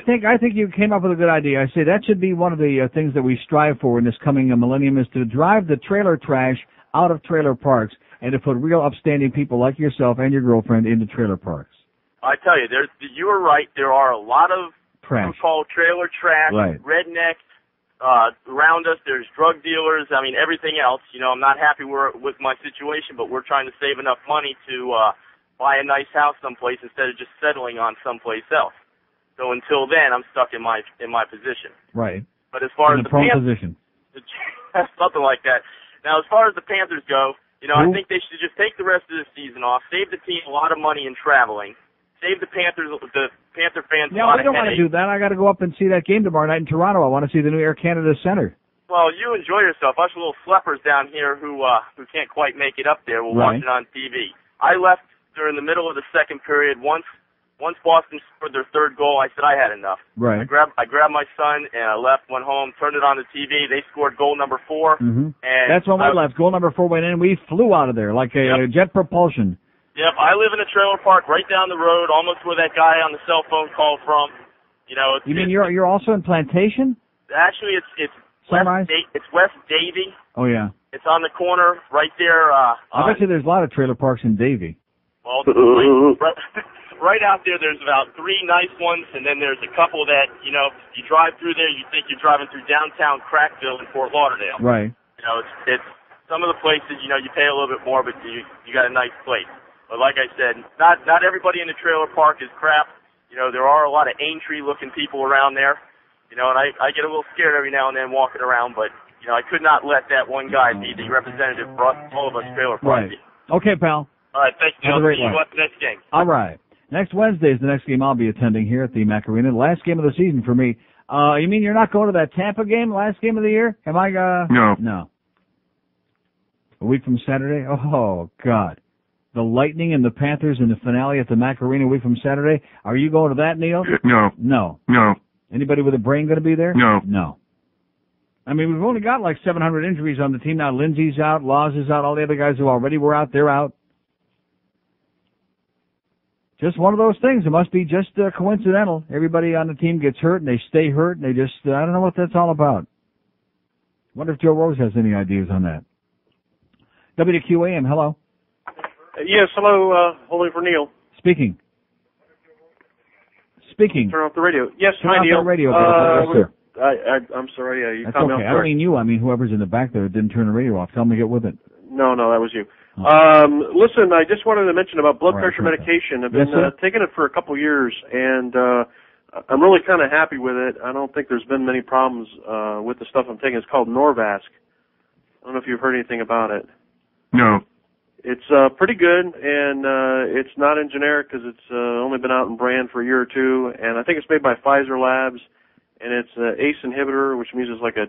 think you came up with a good idea. I say that should be one of the things that we strive for in this coming millennium, is to drive the trailer trash out of trailer parks and to put real upstanding people like yourself and your girlfriend into trailer parks. I tell you, you were right. There are a lot of so-called trailer trash, redneck around us. There's drug dealers. I mean, everything else. I'm not happy with my situation, but we're trying to save enough money to buy a nice house someplace instead of just settling on someplace else. So until then, I'm stuck in my position. Right. But as far as the prone position, something like that. Now, as far as the Panthers go, I think they should just take the rest of the season off, save the team a lot of money in traveling. Save the Panther fans. Yeah, I don't want to do that. I got to go up and see that game tomorrow night in Toronto. I want to see the new Air Canada Center. Well, you enjoy yourself. Us little sleepers down here who can't quite make it up there will watch it on TV. I left during the middle of the second period. Once Boston scored their third goal, I said I had enough. Right. I grabbed my son and I left, went home, turned it on the TV. They scored goal number 4. Mm-hmm. And that's when we left. Goal number 4 went in. We flew out of there like a jet propulsion. Yep, I live in a trailer park right down the road, almost where that guy on the cell phone called from. You know, You mean you're also in Plantation? Actually, it's West Davie. Oh yeah. It's on the corner right there. I bet you there's a lot of trailer parks in Davie. Well, right out there, there's about 3 nice ones, and then there's a couple that, you know, you drive through there, you think you're driving through downtown Crackville in Fort Lauderdale. Right. You know, it's some of the places, you know, you pay a little bit more, but you got a nice place. But like I said, not everybody in the trailer park is crap. You know, there are a lot of Aintree-looking people around there. You know, and I get a little scared every now and then walking around, but, you know, I could not let that one guy be the representative for all of us trailer park. Right. Okay, pal. All right, thanks, Neil. See you at the next game. All right. Next Wednesday is the next game I'll be attending here at the Mac Arena. The last game of the season for me. You mean you're not going to that Tampa game, last game of the year? Am I, No. No. A week from Saturday? Oh, God. The Lightning and the Panthers in the finale at the Mac Arena a week from Saturday. Are you going to that, Neil? No. No. No. Anybody with a brain going to be there? No. No. I mean, we've only got like 700 injuries on the team now. Lindsey's out, Laws is out, all the other guys who already were out, they're out. Just one of those things. It must be just coincidental. Everybody on the team gets hurt, and they stay hurt, and they just, I don't know what that's all about. Wonder if Joe Rose has any ideas on that. WQAM, hello. Yes, hello, holding for Neil. Speaking. Turn off the radio. Yes, Turn hi, off Neil. the radio, yes, sir. I'm sorry, you That's caught me okay. off I guard. don't mean you. I mean whoever's in the back there didn't turn the radio off. Tell them to get with it. No, that was you. Listen, I just wanted to mention about blood pressure medication. I've been taking it for a couple years, and I'm really kind of happy with it. I don't think there's been many problems with the stuff I'm taking. It's called Norvasc. I don't know if you've heard anything about it. No. It's pretty good, and it's not in generic because it's only been out in brand for a year or two, and I think it's made by Pfizer Labs, and it's an ACE inhibitor, which means it's like a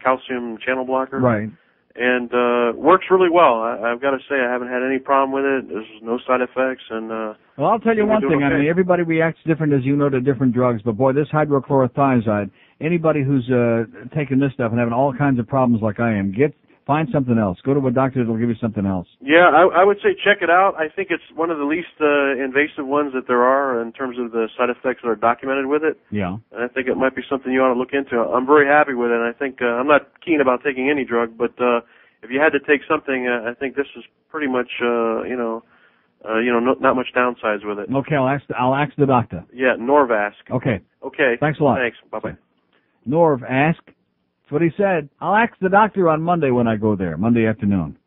calcium channel blocker. Right. And works really well. I've got to say, I haven't had any problem with it. There's no side effects. And well, I'll tell you one thing. Okay. I mean, everybody reacts different, as you know, to different drugs. But boy, this hydrochlorothiazide, anybody who's taking this stuff and having all kinds of problems like I am, find something else. Go to a doctor that'll give you something else. Yeah, I would say check it out. I think it's one of the least invasive ones that there are in terms of the side effects that are documented with it. Yeah. And I think it might be something you ought to look into. I'm very happy with it. And I think I'm not keen about taking any drug, but if you had to take something, I think this is pretty much, not much downsides with it. Okay, I'll ask the doctor. Yeah, Norvasc. Okay. Okay. Thanks a lot. Thanks. Bye-bye. Norvasc. That's what he said. I'll ask the doctor on Monday when I go there, Monday afternoon.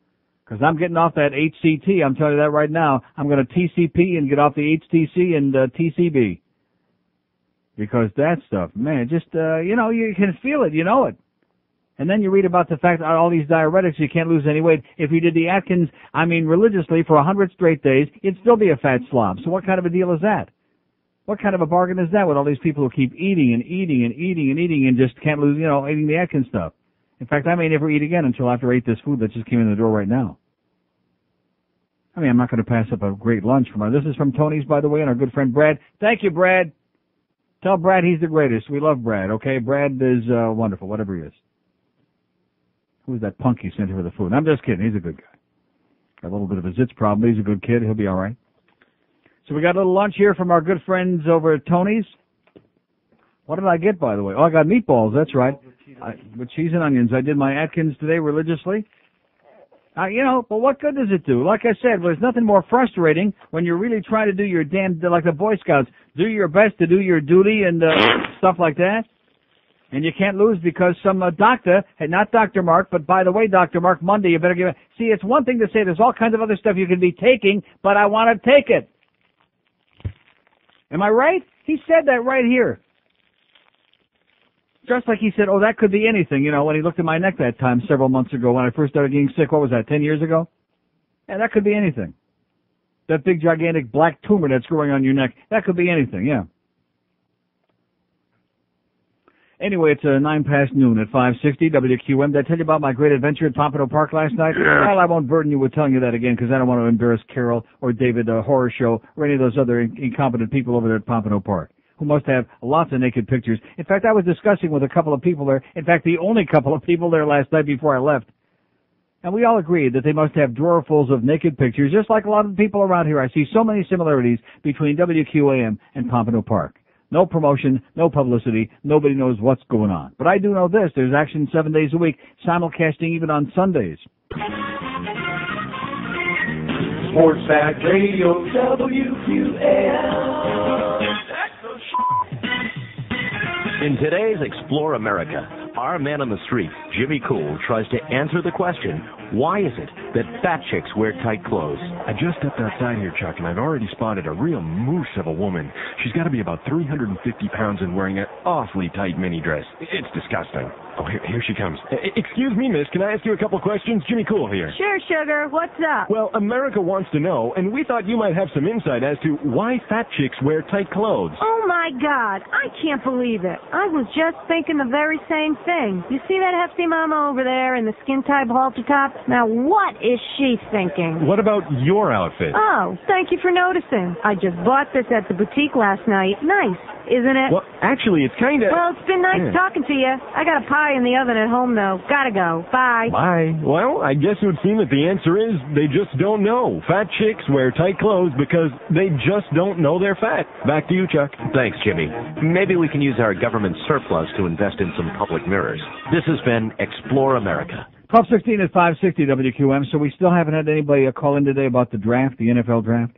Because I'm getting off that HCT. I'm telling you that right now. I'm going to TCP and get off the HTC and TCB. Because that stuff, man, just, you can feel it. You know it. And then you read about the fact that all these diuretics, you can't lose any weight. If you did the Atkins, religiously for 100 straight days, you'd still be a fat slob. So what kind of a deal is that? What kind of a bargain is that with all these people who keep eating and eating and eating and eating and just can't lose, eating the Atkins stuff? In fact, I may never eat again until after I eat this food that just came in the door right now. I'm not going to pass up a great lunch from her. This is from Tony's, by the way, and our good friend Brad. Thank you, Brad. Tell Brad he's the greatest. We love Brad, okay? Brad is wonderful, whatever he is. Who's that punk he sent here with the food? I'm just kidding. He's a good guy. Got a little bit of a zits problem. He's a good kid. He'll be all right. So we got a little lunch here from our good friends over at Tony's. What did I get, by the way? Oh, I got meatballs. That's right. With cheese and onions. I did my Atkins today religiously. But what good does it do? Like I said, there's nothing more frustrating when you're really trying to do your like the Boy Scouts, do your best to do your duty and stuff like that. And you can't lose because some doctor, not Dr. Mark, but by the way, Dr. Mark, Monday, you better give it. See, it's one thing to say there's all kinds of other stuff you can be taking, but I want to take it. Am I right? He said that right here. Just like he said, oh, that could be anything, when he looked at my neck that time several months ago when I first started getting sick. What was that, 10 years ago? Yeah, that could be anything. That big, gigantic black tumor that's growing on your neck, that could be anything, yeah. Anyway, it's 9 past noon at 560 WQM. Did I tell you about my great adventure at Pompano Park last night? Yeah. Well, I won't burden you with telling you that again because I don't want to embarrass Carol or David Horror Show or any of those other incompetent people over there at Pompano Park who must have lots of naked pictures. In fact, I was discussing with a couple of people there, in fact, the only couple of people there last night before I left, And we all agree that they must have drawerfuls of naked pictures, just like a lot of the people around here. I see so many similarities between WQAM and Pompano Park. No promotion, no publicity, nobody knows what's going on. But I do know this, there's action 7 days a week, simulcasting even on Sundays. Sportsback Radio, WQAM. In today's Explore America, our man on the street, Jimmy Cool, tries to answer the question, why is it that fat chicks wear tight clothes? I just stepped outside here, Chuck, and I've already spotted a real moose of a woman. She's got to be about 350 pounds and wearing an awfully tight mini dress. It's disgusting. Oh, here she comes. Excuse me, miss, can I ask you a couple questions? Jimmy Cool here. Sure, sugar. What's up? Well, America wants to know, and we thought you might have some insight as to why fat chicks wear tight clothes. Oh, my God. I can't believe it. I was just thinking the very same thing. You see that hefty mama over there in the skin-tight halter top? Now, what is she thinking? What about your outfit? Oh, thank you for noticing. I just bought this at the boutique last night. Nice, isn't it? Well, actually, it's kind of... Well, it's been nice talking to you. I got a pie in the oven at home, though. Gotta go. Bye. Bye. Well, I guess it would seem that the answer is they just don't know. Fat chicks wear tight clothes because they just don't know they're fat. Back to you, Chuck. Thanks, Jimmy. Maybe we can use our government surplus to invest in some public mirrors. This has been Explore America. 12:16 at 560 WQM, so we still haven't had anybody call in today about the draft, the NFL draft.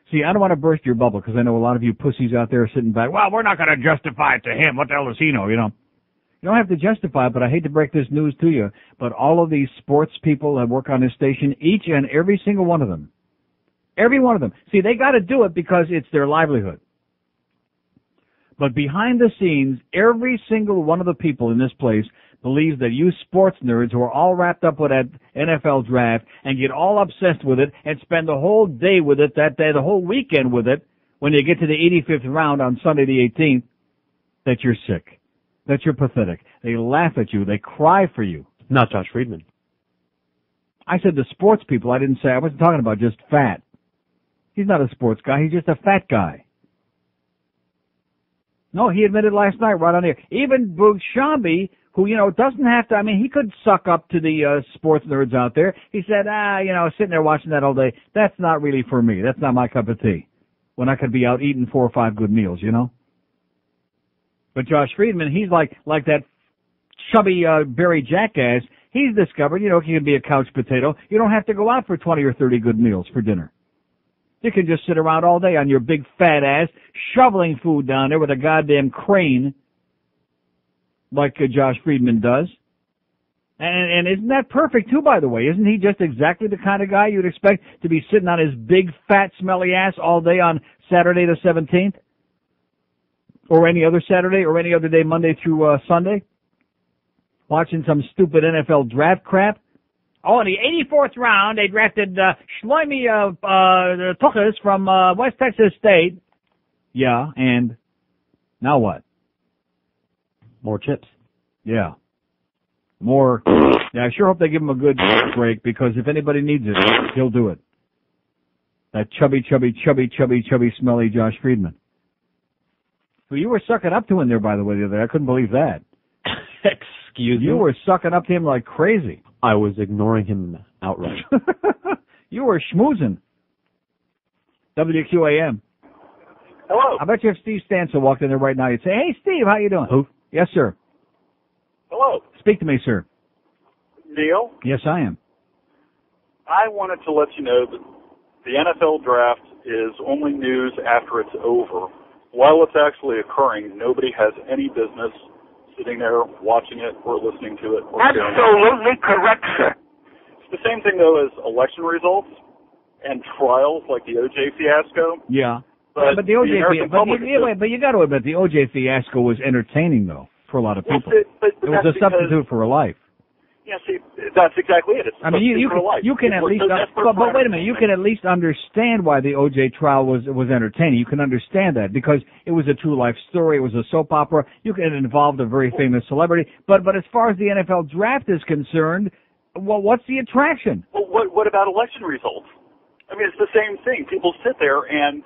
See, I don't want to burst your bubble because I know a lot of you pussies out there are sitting back, well, we're not going to justify it to him. What the hell does he know, you know? You don't have to justify it, but I hate to break this news to you, but all of these sports people that work on this station, each and every single one of them, see, they got to do it because it's their livelihood. But behind the scenes, every single one of the people in this place believes that you sports nerds who are all wrapped up with that NFL draft and get all obsessed with it and spend the whole day with it, that day, the whole weekend with it, when you get to the 85th round on Sunday the 18th, that you're sick, that you're pathetic. They laugh at you. They cry for you. Not Josh Friedman. I said the sports people. I wasn't talking about just fat. He's not a sports guy. He's just a fat guy. No, he admitted last night right on here. Even Boog Shambi, who, doesn't have to, he could suck up to the sports nerds out there. He said, sitting there watching that all day, that's not really for me. That's not my cup of tea. When I could be out eating 4 or 5 good meals, But Josh Friedman, he's like that chubby Barry jackass. He's discovered, he can be a couch potato. You don't have to go out for 20 or 30 good meals for dinner. You can just sit around all day on your big fat ass, shoveling food down there with a goddamn crane, like Josh Friedman does. And isn't that perfect, too, by the way? Isn't he just exactly the kind of guy you'd expect to be sitting on his big, fat, smelly ass all day on Saturday the 17th? Or any other Saturday, or any other day, Monday through Sunday? Watching some stupid NFL draft crap? Oh, in the 84th round, they drafted Shlomi Tuchus from West Texas State. Yeah, and now what? More chips. Yeah. More. Yeah, I sure hope they give him a good break, because if anybody needs it, he'll do it. That chubby, smelly Josh Friedman. Who you were sucking up to in there, by the way, the other day. I couldn't believe that. Excuse me? You were sucking up to him like crazy. I was ignoring him outright. You were schmoozing. WQAM. Hello. I bet you if Steve Stansel walked in there right now, you'd say, hey, Steve, how you doing? Who? Yes, sir. Hello. Speak to me, sir. Neil? Yes, I am. I wanted to let you know that the NFL draft is only news after it's over. While it's actually occurring, nobody has any business sitting there watching it or listening to it. Or Absolutely correct, sir. It's the same thing, though, as election results and trials like the O.J. fiasco. Yeah. But the OJ but you got to admit, the O.J. fiasco was entertaining, though, for a lot of people. It was a substitute for a life. Yeah, see, that's exactly it. It's you can at least, but wait a minute, you can at least understand why the O.J. trial was entertaining. You can understand that because it was a true life story. It was a soap opera. It involved a very famous celebrity. But as far as the NFL draft is concerned, well, what's the attraction? Well, what about election results? I mean, it's the same thing. People sit there and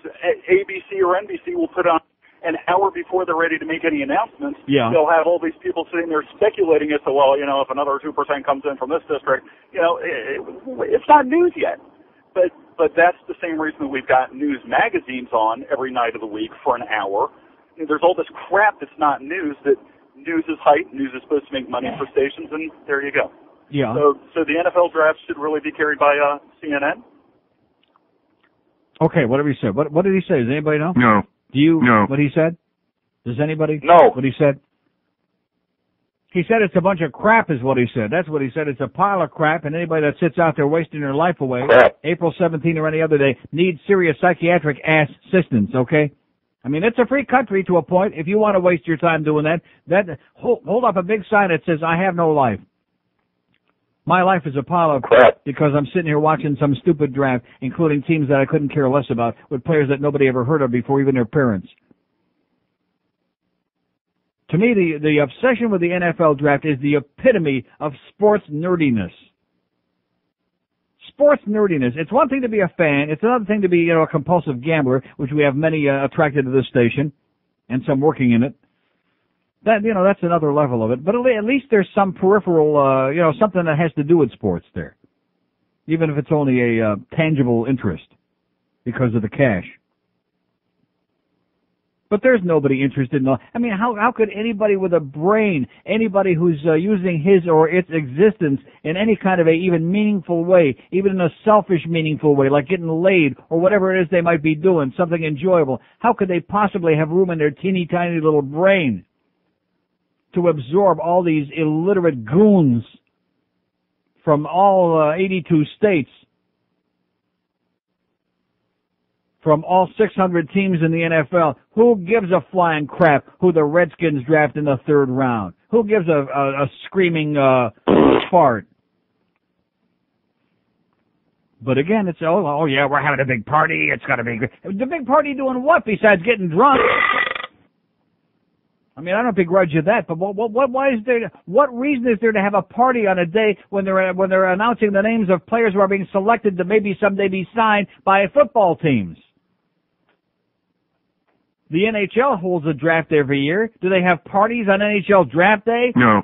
ABC or NBC will put on an hour before they're ready to make any announcements, yeah. they'll have all these people sitting there speculating as to, well, you know, if another 2% comes in from this district, you know, it's not news yet. But that's the same reason that we've got news magazines on every night of the week for an hour. You know, there's all this crap that's not news, that news is hype, news is supposed to make money for stations, and there you go. Yeah. So the NFL draft should really be carried by CNN? Okay, whatever he said. What did he say? Does anybody know? No. Do you know what he said? Does anybody know what he said? He said it's a bunch of crap is what he said. That's what he said. It's a pile of crap, and anybody that sits out there wasting their life away, April 17 or any other day, needs serious psychiatric assistance, okay? I mean, it's a free country to a point. If you want to waste your time doing that hold up a big sign that says, I have no life. My life is a pile of crap because I'm sitting here watching some stupid draft, including teams that I couldn't care less about, with players that nobody ever heard of before, even their parents. To me, the obsession with the NFL draft is the epitome of sports nerdiness. Sports nerdiness. It's one thing to be a fan. It's another thing to be, you know, a compulsive gambler, which we have many attracted to this station, and some working in it. That, you know, that's another level of it. But at least there's some peripheral, you know, something that has to do with sports there, even if it's only a tangible interest because of the cash. But there's nobody interested in. I mean, how could anybody with a brain, anybody who's using his or its existence in any kind of a even meaningful way, even in a selfish meaningful way, like getting laid or whatever it is they might be doing, something enjoyable, how could they possibly have room in their teeny tiny little brain to absorb all these illiterate goons from all 82 states, from all 600 teams in the NFL? Who gives a flying crap who the Redskins draft in the third round? Who gives a screaming fart? But again, it's, oh yeah, we're having a big party. It's got to be good. The big party doing what besides getting drunk? I mean, I don't begrudge you that, but why is there? What reason is there to have a party on a day when they're announcing the names of players who are being selected to maybe someday be signed by football teams? The NHL holds a draft every year. Do they have parties on NHL draft day? No.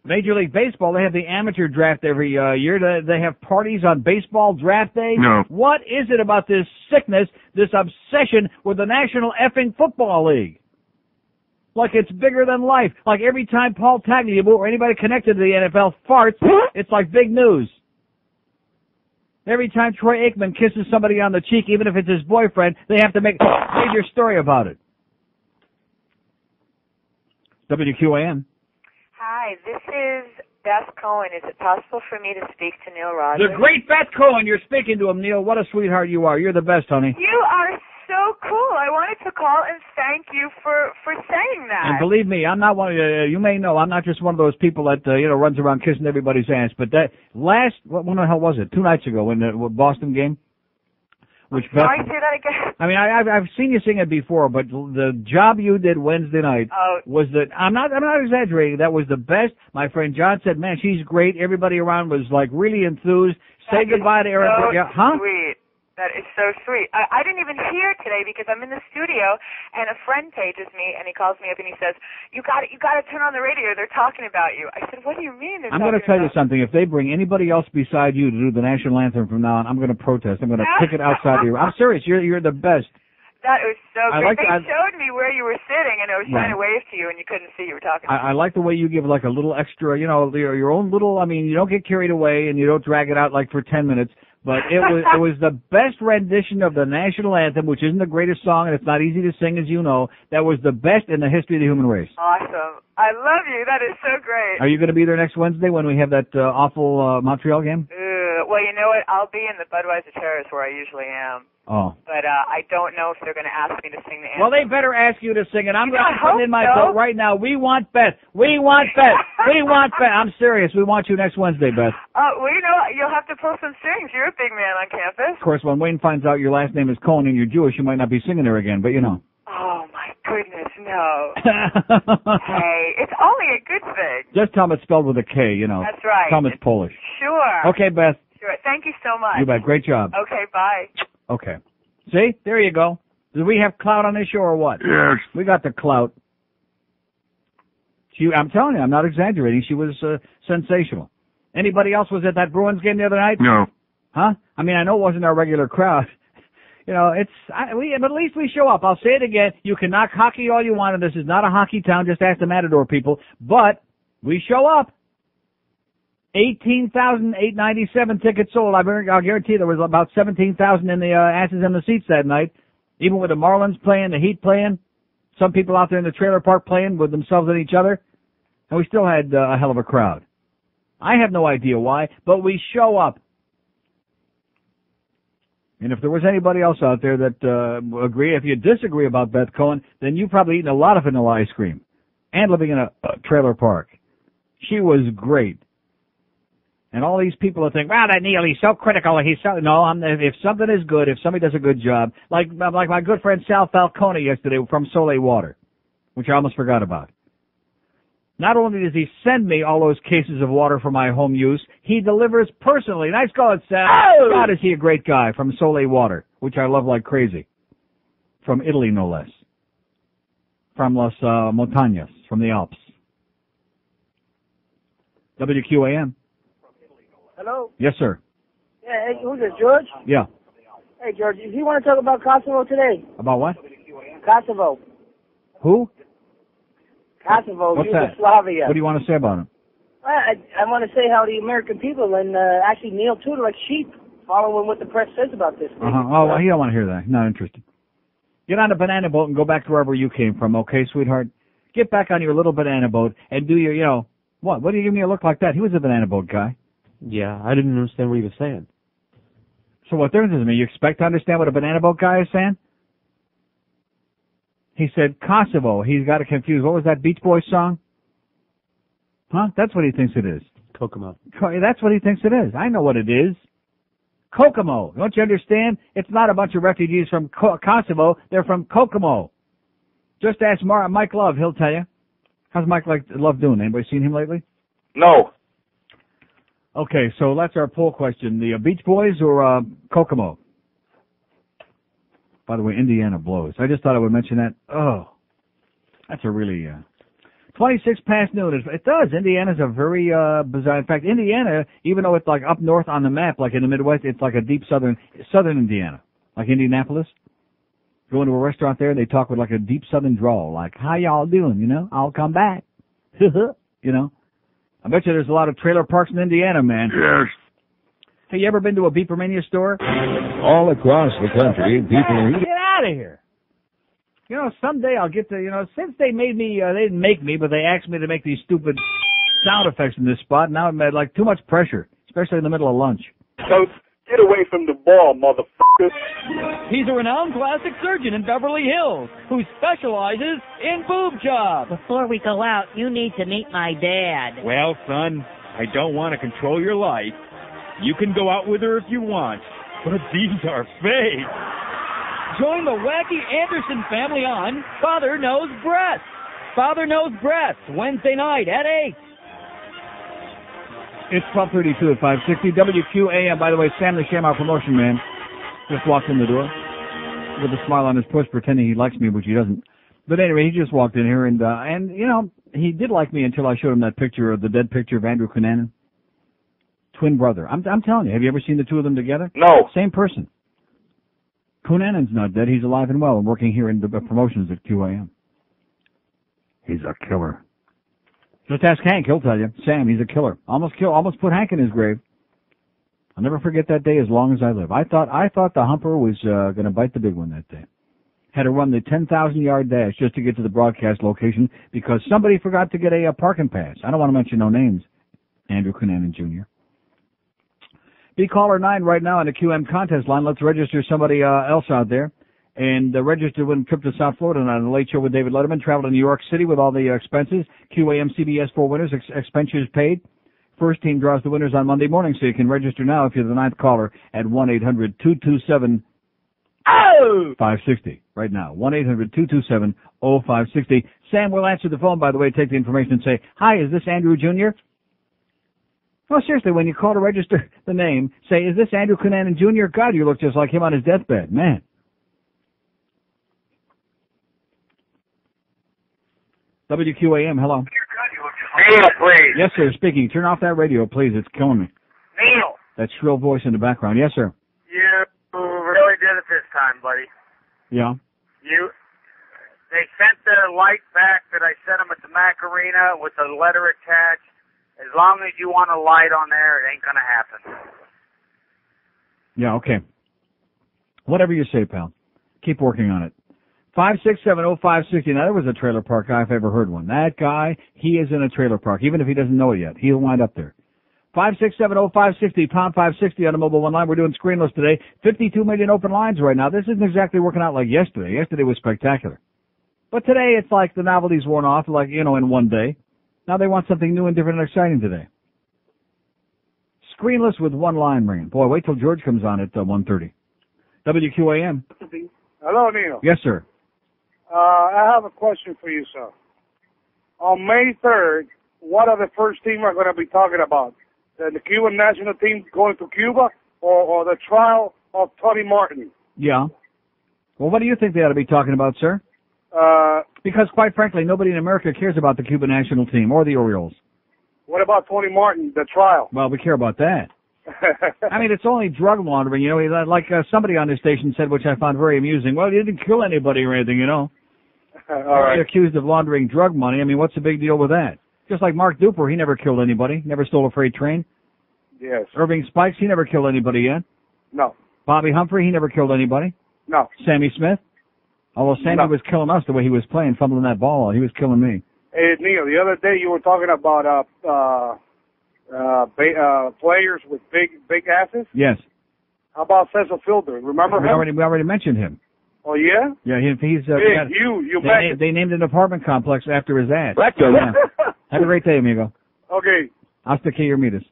Major League Baseball, they have the amateur draft every year. Do they have parties on baseball draft day? No. What is it about this sickness, this obsession with the National Effing Football League? Like it's bigger than life. Like every time Paul Tagliabue or anybody connected to the NFL farts, it's like big news. Every time Troy Aikman kisses somebody on the cheek, even if it's his boyfriend, they have to make a major story about it. WQAM. Hi, this is Beth Cohen. Is it possible for me to speak to Neil Rogers? The great Beth Cohen. You're speaking to him, Neil. What a sweetheart you are. You're the best, honey. You are so cool. I wanted to call and thank you for saying that. And believe me, I'm not one. You may know I'm not just one of those people that runs around kissing everybody's ass. But that when the hell was it? 2 nights ago in the Boston game. Which sorry, say that again. I mean, I've seen you sing it before, but the job you did Wednesday night was that I'm not exaggerating. That was the best. My friend John said, "Man, she's great." Everybody around was like really enthused. Say goodbye to Eric. So sweet. That is so sweet. I didn't even hear today because I'm in the studio and a friend pages me and he calls me up and he says, "You got to turn on the radio. They're talking about you." I said, "What do you mean?" I'm going to tell you something. If they bring anybody else beside you to do the national anthem from now on, I'm going to protest. I'm going to kick it outside of you. I'm serious. You're the best. That was so great. They showed me where you were sitting, and I was trying to wave to you, and you couldn't see you were talking to me. I like the way you give like a little extra, your own little. I mean, you don't get carried away, and you don't drag it out like for 10 minutes. But it was the best rendition of the national anthem, which isn't the greatest song, and it's not easy to sing, as you know. That was the best in the history of the human race. Awesome. I love you. That is so great. Are you going to be there next Wednesday when we have that awful Montreal game? Well, you know what? I'll be in the Budweiser Terrace where I usually am. Oh. But I don't know if they're going to ask me to sing the anthem. Well, they better ask you to sing it. I'm going to put in my vote right now. We want Beth. We want Beth. We want Beth. I'm serious. We want you next Wednesday, Beth. Well, you'll have to pull some strings. You're a big man on campus. Of course, when Wayne finds out your last name is Cohen and you're Jewish, you might not be singing there again, but you know. Oh, my goodness, no. Hey, it's only a good thing. Just tell them it's spelled with a K, That's right. Tell them it's Polish. Sure. Okay, Beth. Sure. Thank you so much. You bet. Great job. Okay, bye. Okay. See? There you go. Do we have clout on this show or what? Yes. We got the clout. I'm telling you, I'm not exaggerating. She was sensational. Anybody else was at that Bruins game the other night? No. Huh? I mean, I know it wasn't our regular crowd. You know, but at least we show up. I'll say it again. You can knock hockey all you want, and this is not a hockey town. Just ask the Matador people. But we show up. 18,897 tickets sold. I'll guarantee there was about 17,000 in the asses in the seats that night. Even with the Marlins playing, the Heat playing, some people out there in the trailer park playing with themselves and each other, and we still had a hell of a crowd. I have no idea why, but we show up. And if there was anybody else out there that agree, if you disagree about Beth Cohen, then you've probably eaten a lot of vanilla ice cream and living in a trailer park. She was great. And all these people that think, wow, that Neil, he's so critical. No, if something is good, if somebody does a good job, like my good friend Sal Falcone yesterday from Soleil Water, which I almost forgot about. Not only does he send me all those cases of water for my home use, he delivers personally. Nice going, Sal. Oh! God, is he a great guy from Soleil Water, which I love like crazy. From Italy, no less. From Las Montañas, from the Alps. WQAM. Hello? Yes, sir. Yeah, hey, who's this, George? Yeah. Hey, George, if you want to talk about Kosovo today. About what? Kosovo. Who? Kosovo, What's Yugoslavia. That? What do you want to say about him? I want to say how the American people, and actually Neil too, are like sheep, following what the press says about this thing. Oh, well, he don't want to hear that. Not interested. Get on a banana boat and go back to wherever you came from, okay, sweetheart? Get back on your little banana boat and do your, what? What do you give me a look like that? He was a banana boat guy. Yeah, I didn't understand what he was saying. So what difference does it make? You expect to understand what a banana boat guy is saying? He said Kosovo. He's got it confused. What was that Beach Boys song? Huh? That's what he thinks it is. Kokomo. That's what he thinks it is. I know what it is. Kokomo. Don't you understand? It's not a bunch of refugees from Kosovo. They're from Kokomo. Just ask Mike Love. He'll tell you. How's Mike Love doing? Anybody seen him lately? No. Okay, so that's our poll question. The Beach Boys or Kokomo? By the way, Indiana blows. I just thought I would mention that. Oh, that's a really 26 past noon. It does. Indiana's a very bizarre. In fact, Indiana, even though it's like up north on the map, like in the Midwest, it's like a deep southern Indiana, like Indianapolis. Go into a restaurant there, they talk with like a deep southern drawl, like, how y'all doing, I'll come back. I bet you there's a lot of trailer parks in Indiana, man. Yes. Hey, you ever been to a Beepermania store? All across the country, people are... Get out of here. Someday I'll get to, since they made me, they didn't make me, but they asked me to make these stupid sound effects in this spot. Now I'm at like too much pressure, especially in the middle of lunch. So get away from the ball, motherfucker. He's a renowned plastic surgeon in Beverly Hills who specializes in boob jobs. Before we go out, you need to meet my dad. Well, son, I don't want to control your life. You can go out with her if you want, but these are fake. Join the wacky Anderson family on Father Knows Breast. Father Knows Breast, Wednesday night at 8. It's 12:32 at 560 WQAM. By the way, Sam the Shamrock promotion man just walked in the door with a smile on his puss, pretending he likes me, which he doesn't. But anyway, he just walked in here, and he did like me until I showed him that picture of the dead picture of Andrew Cunanan. Twin brother. I'm telling you, have you ever seen the two of them together? No. Same person. Cunanan's not dead. He's alive and well and working here in the promotions at QAM. He's a killer. Just ask Hank, he'll tell you. Sam, he's a killer. Almost put Hank in his grave. I'll never forget that day as long as I live. I thought the humper was going to bite the big one that day. Had to run the 10,000-yard dash just to get to the broadcast location because somebody forgot to get a parking pass. I don't want to mention no names. Andrew Cunanan Jr. Be caller 9 right now on the QM contest line. Let's register somebody else out there. And register win a trip to South Florida on the Late Show with David Letterman. Travel to New York City with all the expenses. QAM CBS 4 winners, expenses paid. First team draws the winners on Monday morning, so you can register now if you're the 9th caller at 1-800-227-0560. Right now, 1-800-227-0560. Sam will answer the phone, by the way, take the information and say, hi, is this Andrew Jr.? No, seriously, when you call to register the name, say, is this Andrew Cunanan Jr.? God, you look just like him on his deathbed. Man. WQAM, hello. Neil, please. Yes, sir, speaking. Turn off that radio, please. It's killing me. Neil. That shrill voice in the background. Yes, sir. You really did it this time, buddy. Yeah. They sent the light back that I sent them at the Macarena with the letter attached. As long as you want a light on there, it ain't going to happen. Yeah, okay. Whatever you say, pal. Keep working on it. 5670560. Now, there was a trailer park guy if I ever heard one. That guy, he is in a trailer park. Even if he doesn't know it yet, he'll wind up there. 5670560, pound 560 on the mobile one line. We're doing screenless today. 52 million open lines right now. This isn't exactly working out like yesterday. Yesterday was spectacular. But today, it's like the novelty's worn off, like, in one day. Now they want something new and different and exciting today. Screenless with one line ringing. Boy, wait till George comes on at 1:30. WQAM. Hello, Neil. Yes, sir. I have a question for you, sir. On May 3rd, what are the first team are going to be talking about? The Cuban national team going to Cuba or the trial of Tony Martin? Yeah. Well, what do you think they ought to be talking about, sir? Because, quite frankly, nobody in America cares about the Cuban national team or the Orioles. What about Tony Martin, the trial? Well, we care about that. I mean, it's only drug laundering, like somebody on this station said, which I found very amusing. Well, he didn't kill anybody or anything, All right. Accused of laundering drug money. I mean, what's the big deal with that? Just like Mark Duper, he never killed anybody, never stole a freight train. Yes. Irving Spikes, he never killed anybody yet. No. Bobby Humphrey, he never killed anybody. No. Sammy Smith? Although Sammy was killing us the way he was playing, fumbling that ball, he was killing me. Hey, Neil, the other day you were talking about players with big asses. Yes. How about Cecil Fielder? Remember him? We already mentioned him. Oh, yeah? Yeah, he's... They named an apartment complex after his ass. Rectum. Yeah. Have a great day, amigo. Okay. Hasta que your meet us.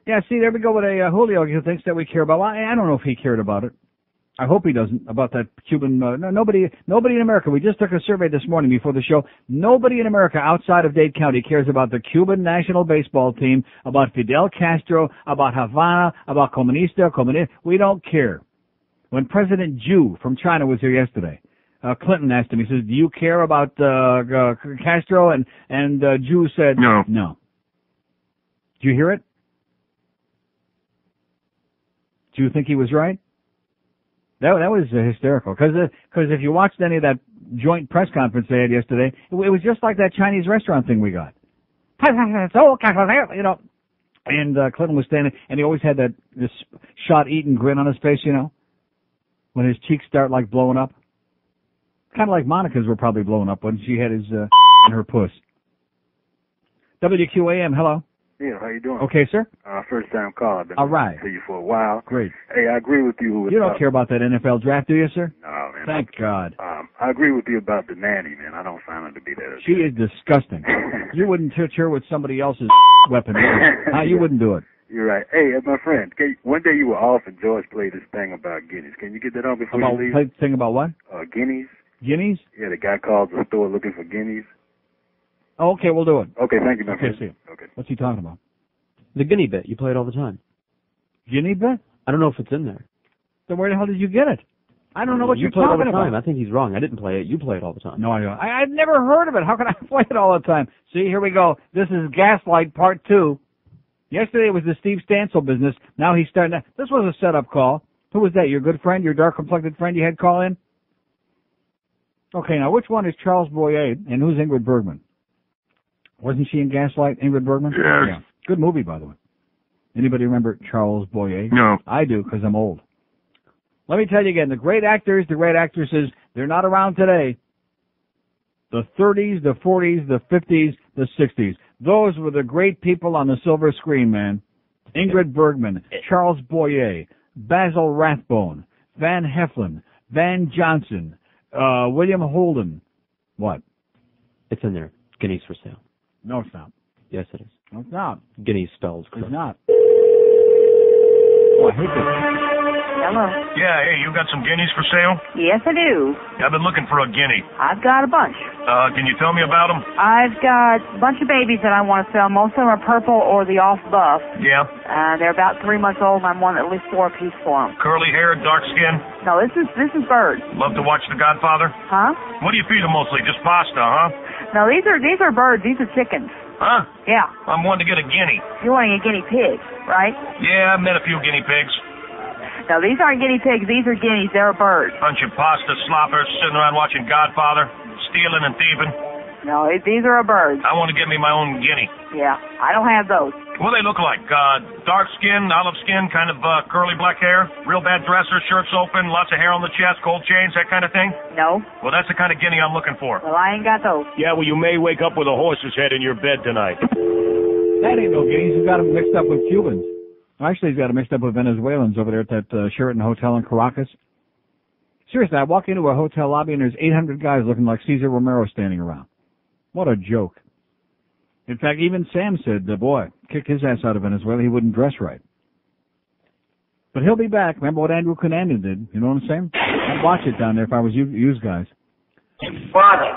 Yeah, see, there we go with a Julio who thinks that we care about... Well, I don't know if he cared about it. I hope he doesn't, about that Cuban... nobody in America. We just took a survey this morning before the show. Nobody in America outside of Dade County cares about the Cuban national baseball team, about Fidel Castro, about Havana, about Comunista. We don't care. When President Zhu from China was here yesterday, Clinton asked him, he says, do you care about Castro? And Zhu said, no. Did you hear it? Do you think he was right? That was hysterical. Because if you watched any of that joint press conference they had yesterday, it was just like that Chinese restaurant thing we got. And Clinton was standing, and he always had this shot-eaten grin on his face, when his cheeks start like blowing up. Kind of like Monica's were probably blowing up when she had his in her puss. WQAM, hello. Yeah, how you doing? Okay, sir. First time caller. I've been all right. To you for a while. Great. Hey, I agree with you. You don't care about that NFL draft, do you, sir? No, man. Thank God. I agree with you about the nanny, man. I don't find her to be that. She is disgusting. You wouldn't touch her with somebody else's weapon. You wouldn't do it. You're right. Hey, my friend, one day you were off and George played this thing about guineas. Can you get that on before you leave? Played the thing about what? Guineas. Guineas? Yeah, the guy called the store looking for guineas. Oh, okay, we'll do it. Okay, thank you, my friend. See you. Okay. What's he talking about? The Guinea bit. You play it all the time. Guinea bit? I don't know if it's in there. Then where the hell did you get it? I don't know what you're talking about. You play it all the time. about. I think he's wrong. I didn't play it. You play it all the time. No, I don't. I've never heard of it. How can I play it all the time? See, here we go. This is Gaslight Part 2. Yesterday it was the Steve Stansel business. Now he's starting to... This was a setup call. Who was that? Your good friend? Your dark-complected friend you had call in? Okay, now which one is Charles Boyer and who's Ingrid Bergman? Wasn't she in Gaslight, Ingrid Bergman? Yes. Yeah. Good movie, by the way. Anybody remember Charles Boyer? No. I do, because I'm old. Let me tell you again, the great actors, the great actresses, they're not around today. The 30s, the 40s, the 50s, the 60s. Those were the great people on the silver screen, man. Ingrid Bergman, Charles Boyer, Basil Rathbone, Van Heflin, Van Johnson, William Holden. What? It's in there. Guinea's for sale. No, it's not. Yes, it is. No, it's not. Guinea's spelled correct. It's not. Oh, I hate this. Hello. Yeah, hey, you got some guineas for sale? Yes, I do. I've been looking for a guinea. I've got a bunch. Can you tell me about them? I've got a bunch of babies that I want to sell. Most of them are purple or the off buff. Yeah. They're about 3 months old, and I want at least 4 apiece for them. Curly hair, dark skin? No, this is birds. Love to watch The Godfather? Huh? What do you feed them mostly? Just pasta, huh? No, these are birds. These are chickens. Huh? Yeah. I'm wanting to get a guinea. You're wanting a guinea pig, right? Yeah, I've met a few guinea pigs. No, these aren't guinea pigs. These are guineas. They're a bird. Bunch of pasta sloppers sitting around watching Godfather, stealing and thieving. No, these are a bird. I want to get me my own guinea. Yeah, I don't have those. What do they look like? Dark skin, olive skin, kind of curly black hair, real bad dresser, shirts open, lots of hair on the chest, gold chains, that kind of thing? No. Well, that's the kind of guinea I'm looking for. Well, I ain't got those. Yeah, well, you may wake up with a horse's head in your bed tonight. That ain't no guineas. He's got them mixed up with Cubans. Actually, he's got them mixed up with Venezuelans over there at that Sheraton Hotel in Caracas. Seriously, I walk into a hotel lobby and there's 800 guys looking like Cesar Romero standing around. What a joke. In fact, even Sam said, boy, kick his ass out of Venezuela, he wouldn't dress right. But he'll be back. Remember what Andrew Cunanan did? You know what I'm saying? I'd watch it down there if I was you guys. Father,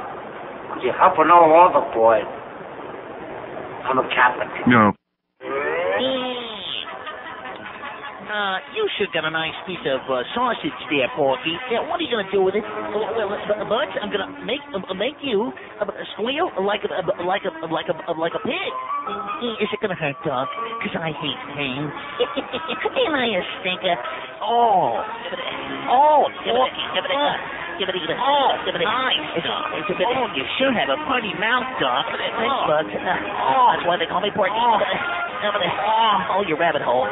could you help an old other boy? I'm a Catholic. No. You should get a nice piece of sausage there, Porky. Yeah, what are you gonna do with it? Bud, I'm gonna make you squeal like a pig. Is it gonna hurt, Doc? 'Cause I hate pain. Am I a stinker? Give it. Nice. You sure have a funny mouth, Doc. Thanks, Bud. That's why they call me Porky. You rabbit hole.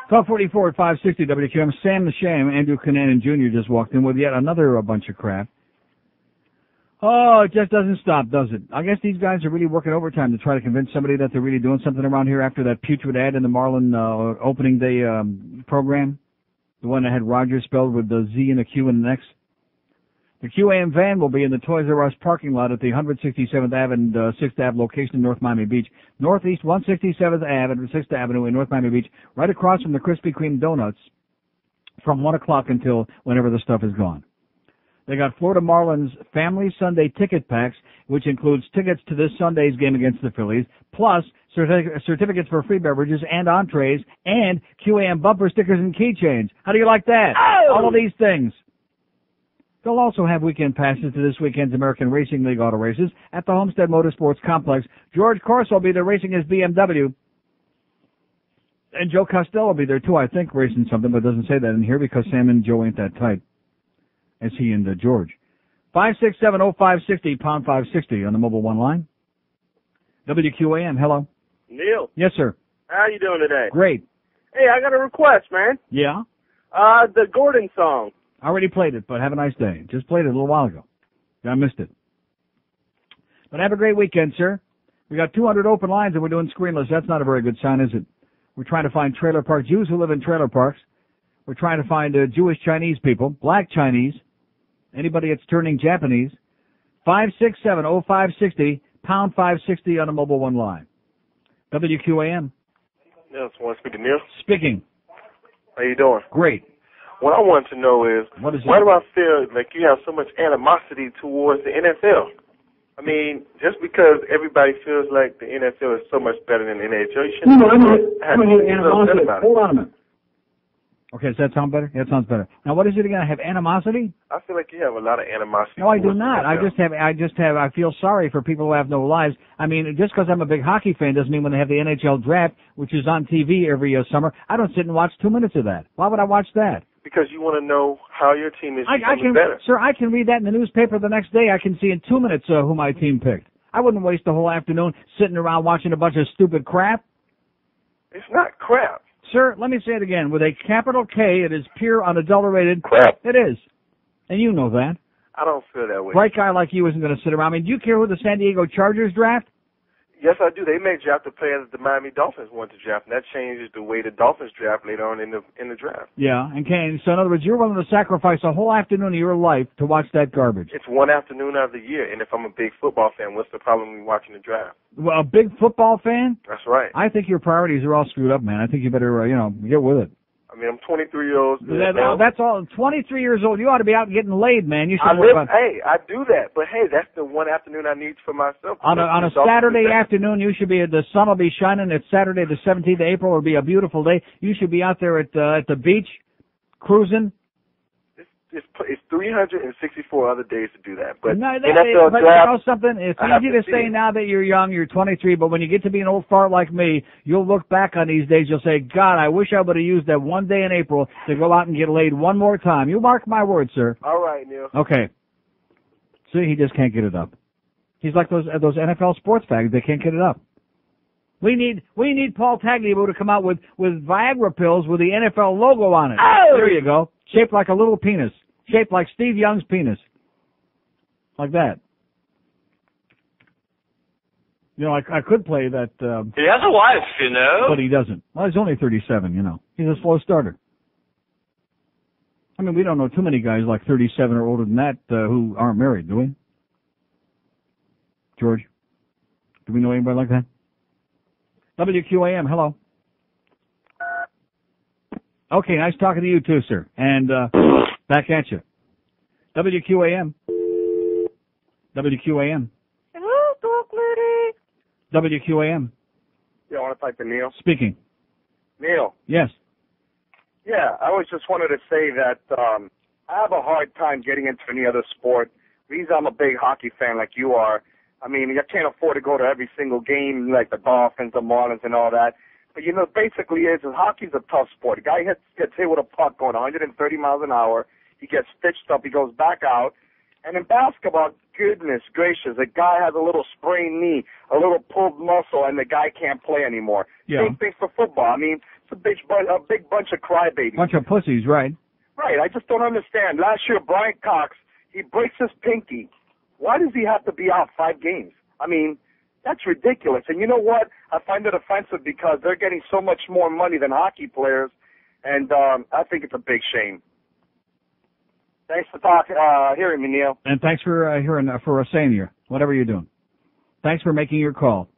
1244 at 560 WQAM. Sam the Shame, Andrew Cunanan Jr. just walked in with yet another bunch of crap. Oh, it just doesn't stop, does it? I guess these guys are really working overtime to try to convince somebody that they're really doing something around here after that putrid ad in the Marlin opening day program. The one that had Roger spelled with the Z and a Q and an X. The QAM van will be in the Toys R Us parking lot at the 167th Ave and 6th Ave location in North Miami Beach. Northeast 167th Ave and 6th Avenue in North Miami Beach, right across from the Krispy Kreme donuts from 1 o'clock until whenever the stuff is gone. They got Florida Marlins Family Sunday ticket packs, which includes tickets to this Sunday's game against the Phillies, plus certificates for free beverages and entrees, and QAM bumper stickers and keychains. How do you like that? Oh! All of these things. They'll also have weekend passes to this weekend's American Racing League auto races at the Homestead Motorsports Complex. George Corso will be there racing his BMW. And Joe Costello will be there too, I think, racing something, but it doesn't say that in here because Sam and Joe ain't that tight as he and George. 5670560, pound 560 on the mobile one line. WQAM, hello. Neil. Yes, sir. How you doing today? Great. Hey, I got a request, man. Yeah? The Gordon song. I already played it, but have a nice day. Just played it a little while ago. I missed it. But have a great weekend, sir. We got 200 open lines and we're doing screenless. That's not a very good sign, is it? We're trying to find trailer park Jews who live in trailer parks. We're trying to find Jewish Chinese people, black Chinese, anybody that's turning Japanese. 5670560, pound 560 on the mobile one line. WQAM. Yes, want to speak to Neil? Speaking. How you doing? Great. What I want to know is, why do I feel like you have so much animosity towards the NFL? I mean, just because everybody feels like the NFL is so much better than the NHL, you shouldn't have animosity. Hold on a minute. Okay, does that sound better? Yeah, it sounds better. Now, what is it again? I have animosity? I feel like you have a lot of animosity. No, I do not. I feel sorry for people who have no lives. I mean, just because I'm a big hockey fan doesn't mean when they have the NHL draft, which is on TV every summer, I don't sit and watch 2 minutes of that. Why would I watch that? Because you want to know how your team is becoming better. Sir, I can read that in the newspaper the next day. I can see in 2 minutes who my team picked. I wouldn't waste the whole afternoon sitting around watching a bunch of stupid crap. It's not crap. Sir, let me say it again. With a capital K, it is pure, unadulterated crap. It is. And you know that. I don't feel that way. Bright guy like you isn't going to sit around. I mean, do you care who the San Diego Chargers draft? Yes, I do. They may draft the player that the Miami Dolphins want to draft, and that changes the way the Dolphins draft later on in the draft. Yeah, and so in other words, you're willing to sacrifice a whole afternoon of your life to watch that garbage. It's one afternoon out of the year, and if I'm a big football fan, what's the problem with watching the draft? Well, a big football fan? That's right. I think your priorities are all screwed up, man. I think you better, get with it. I mean, I'm 23 years old. That's all. 23 years old. You ought to be out getting laid, man. You should. Hey, I do that, but hey, that's the one afternoon I need for myself. On a Saturday afternoon, you should be. The sun will be shining. It's Saturday, the 17th of April. It'll be a beautiful day. You should be out there at the beach, cruising. it's 364 other days to do that. But no, NFL but draft, you know something? It's easy to say now that you're young, you're 23, but when you get to be an old fart like me, you'll look back on these days, you'll say, God, I wish I would have used that one day in April to go out and get laid one more time. You mark my words, sir. All right, Neil. Okay. See, he just can't get it up. He's like those NFL sports fags. They can't get it up. We need Paul Tagliabue to come out with Viagra pills with the NFL logo on it. Oh! There you go. Shaped like a little penis. Shaped like Steve Young's penis. Like that. You know, I could play that. He has a wife, you know. But he doesn't. Well, he's only 37, you know. He's a slow starter. I mean, we don't know too many guys like 37 or older than that who aren't married, do we? George? Do we know anybody like that? WQAM, hello. Okay, nice talking to you too, sir. And back at you. WQAM. WQAM. Hello, dog lady. WQAM. Yeah, I want to type in Neil. Speaking. Neil. Yes. Yeah, I was just wanted to say that I have a hard time getting into any other sport. The reason I'm a big hockey fan like you are, I mean, I can't afford to go to every single game like the Dolphins, the Marlins, and all that. But, you know, basically hockey's a tough sport. A guy gets hit with a puck going 130 miles an hour. He gets stitched up. He goes back out. And in basketball, goodness gracious, a guy has a little sprained knee, a little pulled muscle, and the guy can't play anymore. Yeah. Same thing for football. I mean, it's a big bunch of crybabies. Bunch of pussies, right. Right. I just don't understand. Last year, Brian Cox, he breaks his pinky. Why does he have to be out 5 games? I mean, that's ridiculous. And you know what? I find it offensive because they're getting so much more money than hockey players, and I think it's a big shame. Thanks for hearing me, Neil. And thanks for saying you, whatever you're doing. Thanks for making your call.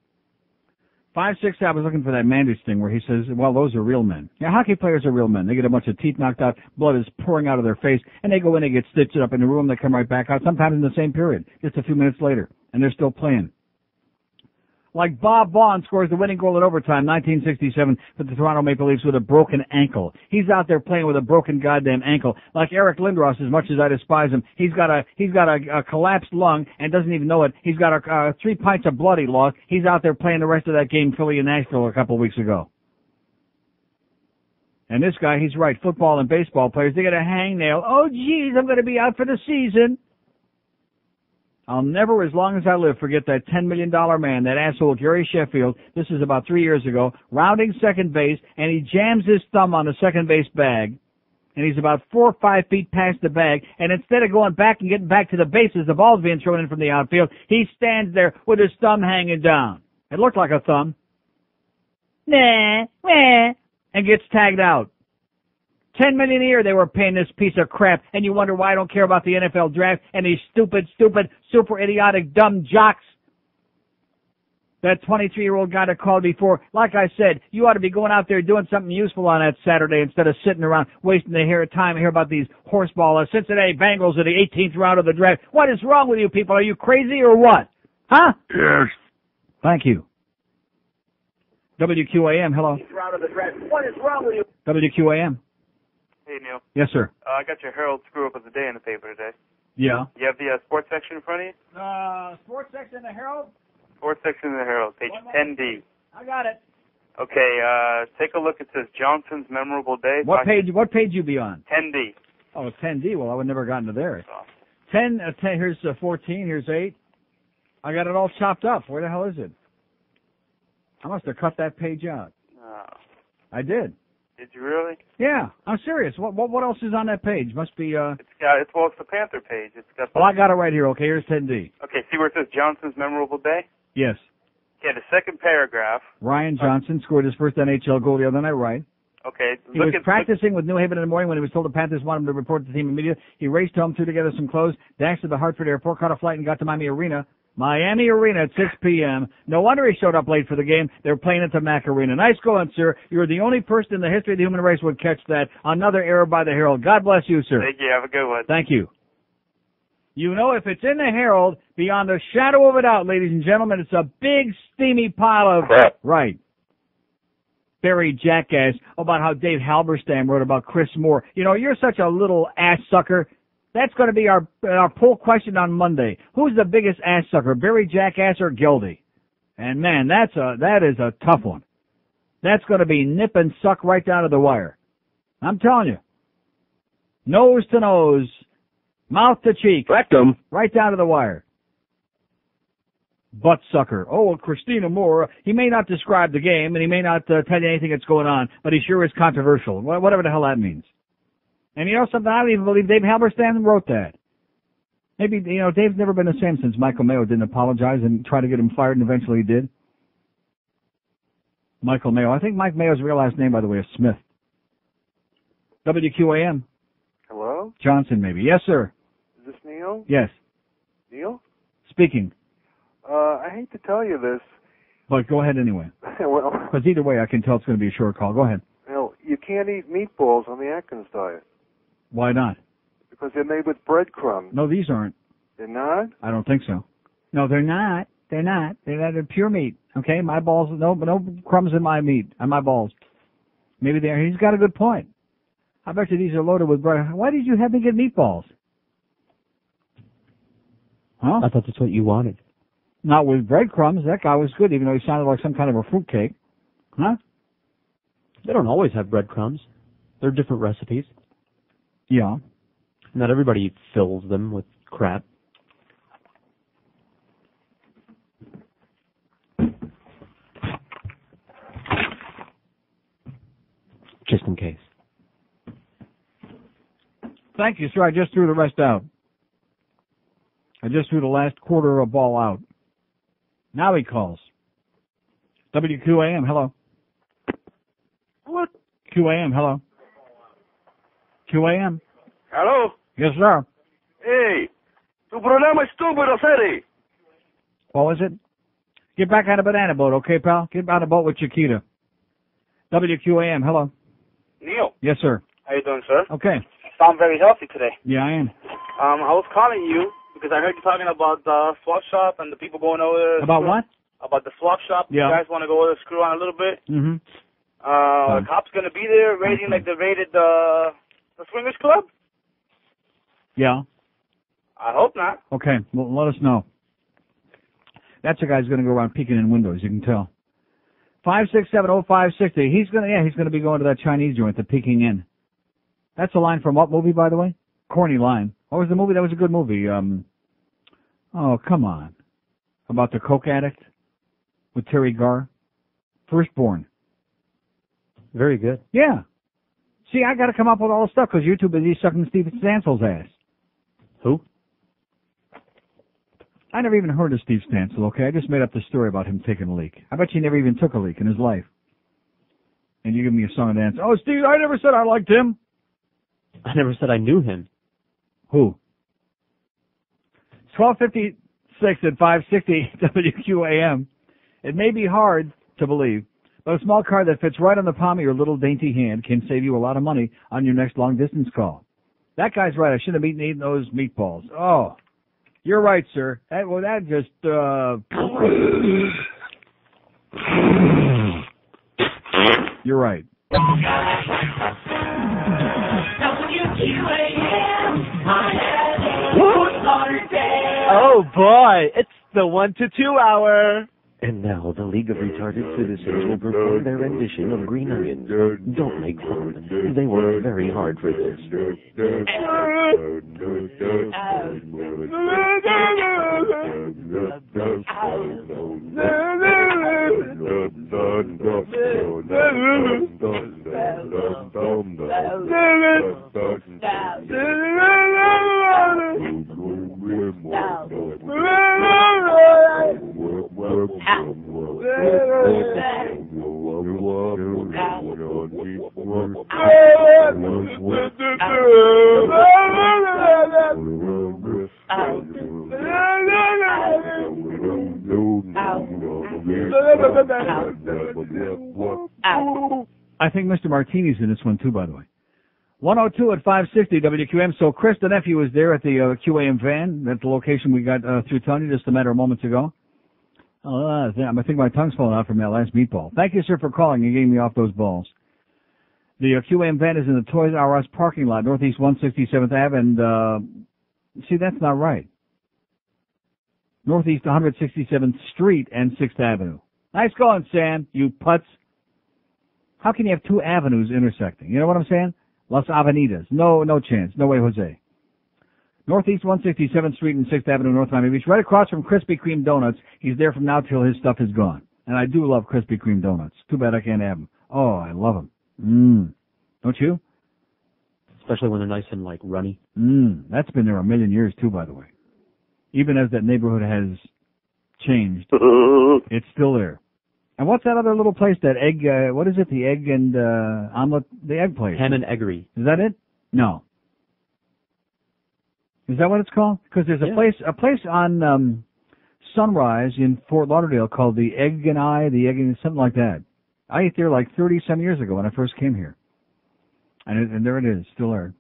5-6, I was looking for that Manders thing where he says, well, those are real men. Yeah, hockey players are real men. They get a bunch of teeth knocked out, blood is pouring out of their face, and they go in and get stitched up in the room. They come right back out, sometimes in the same period, just a few minutes later, and they're still playing. Like Bob Vaughn scores the winning goal in overtime, 1967, for the Toronto Maple Leafs with a broken ankle. He's out there playing with a broken goddamn ankle. Like Eric Lindros, as much as I despise him, he's got a collapsed lung and doesn't even know it. He's got 3 pints of blood he lost. He's out there playing the rest of that game, Philly and Nashville, a couple of weeks ago. And this guy, he's right. Football and baseball players, they get a hangnail. Oh, geez, I'm going to be out for the season. I'll never, as long as I live, forget that $10 million man, that asshole Gary Sheffield. This is about 3 years ago, rounding second base, and he jams his thumb on the second base bag, and he's about 4 or 5 feet past the bag, and instead of going back and getting back to the bases, the ball's being thrown in from the outfield, he stands there with his thumb hanging down. It looked like a thumb. And gets tagged out. $10 million a year they were paying this piece of crap, and you wonder why I don't care about the NFL draft and these stupid, super idiotic, dumb jocks. That 23-year-old guy that called before, like I said, you ought to be going out there doing something useful on that Saturday instead of sitting around wasting the time to hear about these horseball Cincinnati Bengals in the 18th round of the draft. What is wrong with you people? Are you crazy or what? Huh? Yes. Thank you. WQAM, hello. Round of the draft. What is wrong with you? WQAM. Hey, Neil. Yes, sir. I got your Herald screw-up of the day in the paper today. Yeah. You have the sports section in front of you? Sports section in the Herald? Sports section in the Herald, page 10D. I got it. Okay, take a look. It says Johnson's Memorable Day. What page you be on? 10D. Oh, 10D. Well, I would never gotten to there. 10, here's 14, here's 8. I got it all chopped up. Where the hell is it? I must have cut that page out. I did. Did you really? Yeah, I'm serious. What else is on that page? Must be, It's the Panther page. It's got. Well, I got it right here. Okay, here's 10D. Okay, see where it says Johnson's Memorable Day? Yes. Okay, the second paragraph. Ryan Johnson scored his first NHL goal the other night, right? Okay. He was practicing with New Haven in the morning when he was told the Panthers wanted him to report to the team immediately. He raced home, threw together some clothes, dashed to the Hartford airport, caught a flight, and got to Miami Arena at 6 p.m. No wonder he showed up late for the game. They were playing at the Mac Arena. Nice going, sir. You're the only person in the history of the human race would catch that. Another error by the Herald. God bless you, sir. Thank you. Have a good one. Thank you. You know, if it's in the Herald, beyond a shadow of a doubt, ladies and gentlemen, it's a big, steamy pile of... crap. Right. Buried jackass about how Dave Halberstam wrote about Chris Moore. You know, you're such a little ass sucker. That's going to be our poll question on Monday. Who's the biggest ass sucker, Barry, Jackass, or Gildy? And man, that is a tough one. That's going to be nip and suck right down to the wire. I'm telling you. Nose to nose, mouth to cheek, rectum, right down to the wire. Butt sucker. Oh, well, Christina Moore, he may not describe the game, and he may not tell you anything that's going on, but he sure is controversial, whatever the hell that means. And you know something, I don't even believe Dave Halberstam wrote that. Maybe, Dave's never been the same since Michael Mayo didn't apologize and try to get him fired, and eventually he did. Michael Mayo. I think Mike Mayo's real last name, by the way, is Smith. WQAM. Hello? Johnson, maybe. Yes, sir. Is this Neil? Yes. Neil? Speaking. I hate to tell you this. But go ahead anyway. Well, because either way, I can tell it's going to be a short call. Go ahead. You can't eat meatballs on the Atkins diet. Why not? Because they're made with breadcrumbs. No, these aren't. They're not? I don't think so. No, they're not. They're not. They're pure meat. Okay, my balls. No crumbs in my meat. On my balls. Maybe they're. He's got a good point. I bet you these are loaded with bread. Why did you have me get meatballs? Huh? I thought that's what you wanted. Not with breadcrumbs. That guy was good, even though he sounded like some kind of a fruitcake. Huh? They don't always have breadcrumbs. They're different recipes. Yeah. Not everybody fills them with crap. Just in case. Thank you, sir. I just threw the rest out. I just threw the last quarter of a ball out. Now he calls. WQAM, hello. What? QAM, hello. QAM. Hello? Yes, sir. Hey, tu programa estúpido, Seri. What was it? Get back on a banana boat, okay, pal? Get on a boat with Chiquita. WQAM, hello. Neil. Yes, sir. How you doing, sir? Okay. Sound very healthy today. Yeah, I am. I was calling you because I heard you talking about the swap shop and the people going over there. About what? About the swap shop. Yeah. You guys want to go over there, screw on a little bit? Mm-hmm. The cops going to be there raiding like they raided the swingers club? Yeah. I hope not. Okay, well, let us know. That's a guy's going to go around peeking in windows, you can tell. 5670560. He's gonna be going to that Chinese joint, the peeking in. That's a line from what movie, by the way? Corny line. What was the movie? That was a good movie. Oh, come on. About the coke addict with Terry Garr. Firstborn. Very good. Yeah. See, I got to come up with all the stuff because you're too busy sucking Steve Stansel's ass. Who? I never even heard of Steve Stansel, okay? I just made up the story about him taking a leak. I bet you never even took a leak in his life. And you give me a song and dance. Oh, Steve, I never said I liked him. I never said I knew him. Who? 1256 at 560 WQAM. It may be hard to believe, but a small car that fits right on the palm of your little dainty hand can save you a lot of money on your next long-distance call. That guy's right. I shouldn't have been eating those meatballs. Oh, you're right, sir. That just, You're right. Oh boy, it's the 1 to 2 hour. And now the League of Retarded Citizens will perform their rendition of Green Onions. Don't make fun. They worked very hard for this. I think Mr. Martini's in this one too, by the way. 102 at 560 WQM. So Chris, the nephew, was there at the QAM van at the location we got through Tony just a matter of moments ago. I think my tongue's falling out from that last meatball. Thank you, sir, for calling. You gave me off those balls. The QAM van is in the Toys R Us parking lot, northeast 167th Ave, and, see, that's not right. Northeast 167th Street and 6th Avenue. Nice going, Sam, you putz. How can you have two avenues intersecting? You know what I'm saying? Las Avenidas. No chance. No way, Jose. Northeast 167th Street and 6th Avenue, North Miami Beach, right across from Krispy Kreme Donuts. He's there from now till his stuff is gone. And I do love Krispy Kreme Donuts. Too bad I can't have them. Oh, I love them. Don't you? Especially when they're nice and, like, runny. That's been there a million years, too, by the way. Even as that neighborhood has changed, it's still there. And what's that other little place, that egg, what is it, the egg and omelet, the egg place? Ham and Eggery. Is that it? No. Is that what it's called? Because there's a place on Sunrise in Fort Lauderdale called the Egg and something like that. I ate there like 30-some years ago when I first came here. And there it is, still there.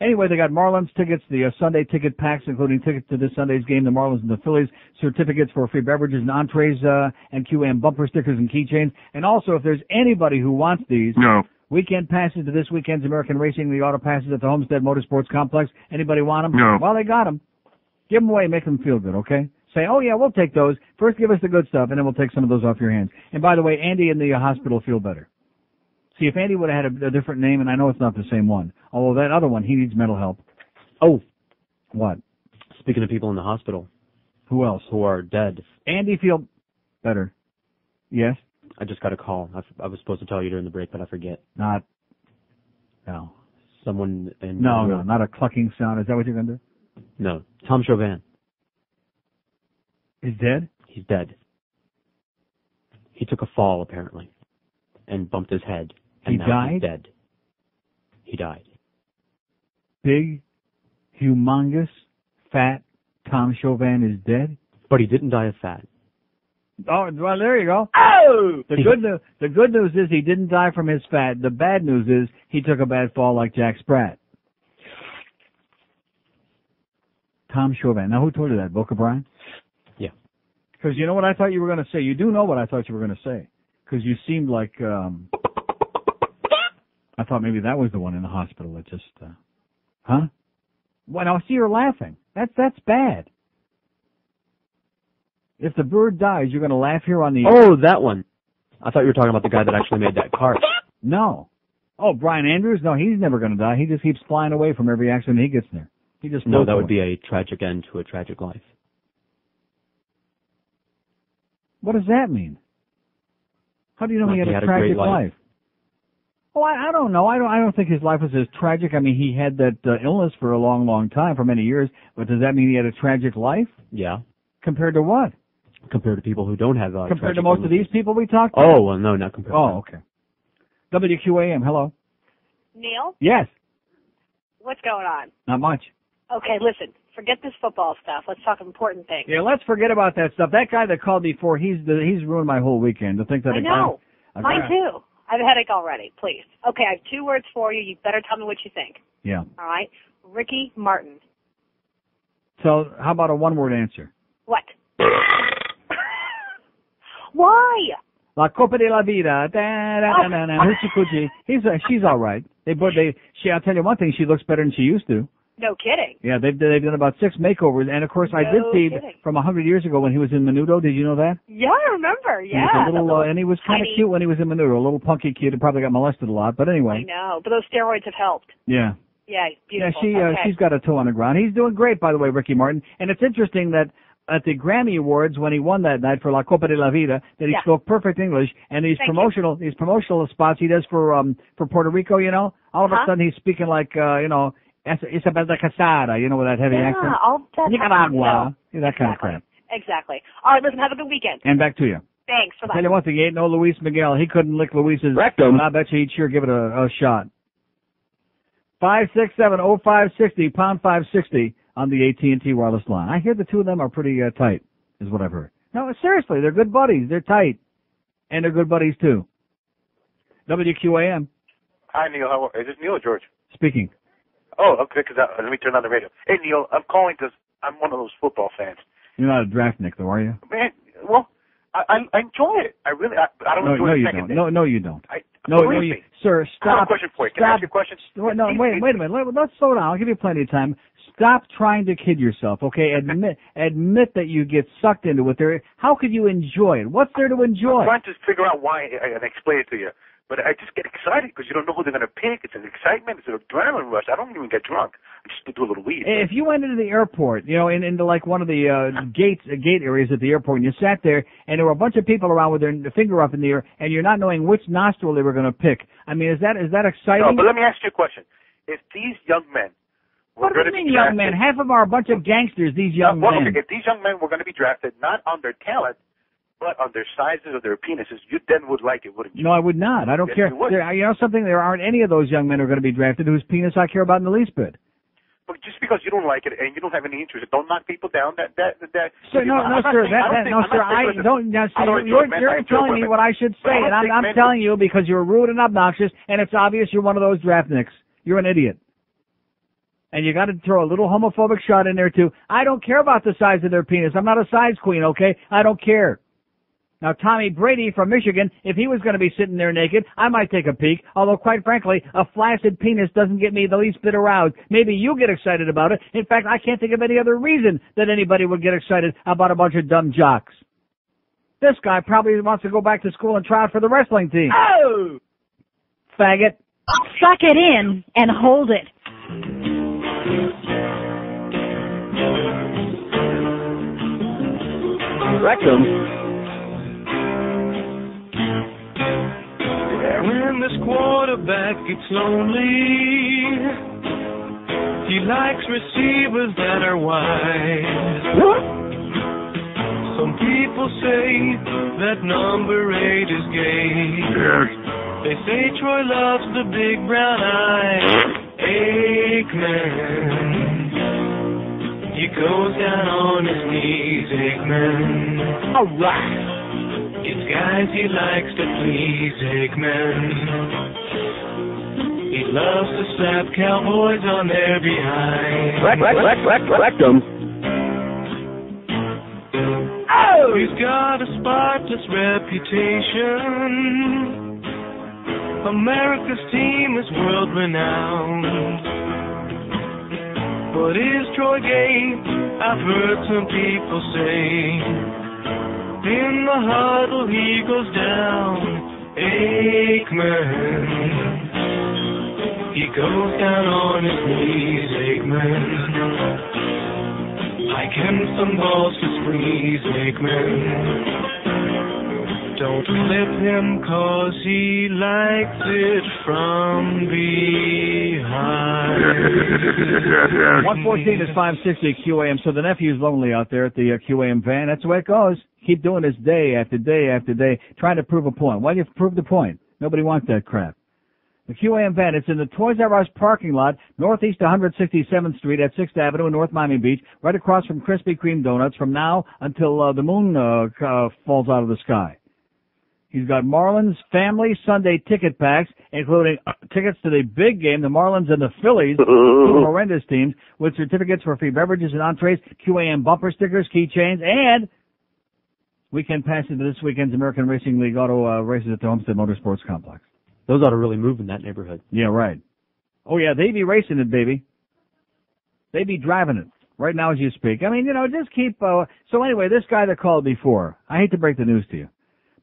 Anyway, they got Marlins tickets, the Sunday ticket packs, including tickets to this Sunday's game, the Marlins and the Phillies, certificates for free beverages and entrees, and QAM bumper stickers and keychains. And also, if there's anybody who wants these, weekend passes to this weekend's American Racing, the auto passes at the Homestead Motorsports Complex. Anybody want them? No. Well, they got them. Give them away, make them feel good, okay? Say, oh yeah, we'll take those. First give us the good stuff, and then we'll take some of those off your hands. And by the way, Andy in the hospital feel better. See, if Andy would have had a different name, and I know it's not the same one, although that other one, he needs mental help. Oh. What? Speaking of people in the hospital. Who else? Who are dead. Andy feel better. Yes? I just got a call. I was supposed to tell you during the break, but I forget. No. Someone in... No, not a clucking sound. Is that what you're going to do? No. Tom Chauvin. He's dead? He's dead. He took a fall, apparently, and bumped his head. And He now died? He's dead. He died. Big, humongous, fat Tom Chauvin is dead? But he didn't die of fat. Oh, well, there you go. Oh! The good news is he didn't die from his fat. The bad news is he took a bad fall like Jack Spratt. Tom Chauvin. Now, who told you that? Boca Brian? Yeah. Because you know what I thought you were going to say? You do know what I thought you were going to say. Because you seemed like, I thought maybe that was the one in the hospital that just, huh? Well, now, see, you're laughing. That's bad. If the bird dies, you're going to laugh here on the... Oh, that one. I thought you were talking about the guy that actually made that cart. No. Oh, Brian Andrews? No, he's never going to die. He just keeps flying away from every accident he gets there. He just No, that would be a tragic end to a tragic life. What does that mean? How do you know he had a tragic life? Oh, I don't know. I don't think his life was as tragic. I mean, he had that illness for a long, long time, for many years. But does that mean he had a tragic life? Yeah. Compared to what? Compared to people who don't have compared to most illnesses. Of these people we talked to? Oh, well, no, not compared to okay. WQAM, hello. Neil? Yes. What's going on? Not much. Okay, listen. Forget this football stuff. Let's talk important things. Yeah, let's forget about that stuff. That guy that called before, he's ruined my whole weekend. To think that I know. Mine too. I have a headache already. Please. Okay, I have 2 words for you. You better tell me what you think. Yeah. All right? Ricky Martin. So how about a one-word answer? What? Why? La Copa de la Vida. She's all right. I'll tell you one thing. She looks better than she used to. No kidding. Yeah, they've done about 6 makeovers, and of course I did see from 100 years ago when he was in Menudo. Did you know that? Yeah, I remember. Yeah. He was and he was kind of cute when he was in Menudo. A little punky kid who probably got molested a lot, but anyway. I know, but those steroids have helped. Yeah. Yeah, he's beautiful. Yeah, she's got a toe on the ground. He's doing great, by the way, Ricky Martin. And it's interesting that at the Grammy Awards when he won that night for La Copa de la Vida, that he spoke perfect English, and these promotional spots he does for Puerto Rico, you know, all of a sudden he's speaking like Isabel de Casada, you know, with that heavy accent. All that Nicaragua, that kind of crap. Exactly. All right, listen, have a good weekend. And back to you. Thanks for that. Tell you one thing, he ain't no Luis Miguel. He couldn't lick Luis's rectum. I bet you he'd sure give it a shot. 567-0560, pound 560 on the AT&T wireless line. I hear the two of them are pretty tight, is what I've heard. No, seriously, they're good buddies. They're tight. And they're good buddies, too. WQAM. Hi, Neil. How is this Neil or George? Speaking. Oh, okay, because let me turn on the radio. Hey, Neil, I'm calling because I'm one of those football fans. You're not a draftnik, though, are you? Man, well, I enjoy it. I don't enjoy the second day. No, you don't. No, sir, stop. I have a question for you. Can I ask you a question? No, wait a minute. Let's slow down. I'll give you plenty of time. Stop trying to kid yourself, okay? Admit that you get sucked into it. How could you enjoy it? What's there to enjoy? I'm trying to figure out why and explain it to you. But I just get excited because you don't know who they're going to pick. It's an excitement. It's an adrenaline rush. I don't even get drunk. I just do a little weed. If you went into the airport, into like one of the gate areas at the airport, and you sat there, and there were a bunch of people around with their finger up in the air, and you're not knowing which nostril they were going to pick. I mean, is that exciting? No, but let me ask you a question. If these young men What do you mean, young men? Half of them are a bunch of gangsters, these young men. Okay, if these young men were going to be drafted not on their talent, but on their sizes of their penises, you then would like it, wouldn't you? No, I would not. I don't care. You know something? There aren't any of those young men who are going to be drafted whose penis I care about in the least bit. But just because you don't like it and you don't have any interest, don't knock people down. Sir, you're telling me what I should say, and I'm telling you because you're rude and obnoxious, and it's obvious you're one of those draftnicks. You're an idiot. And you got to throw a little homophobic shot in there, too. I don't care about the size of their penis. I'm not a size queen, okay? I don't care. Now, Tommy Brady from Michigan, if he was going to be sitting there naked, I might take a peek. Although, quite frankly, a flaccid penis doesn't get me the least bit aroused. Maybe you get excited about it. In fact, I can't think of any other reason that anybody would get excited about a bunch of dumb jocks. This guy probably wants to go back to school and try out for the wrestling team. Oh! Faggot. Suck it in and hold it. Rectum. When this quarterback gets lonely, he likes receivers that are wide. Some people say that number 8 is gay. They say Troy loves the big brown eye. Aikman. He goes down on his knees, Aikman. All right. It's guys he likes to please, Aikman. He loves to slap cowboys on their behind. Rectum. Oh! He's got a spotless reputation. America's team is world-renowned. But is Troy gay? I've heard some people say. In the huddle he goes down, Aikman. He goes down on his knees, Aikman. Like him some balls to squeeze, Aikman. Don't flip him 'cause he likes it from behind. 114 is 560 QAM, so the nephew's lonely out there at the QAM van. That's the way it goes. Keep doing this day after day after day, trying to prove a point. Why do you prove the point? Nobody wants that crap. The QAM van, it's in the Toys R Us parking lot, northeast 167th Street at 6th Avenue in North Miami Beach, right across from Krispy Kreme Donuts from now until the moon falls out of the sky. He's got Marlins family Sunday ticket packs, including tickets to the big game, the Marlins and the Phillies, two horrendous teams, with certificates for free beverages and entrees, QAM bumper stickers, keychains, and weekend passes to this weekend's American Racing League auto races at the Homestead Motorsports Complex. Those ought to really move in that neighborhood. Yeah, right. Oh, yeah, they be racing it, baby. They be driving it right now as you speak. I mean, just keep... So anyway, this guy that called before, I hate to break the news to you,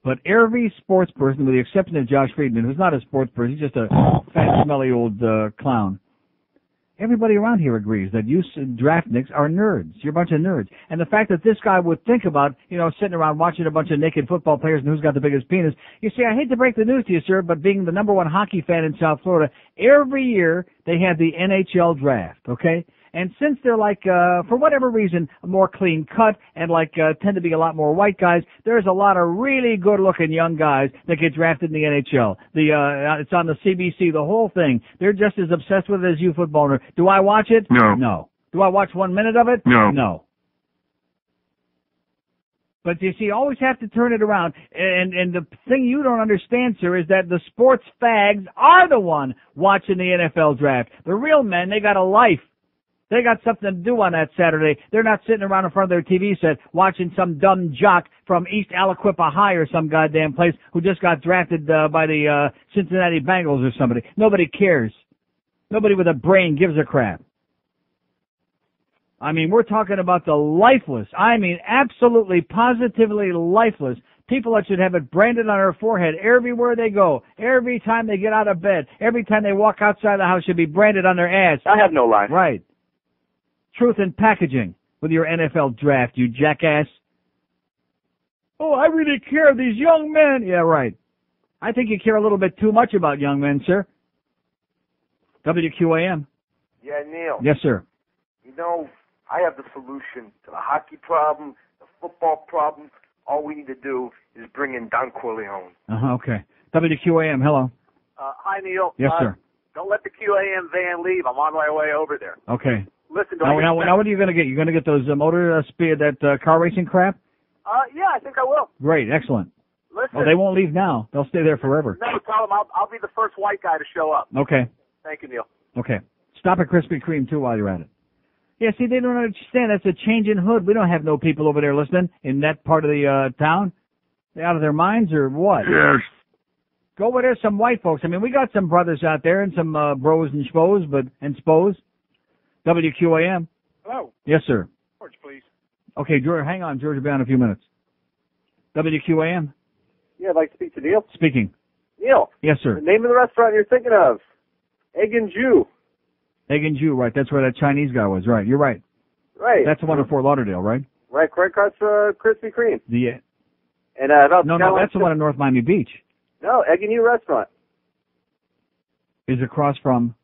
but every sports person, with the exception of Josh Friedman, who's not a sports person, he's just a fat, smelly old clown, everybody around here agrees that you draftnicks are nerds. You're a bunch of nerds. And the fact that this guy would think about, sitting around watching a bunch of naked football players and who's got the biggest penis. You see, I hate to break the news to you, sir, but being the number one hockey fan in South Florida, every year they have the NHL draft, okay? And since they're for whatever reason, more clean cut and tend to be a lot more white guys, there's a lot of really good looking young guys that get drafted in the NHL. It's on the CBC, the whole thing. They're just as obsessed with it as you football nerds. Do I watch it? No. No. Do I watch 1 minute of it? No. No. But you see, you always have to turn it around. And the thing you don't understand, sir, is that the sports fags are the one watching the NFL draft. The real men, they got a life. They got something to do on that Saturday. They're not sitting around in front of their TV set watching some dumb jock from East Aliquippa High or some goddamn place who just got drafted by the Cincinnati Bengals or somebody. Nobody cares. Nobody with a brain gives a crap. I mean, we're talking about the lifeless. I mean, absolutely, positively lifeless. People that should have it branded on their forehead everywhere they go. Every time they get out of bed. Every time they walk outside the house should be branded on their ass. I have no life. Right. Truth in packaging with your NFL draft, you jackass. Oh, I really care. These young men. Yeah, right. I think you care a little bit too much about young men, sir. WQAM. Yeah, Neil. Yes, sir. You know, I have the solution to the hockey problem, the football problem. All we need to do is bring in Don Corleone. Okay. WQAM, hello. Hi, Neil. Yes, sir. Don't let the QAM van leave. I'm on my way over there. Okay. Listen, now what are you going to get? You're going to get those motor speed, that car racing crap? Yeah, I think I will. Great, excellent. Listen. Oh, they won't leave now. They'll stay there forever. No, tell them I'll be the first white guy to show up. Okay. Thank you, Neil. Okay. Stop at Krispy Kreme, too, while you're at it. Yeah, see, they don't understand. That's a change in hood. We don't have no people over there listening in that part of the town. They out of their minds or what? Yes. Go where there's some white folks. I mean, we got some brothers out there and some bros and spos, and spos. WQAM. Hello. Yes, sir. George, please. Okay, George, hang on. George will be on in a few minutes. WQAM. Yeah, I'd like to speak to Neil. Speaking. Neil. Yes, sir. The name of the restaurant you're thinking of. Egg and Jew. Egg and Jew, right. That's where that Chinese guy was, right. You're right. Right. That's the one in Fort Lauderdale, right? Right, credit cards for Krispy Kreme. And no, that's the one in North Miami Beach. No, Egg and Jew restaurant. Is across from?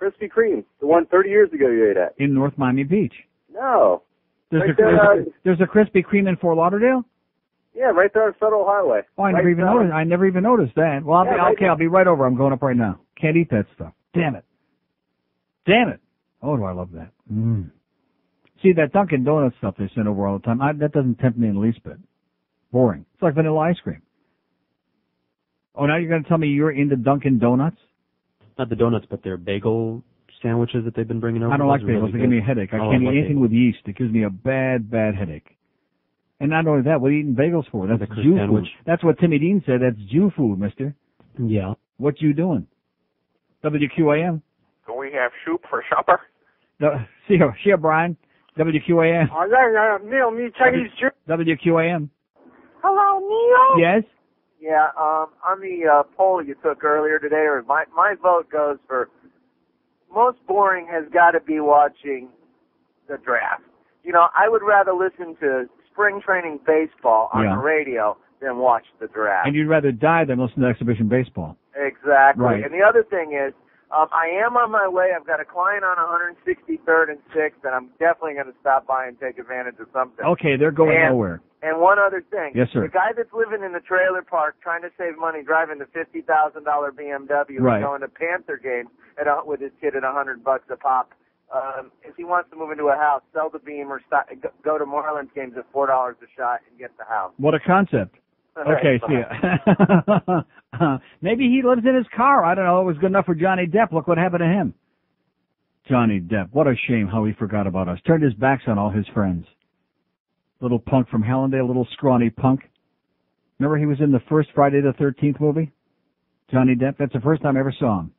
Krispy Kreme, the one 30 years ago you ate at. In North Miami Beach. No. There's a Krispy Kreme in Fort Lauderdale? Yeah, right there on Federal Highway. Oh, I never even noticed that. Well, I'll be right over. I'm going up right now. Can't eat that stuff. Damn it. Oh, do I love that. See, that Dunkin' Donuts stuff they send over all the time, that doesn't tempt me in the least bit. Boring. It's like vanilla ice cream. Oh, now you're going to tell me you're into Dunkin' Donuts? Not the donuts, but their bagel sandwiches that they've been bringing over. I don't like bagels. They give me a headache. I can't eat anything with yeast. It gives me a bad, bad headache. And not only that, what are you eating bagels for? That's Jew food. That's what Timmy Dean said. That's Jew food, mister. Yeah. What you doing? WQAM? Do we have soup for supper? See ya, Brian. WQAM. Neil, me Chinese Jew. WQAM. Hello, Neil. Yes? Yeah, on the poll you took earlier today, or my vote goes for most boring has got to be watching the draft. You know, I would rather listen to spring training baseball on the radio than watch the draft. And you'd rather die than listen to exhibition baseball. Exactly. Right. And the other thing is, I am on my way. I've got a client on 163rd and 6th, and I'm definitely going to stop by and take advantage of something. Okay, they're going nowhere. And one other thing. Yes, sir. The guy that's living in the trailer park trying to save money driving the $50,000 BMW right. and going to Panther games with his kid at $100 a pop, if he wants to move into a house, sell the Beamer, go to Marlins games at $4 a shot and get the house. What a concept. Okay, see ya. Maybe he lives in his car. I don't know. It was good enough for Johnny Depp. Look what happened to him. Johnny Depp. What a shame how he forgot about us. Turned his backs on all his friends. Little punk from Hallandale, little scrawny punk. Remember he was in the first Friday the 13th movie? Johnny Depp. That's the first time I ever saw him.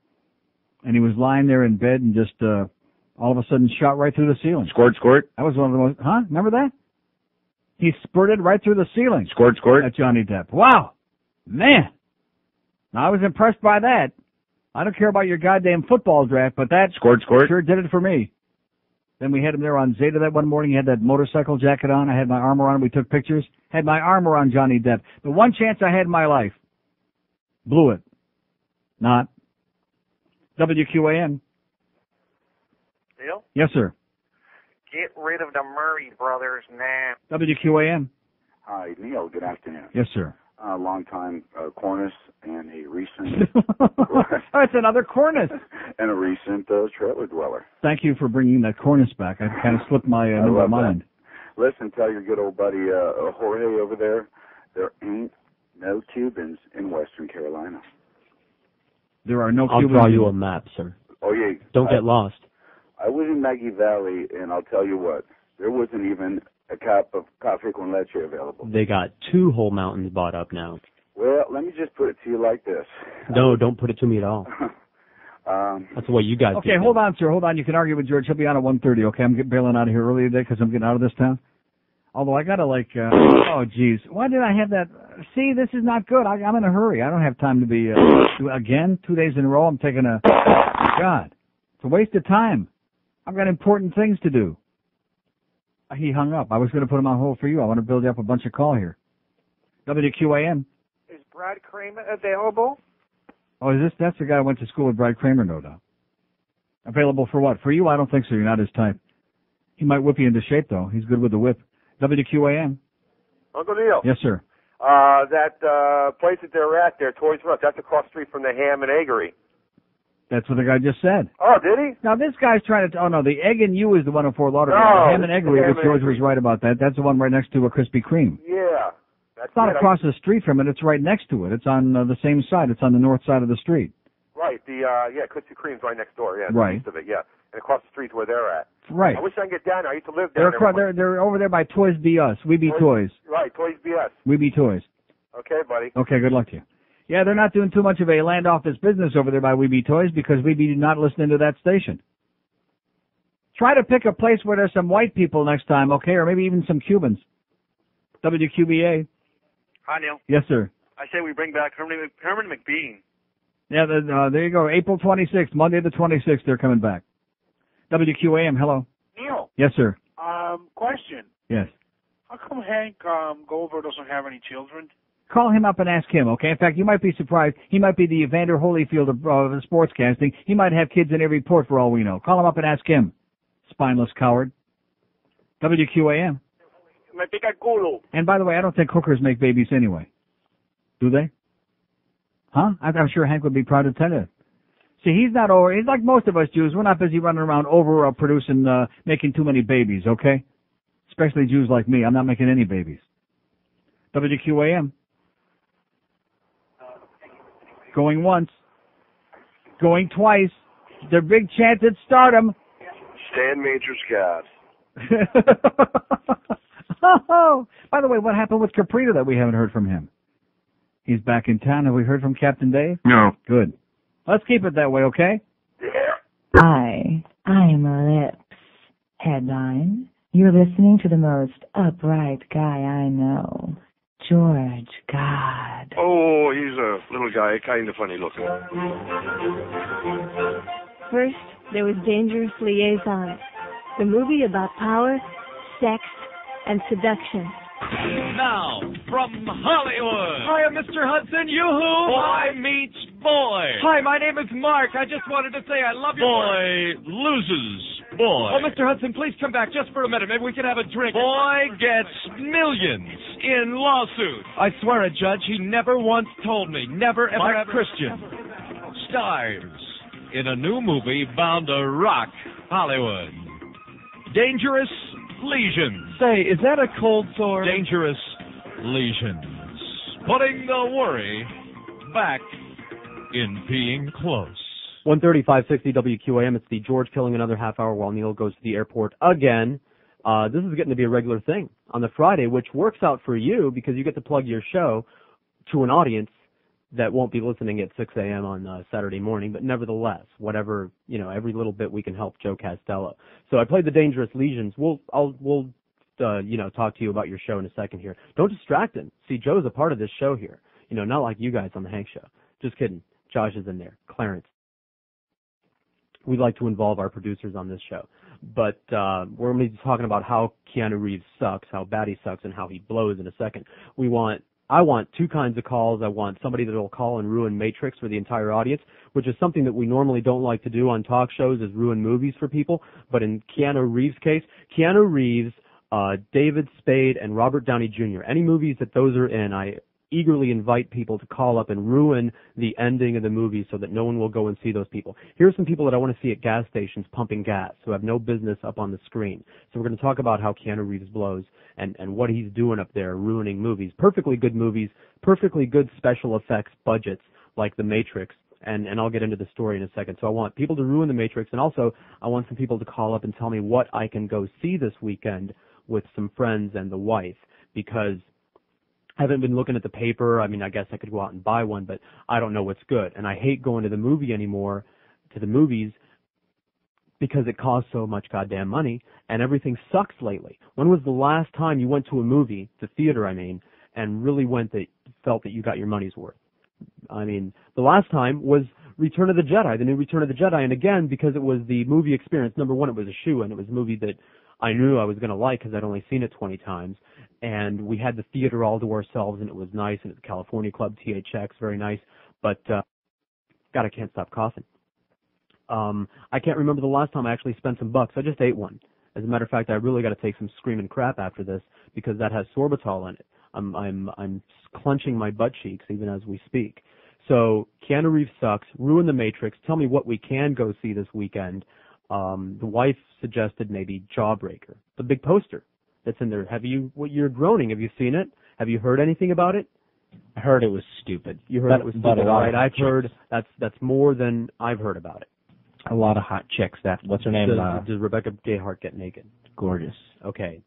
And he was lying there in bed and just all of a sudden shot right through the ceiling. Squirt. That was one of the most... Huh? Remember that? He spurted right through the ceiling. Squirt. That's Johnny Depp. Wow. Man. Now, I was impressed by that. I don't care about your goddamn football draft, but that squirt sure did it for me. Then we had him there on Zeta that one morning. He had that motorcycle jacket on. I had my armor on. We took pictures. Had my armor on Johnny Depp. The one chance I had in my life. Blew it. Not. WQAM. Neil? Yes, sir. Get rid of the Murray brothers now. WQAM. Hi, Neil. Good afternoon. Yes, sir. Long-time Cornice and a recent... Oh, it's another Cornice. And a recent trailer dweller. Thank you for bringing that Cornice back. I kind of slipped my mind. Listen, tell your good old buddy Jorge over there, there ain't no Cubans in Western Carolina. There are no I'll Cubans. draw you a map, sir. Oh, yeah. Don't get lost. I was in Maggie Valley, and I'll tell you what, there wasn't even a cup of coffee con leche available. They got 2 whole mountains bought up now. Well, let me just put it to you like this. No, don't put it to me at all. That's the way you guys do. Okay, hold on, sir. Hold on. You can argue with George. He'll be on at 1:30. Okay, I'm bailing out of here early today because I'm getting out of this town. Although I gotta oh geez, why did I have that? See, this is not good. I'm in a hurry. I don't have time to be again 2 days in a row. I'm taking a God. It's a waste of time. I've got important things to do. He hung up. I was going to put him on hold for you. I want to build you up a bunch of call here. WQAM. Is Brad Kramer available? Oh, that's the guy I went to school with, Brad Kramer, no doubt. Available for what? For you? I don't think so. You're not his type. He might whip you into shape, though. He's good with the whip. WQAM. Uncle Neil. Yes, sir. That place that they're at there, Toys R Us, that's across the street from the Ham and Eggery. That's what the guy just said. Oh, did he? Now, this guy's trying to... Oh, no, the Egg and You is the one in Fort Lauderdale. No, the Ham and Eggery, which George was right about that. That's the one right next to a Krispy Kreme. Yeah. It's not across the street from it. It's right next to it. It's on the same side. It's on the north side of the street. Right. Krispy Kreme's right next door. Yeah. Right. East of it. Yeah. And across the street where they're at. Right. I wish I could get down there. I used to live down there. They're over there by Toys B Us. We Be Toys. Right. Toys B Us. We Be Toys. Okay, buddy. Okay. Good luck to you. Yeah, they're not doing too much of a land office business over there by We Be Toys because We Be not listening to that station. Try to pick a place where there's some white people next time, okay, or maybe even some Cubans. WQBA. Hi, Neil. Yes, sir. I say we bring back Herman McBean. Yeah, there you go. April 26th, Monday the 26th, they're coming back. WQAM, hello. Neil. Yes, sir. Question. Yes. How come Hank Goldberg doesn't have any children? Call him up and ask him, okay? In fact, you might be surprised. He might be the Evander Holyfield of sportscasting. He might have kids in every port for all we know. Call him up and ask him. Spineless coward. WQAM. Me pica el culo. And by the way, I don't think hookers make babies anyway. Do they? Huh? I'm sure Hank would be proud to tell you. See, he's not over. He's like most of us Jews. We're not busy running around producing, making too many babies, okay? Especially Jews like me. I'm not making any babies. WQAM. Going once. Going twice. Their big chance at stardom. Stan Major's God. Oh, by the way, what happened with Caprito that we haven't heard from him? He's back in town. Have we heard from Captain Dave? No. Good. Let's keep it that way, okay? Hi, I'm Lips. Headline: You're listening to the most upright guy I know, George God. Oh, he's a little guy, kind of funny looking. First, there was Dangerous Liaison, the movie about power, sex, and seduction. Now, from Hollywood. Hi, I'm Mr. Hudson. Yoo-hoo. Boy meets boy. Hi, my name is Mark. I just wanted to say I love you. Boy loses boy. Oh, Mr. Hudson, please come back just for a minute. Maybe we can have a drink. Boy gets millions in lawsuit. I swear it, Judge, he never once told me. Never, ever, Mike Christian stars in a new movie bound to rock Hollywood. Dangerous Lesions. Say, is that a cold sore? Dangerous Lesions. Putting the worry back in being close. 1:30, 560 WQAM. It's the George killing another half hour while Neil goes to the airport again. This is getting to be a regular thing on the Friday, which works out for you because you get to plug your show to an audience that won't be listening at 6 a.m. on Saturday morning, but nevertheless, whatever, every little bit we can help Joe Castello. So I played the Dangerous Lesions. We'll talk to you about your show in a second here. Don't distract him. See, Joe's a part of this show here. Not like you guys on the Hank Show. Just kidding. Josh is in there. Clarence. We'd like to involve our producers on this show. But we're going to be talking about how Keanu Reeves sucks, how bad he sucks, and how he blows in a second. I want two kinds of calls. I want somebody that will call and ruin Matrix for the entire audience, which is something that we normally don't like to do on talk shows, is ruin movies for people. But in Keanu Reeves' case, Keanu Reeves, David Spade, and Robert Downey Jr., any movies that those are in, I eagerly invite people to call up and ruin the ending of the movie so that no one will go and see those people. Here are some people that I want to see at gas stations pumping gas who have no business up on the screen. So we're going to talk about how Keanu Reeves blows and what he's doing up there, ruining movies. Perfectly good movies, perfectly good special effects budgets like The Matrix And I'll get into the story in a second. So I want people to ruin the Matrix, and also I want some people to call up and tell me what I can go see this weekend with some friends and the wife, because I haven't been looking at the paper. I mean, I guess I could go out and buy one, but I don't know what's good. And I hate going to the movies, because it costs so much goddamn money, and everything sucks lately. When was the last time you went to a movie, the theater I mean, and really felt that you got your money's worth? I mean, the last time was Return of the Jedi, the new Return of the Jedi, and again, because it was the movie experience, number one, it was a shoe-in. It was a movie that I knew I was going to like because I'd only seen it 20 times, and we had the theater all to ourselves, and it was nice, and it's California Club, THX, very nice, but, God, I can't stop coughing. I can't remember the last time I actually spent some bucks. I just ate one. As a matter of fact, I really got to take some screaming crap after this because that has sorbitol in it. I'm clenching my butt cheeks even as we speak. So Keanu Reeves sucks. Ruin the Matrix. Tell me what we can go see this weekend. The wife suggested maybe Jawbreaker, the big poster that's in there. You're groaning. Have you seen it? Have you heard anything about it? I heard it was stupid. You heard it was stupid, right? I've heard that's more than I've heard about it. A lot of hot chicks. What's her name? Does Rebecca Gayheart get naked? Gorgeous. Okay,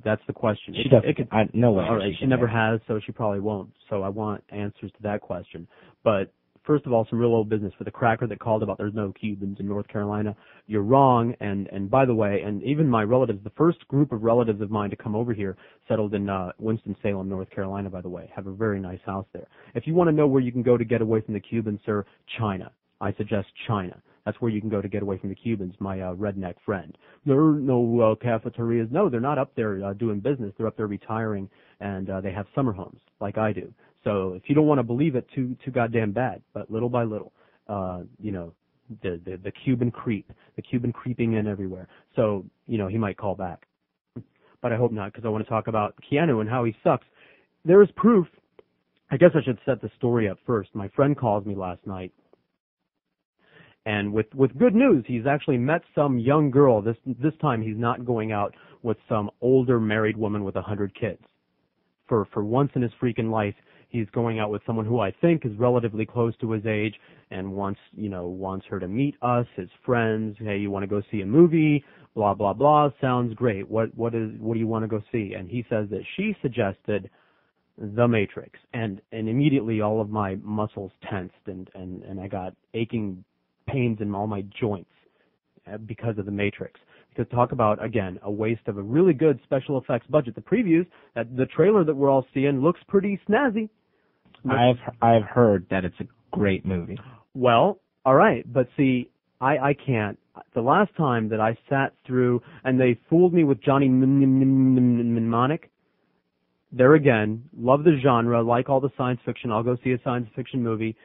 that's the question. She doesn't. No way. All right, she never has, so she probably won't. So I want answers to that question. But first of all, some real old business for the cracker that called about there's no Cubans in North Carolina. You're wrong. And by the way, and even my relatives, the first group of relatives of mine to come over here settled in Winston-Salem, North Carolina, by the way. Have a very nice house there. If you want to know where you can go to get away from the Cubans, sir, China. I suggest China. That's where you can go to get away from the Cubans, my redneck friend. There are no cafeterias. No, they're not up there doing business. They're up there retiring, and they have summer homes like I do. So if you don't want to believe it, too goddamn bad. But little by little, the Cuban creeping in everywhere. So, he might call back. But I hope not, because I want to talk about Keanu and how he sucks. There is proof. I guess I should set the story up first. My friend calls me last night. And with good news, he's actually met some young girl. This time he's not going out with some older married woman with 100 kids. For once in his freaking life, he's going out with someone who I think is relatively close to his age and wants her to meet us, his friends. Hey, you want to go see a movie? Blah blah blah. Sounds great. What do you want to go see? And he says that she suggested The Matrix, and immediately all of my muscles tensed and I got aching pains in all my joints because of The Matrix. Because talk about, again, a waste of a really good special effects budget. The previews, the trailer that we're all seeing looks pretty snazzy. I've heard that it's a great movie. Well, all right, but see, I can't. The last time that I sat through, and they fooled me with Johnny Mnemonic, there again, love the genre, like all the science fiction, I'll go see a science fiction movie,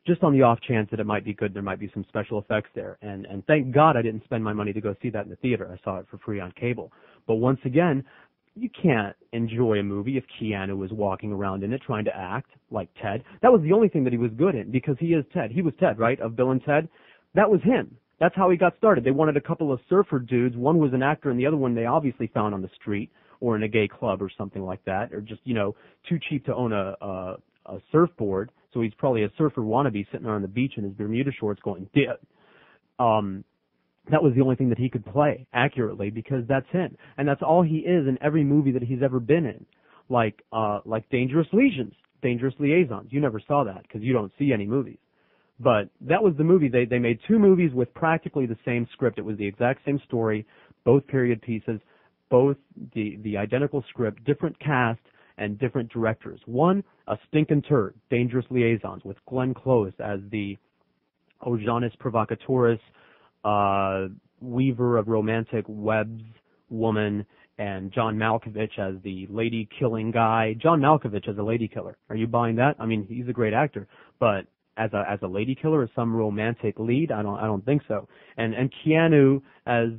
just on the off chance that it might be good, there might be some special effects there. And thank God I didn't spend my money to go see that in the theater. I saw it for free on cable. But once again, you can't enjoy a movie if Keanu is walking around in it trying to act like Ted. That was the only thing that he was good in, because he is Ted. He was Ted, right, of Bill and Ted? That was him. That's how he got started. They wanted a couple of surfer dudes. One was an actor, and the other one they obviously found on the street or in a gay club or something like that, or just, too cheap to own a surfboard. So he's probably a surfer wannabe sitting on the beach in his Bermuda shorts going, that was the only thing that he could play accurately, because that's him. And that's all he is in every movie that he's ever been in. Like Dangerous Liaisons. You never saw that because you don't see any movies. But that was the movie. They made two movies with practically the same script. It was the exact same story, both period pieces, both the identical script, different cast, and different directors. One, a stinking turd, Dangerous Liaisons, with Glenn Close as the Janus Provocatoris, weaver of romantic webs woman, and John Malkovich as the lady-killing guy. John Malkovich as a lady killer. Are you buying that? I mean, he's a great actor, but as a lady killer, as some romantic lead, I don't think so. And Keanu as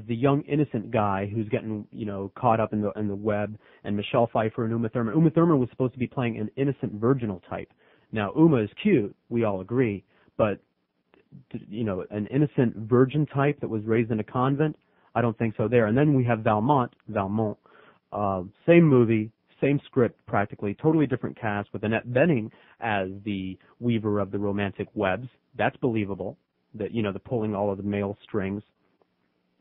the young innocent guy who's getting caught up in the web, and Michelle Pfeiffer and Uma Thurman. Uma Thurman was supposed to be playing an innocent virginal type. Now Uma is cute, we all agree, but an innocent virgin type that was raised in a convent, I don't think so there. And then we have Valmont, same movie, same script practically, totally different cast with Annette Bening as the weaver of the romantic webs. That's believable. That, you know, the pulling all of the male strings.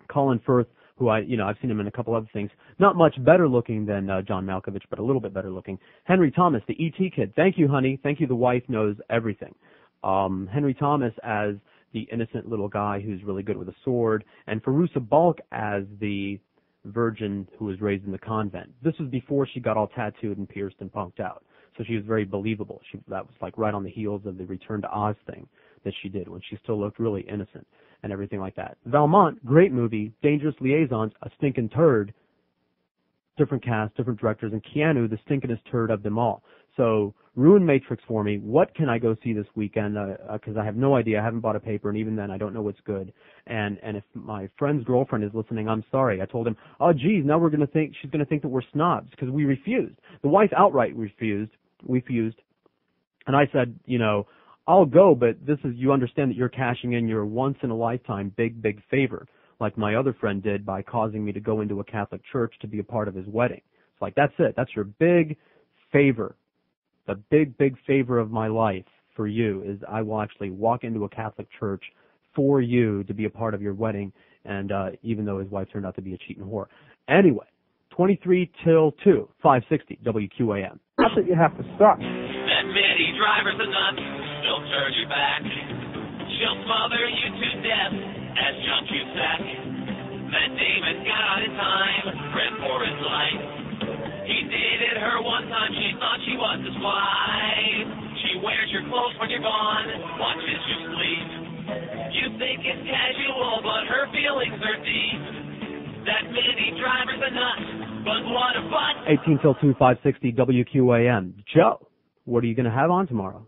Colin Firth, who I've seen him in a couple other things. Not much better looking than John Malkovich, but a little bit better looking. Henry Thomas, the E.T. kid. Thank you, honey. Thank you. The wife knows everything. Henry Thomas as the innocent little guy who's really good with a sword, and Fairuza Balk as the virgin who was raised in the convent. This was before she got all tattooed and pierced and punked out. So she was very believable. That was like right on the heels of the Return to Oz thing that she did when she still looked really innocent and everything like that. Valmont, great movie. Dangerous Liaisons, a stinking turd. Different cast, different directors, and Keanu, the stinkingest turd of them all. So ruin Matrix for me. What can I go see this weekend? Because I have no idea. I haven't bought a paper, and even then I don't know what's good. And if my friend's girlfriend is listening, I'm sorry. I told him, oh, geez, now she's going to think that we're snobs because we refused. The wife outright refused. We fused. And I said, you know, I'll go, but you understand that you're cashing in your once-in-a-lifetime big, big favor, like my other friend did by causing me to go into a Catholic church to be a part of his wedding. It's like, that's it. That's your big favor. The big, big favor of my life for you is I will actually walk into a Catholic church for you to be a part of your wedding, and even though his wife turned out to be a cheating whore. Anyway, 23 till 2, 560 WQAM. Not that you have to suck. That many drivers are nuts. She'll turn you back. She'll smother you to death as junk you sack. Matt Damon got out in time, ran for his life. He dated her one time, she thought she was his wife. She wears your clothes when you're gone, watches you sleep. You think it's casual, but her feelings are deep. That many drivers are nuts, but what a butt. 18 till 2, 560 WQAM. Joe, what are you going to have on tomorrow?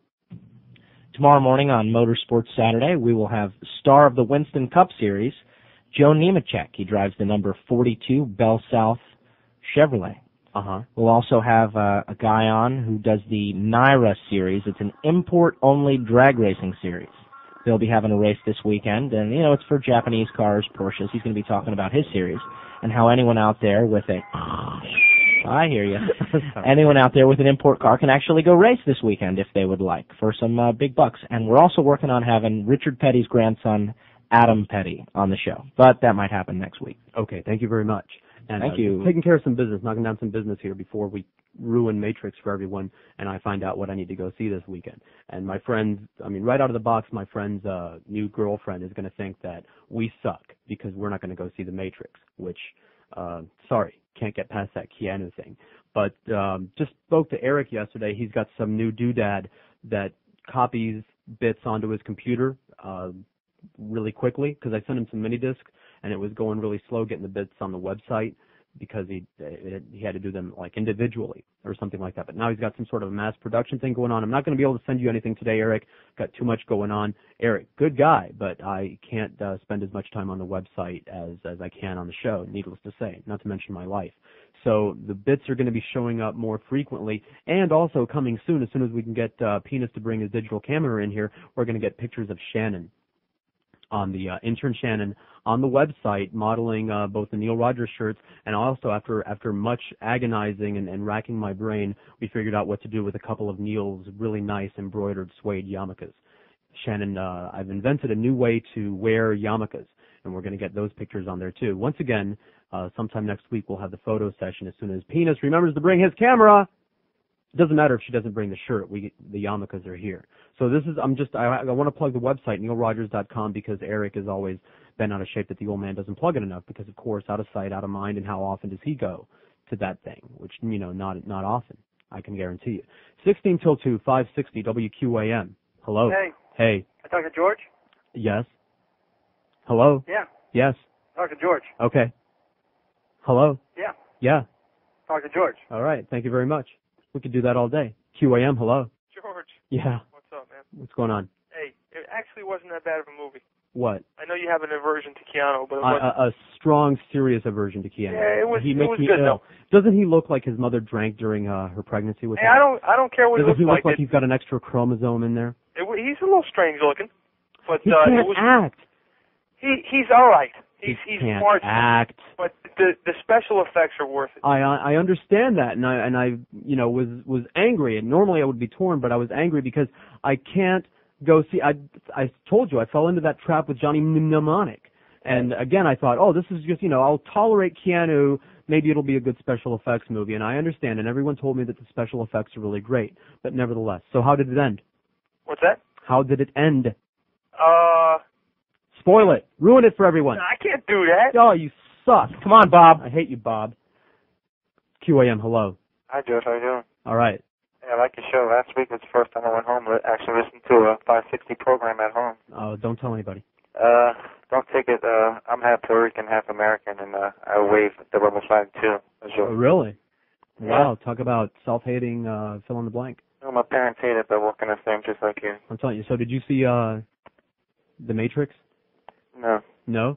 Tomorrow morning on Motorsports Saturday, we will have star of the Winston Cup Series, Joe Nemechek. He drives the number 42 Bell South Chevrolet. We'll also have a guy on who does the NYRA Series. It's an import-only drag racing series. They'll be having a race this weekend, and, you know, it's for Japanese cars, Porsches. He's going to be talking about his series and how anyone out there with a... I hear you. Anyone out there with an import car can actually go race this weekend if they would like for some big bucks. And we're also working on having Richard Petty's grandson, Adam Petty, on the show. But that might happen next week. Okay, thank you very much. And, thank you. Taking care of some business, knocking down some business here before we ruin Matrix for everyone and I find out what I need to go see this weekend. And my friends, right out of the box, my friend's new girlfriend is going to think that we suck because we're not going to go see the Matrix, which, sorry, can't get past that Keanu thing. But just spoke to Eric yesterday. He's got some new doodad that copies bits onto his computer really quickly because I sent him some mini discs and it was going really slow getting the bits on the website because he had to do them like individually or something like that. But now he's got some sort of mass production thing going on. I'm not going to be able to send you anything today, Eric. Got too much going on. Eric, good guy, but I can't spend as much time on the website as I can on the show, needless to say, not to mention my life. So the bits are going to be showing up more frequently and also coming soon. As soon as we can get Penis to bring his digital camera in here, we're going to get pictures of Shannon on the intern Shannon on the website modeling both the Neil Rogers shirts, and also after much agonizing and racking my brain, we figured out what to do with a couple of Neil's really nice embroidered suede yarmulkes. Shannon, I've invented a new way to wear yarmulkes, and we're going to get those pictures on there too. Once again, sometime next week we'll have the photo session as soon as Penis remembers to bring his camera. It doesn't matter if she doesn't bring the shirt. The yarmulkes are here. So this is, I want to plug the website, neilrogers.com, because Eric has always been out of shape that the old man doesn't plug it enough because, of course, out of sight, out of mind, and how often does he go to that thing, which, not often, I can guarantee you. 16 till 2, 560 WQAM. Hello. Hey. Hey. I talk to George? Yes. Hello. Yeah. Yes. Talk to George. Okay. Hello. Yeah. Yeah. Talk to George. All right. Thank you very much. We could do that all day. QAM, hello. George. Yeah. What's up, man? What's going on? Hey, it actually wasn't that bad of a movie. What? I know you have an aversion to Keanu, but it a strong, serious aversion to Keanu. Yeah, it was. He makes me good ill. though. Doesn't he look like his mother drank during her pregnancy with him? I don't care what Doesn't he looks he look like he's got an extra chromosome in there? He's a little strange looking, but he can't act. He's all right. He's can't smart. act. But the special effects are worth it. I understand that, and I was angry. And normally I would be torn, but I was angry because I can't go see. I told you I fell into that trap with Johnny Mnemonic, and again I thought, oh, this is just I'll tolerate Keanu. Maybe it'll be a good special effects movie, and I understand. And everyone told me that the special effects are really great, but nevertheless. So how did it end? What's that? How did it end? Spoil it. Ruin it for everyone. I can't do that. Oh, you suck. Come on, Bob. I hate you, Bob. QAM, hello. Hi, George. How you doing? All right. Yeah, I like your show. Last week was the first time I went home to actually listen to a 560 program at home. Oh, don't tell anybody. Don't take it. I'm half Puerto Rican, half American, and I wave the rebel flag too. Oh, really? Yeah. Wow, talk about self-hating, fill in the blank. Well, my parents hate it, but what can I say? I'm just like you. I'm telling you. So did you see The Matrix? No. No?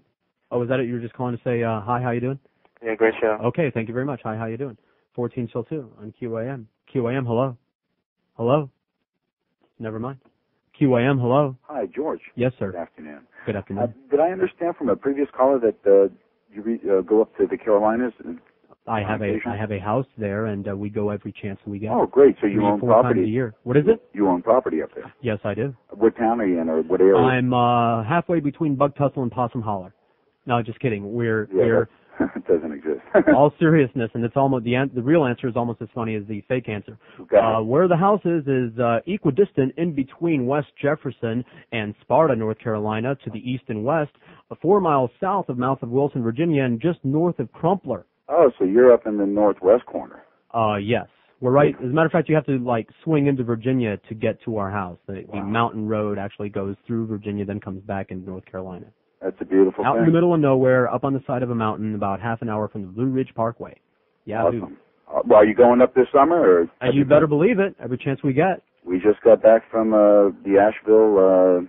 Oh, was that it? You were just calling to say, hi, how you doing? Yeah, great show. Okay, thank you very much. Hi, how you doing? 14 till 2 on QAM. QAM, hello. Hello? Never mind. QAM, hello. Hi, George. Yes, sir. Good afternoon. Good afternoon. Did I understand from a previous caller that you go up to the Carolinas? I have a house there, and we go every chance we get. Oh, great. So you own 4 property. times a year. What is it? You own property up there. Yes, I do. What town are you in, or what area? I'm halfway between Bug Tussle and Possum Holler. No, just kidding. We're it doesn't exist. all seriousness, and it's almost the real answer is almost as funny as the fake answer. Okay. Where the house is equidistant in between West Jefferson and Sparta, North Carolina, to the east and west, 4 miles south of mouth of Wilson, Virginia, and just north of Crumpler. Oh, so you're up in the northwest corner. Yes. We're right. As a matter of fact, you have to swing into Virginia to get to our house. The mountain road actually goes through Virginia, then comes back into North Carolina. That's a beautiful Out thing. in the middle of nowhere, up on the side of a mountain, about half an hour from the Blue Ridge Parkway. Yeah, awesome. Well, are you going up this summer? Or you better believe it. Every chance we get. We just got back from the Asheville,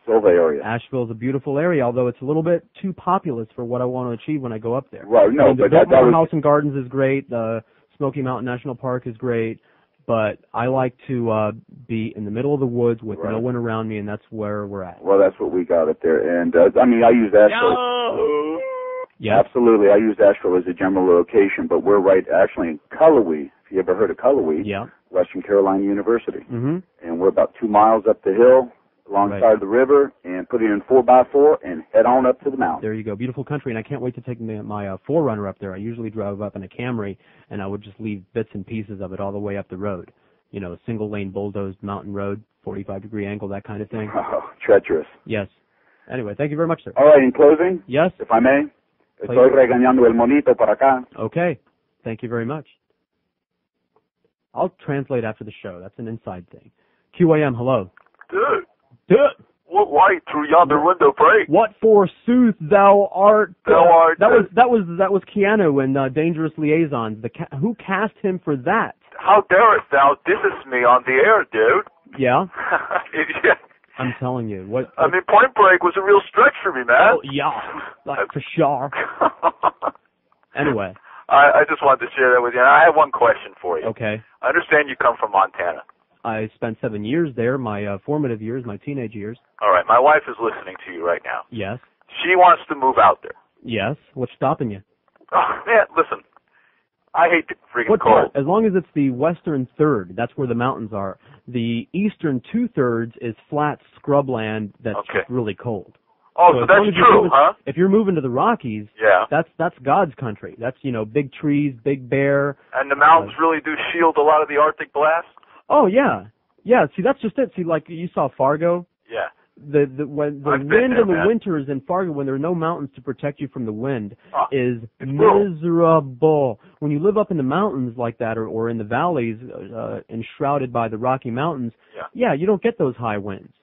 Silva area. Asheville's a beautiful area, although it's a little bit too populous for what I want to achieve when I go up there. Right, no, the but Biltmore was... House and Gardens is great. The Smoky Mountain National Park is great. But I like to be in the middle of the woods with no one around me, and that's where we're at. Well, that's what we got up there. And, I use Asheville. Yeah. Absolutely. I use Asheville as a general location, but we're right actually in Cullowhee. If you ever heard of Cullowhee, Western Carolina University. Mm-hmm. And we're about 2 miles up the hill, alongside the river, and put it in 4x4 and head on up to the mountain. There you go. Beautiful country, and I can't wait to take my 4Runner up there. I usually drove up in a Camry, and I would just leave bits and pieces of it all the way up the road. Single-lane bulldozed mountain road, 45-degree angle, that kind of thing. Oh, treacherous. Yes. Anyway, thank you very much, sir. All right, in closing, yes, if I may, estoy regañando el monito por acá. Okay. Thank you very much. I'll translate after the show. That's an inside thing. QAM, hello. Dude, what light through yonder window break? What forsooth thou art? Thou art. That was Keanu in Dangerous Liaisons. Who cast him for that? How darest thou dissest me on the air, dude? Yeah. Idiot. I'm telling you. What? I mean, Point Break was a real stretch for me, man. Oh, yeah, for sure. Anyway. I just wanted to share that with you. And I have one question for you. Okay. I understand you come from Montana. I spent 7 years there, my formative years, my teenage years. All right. My wife is listening to you right now. Yes. She wants to move out there. Yes. What's stopping you? Oh, man, listen. I hate the freaking cold. As long as it's the western third, that's where the mountains are. The eastern 2/3 is flat scrubland that's just really cold. Oh, so that's true, huh? If you're moving to the Rockies, yeah, that's God's country. That's, big trees, big bear. And the mountains really do shield a lot of the Arctic blast? Oh, yeah. Yeah, see, that's just it. See, like you saw Fargo? Yeah. When the wind in the winters in Fargo, when there are no mountains to protect you from the wind, is miserable. When you live up in the mountains like that, or in the valleys, enshrouded by the Rocky Mountains, you don't get those high winds.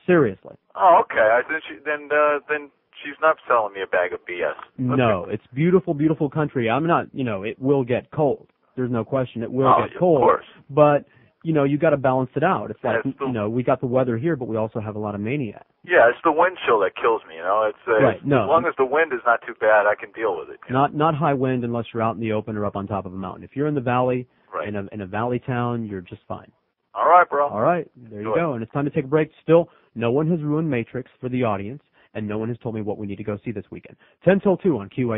Seriously. Oh, okay. Then she's not selling me a bag of BS. No, it's beautiful, beautiful country. I'm not. It will get cold. There's no question. It will get cold. Of course. But you got to balance it out. It's like, we got the weather here, but we also have a lot of mania. Yeah, it's the wind chill that kills me, It's right. No, as long as the wind is not too bad, I can deal with it. Not high wind unless you're out in the open or up on top of a mountain. If you're in the valley, in a valley town, you're just fine. All right, bro. All right, there you go. And it's time to take a break. Still, no one has ruined Matrix for the audience, and no one has told me what we need to go see this weekend. 10 till 2 on QAM.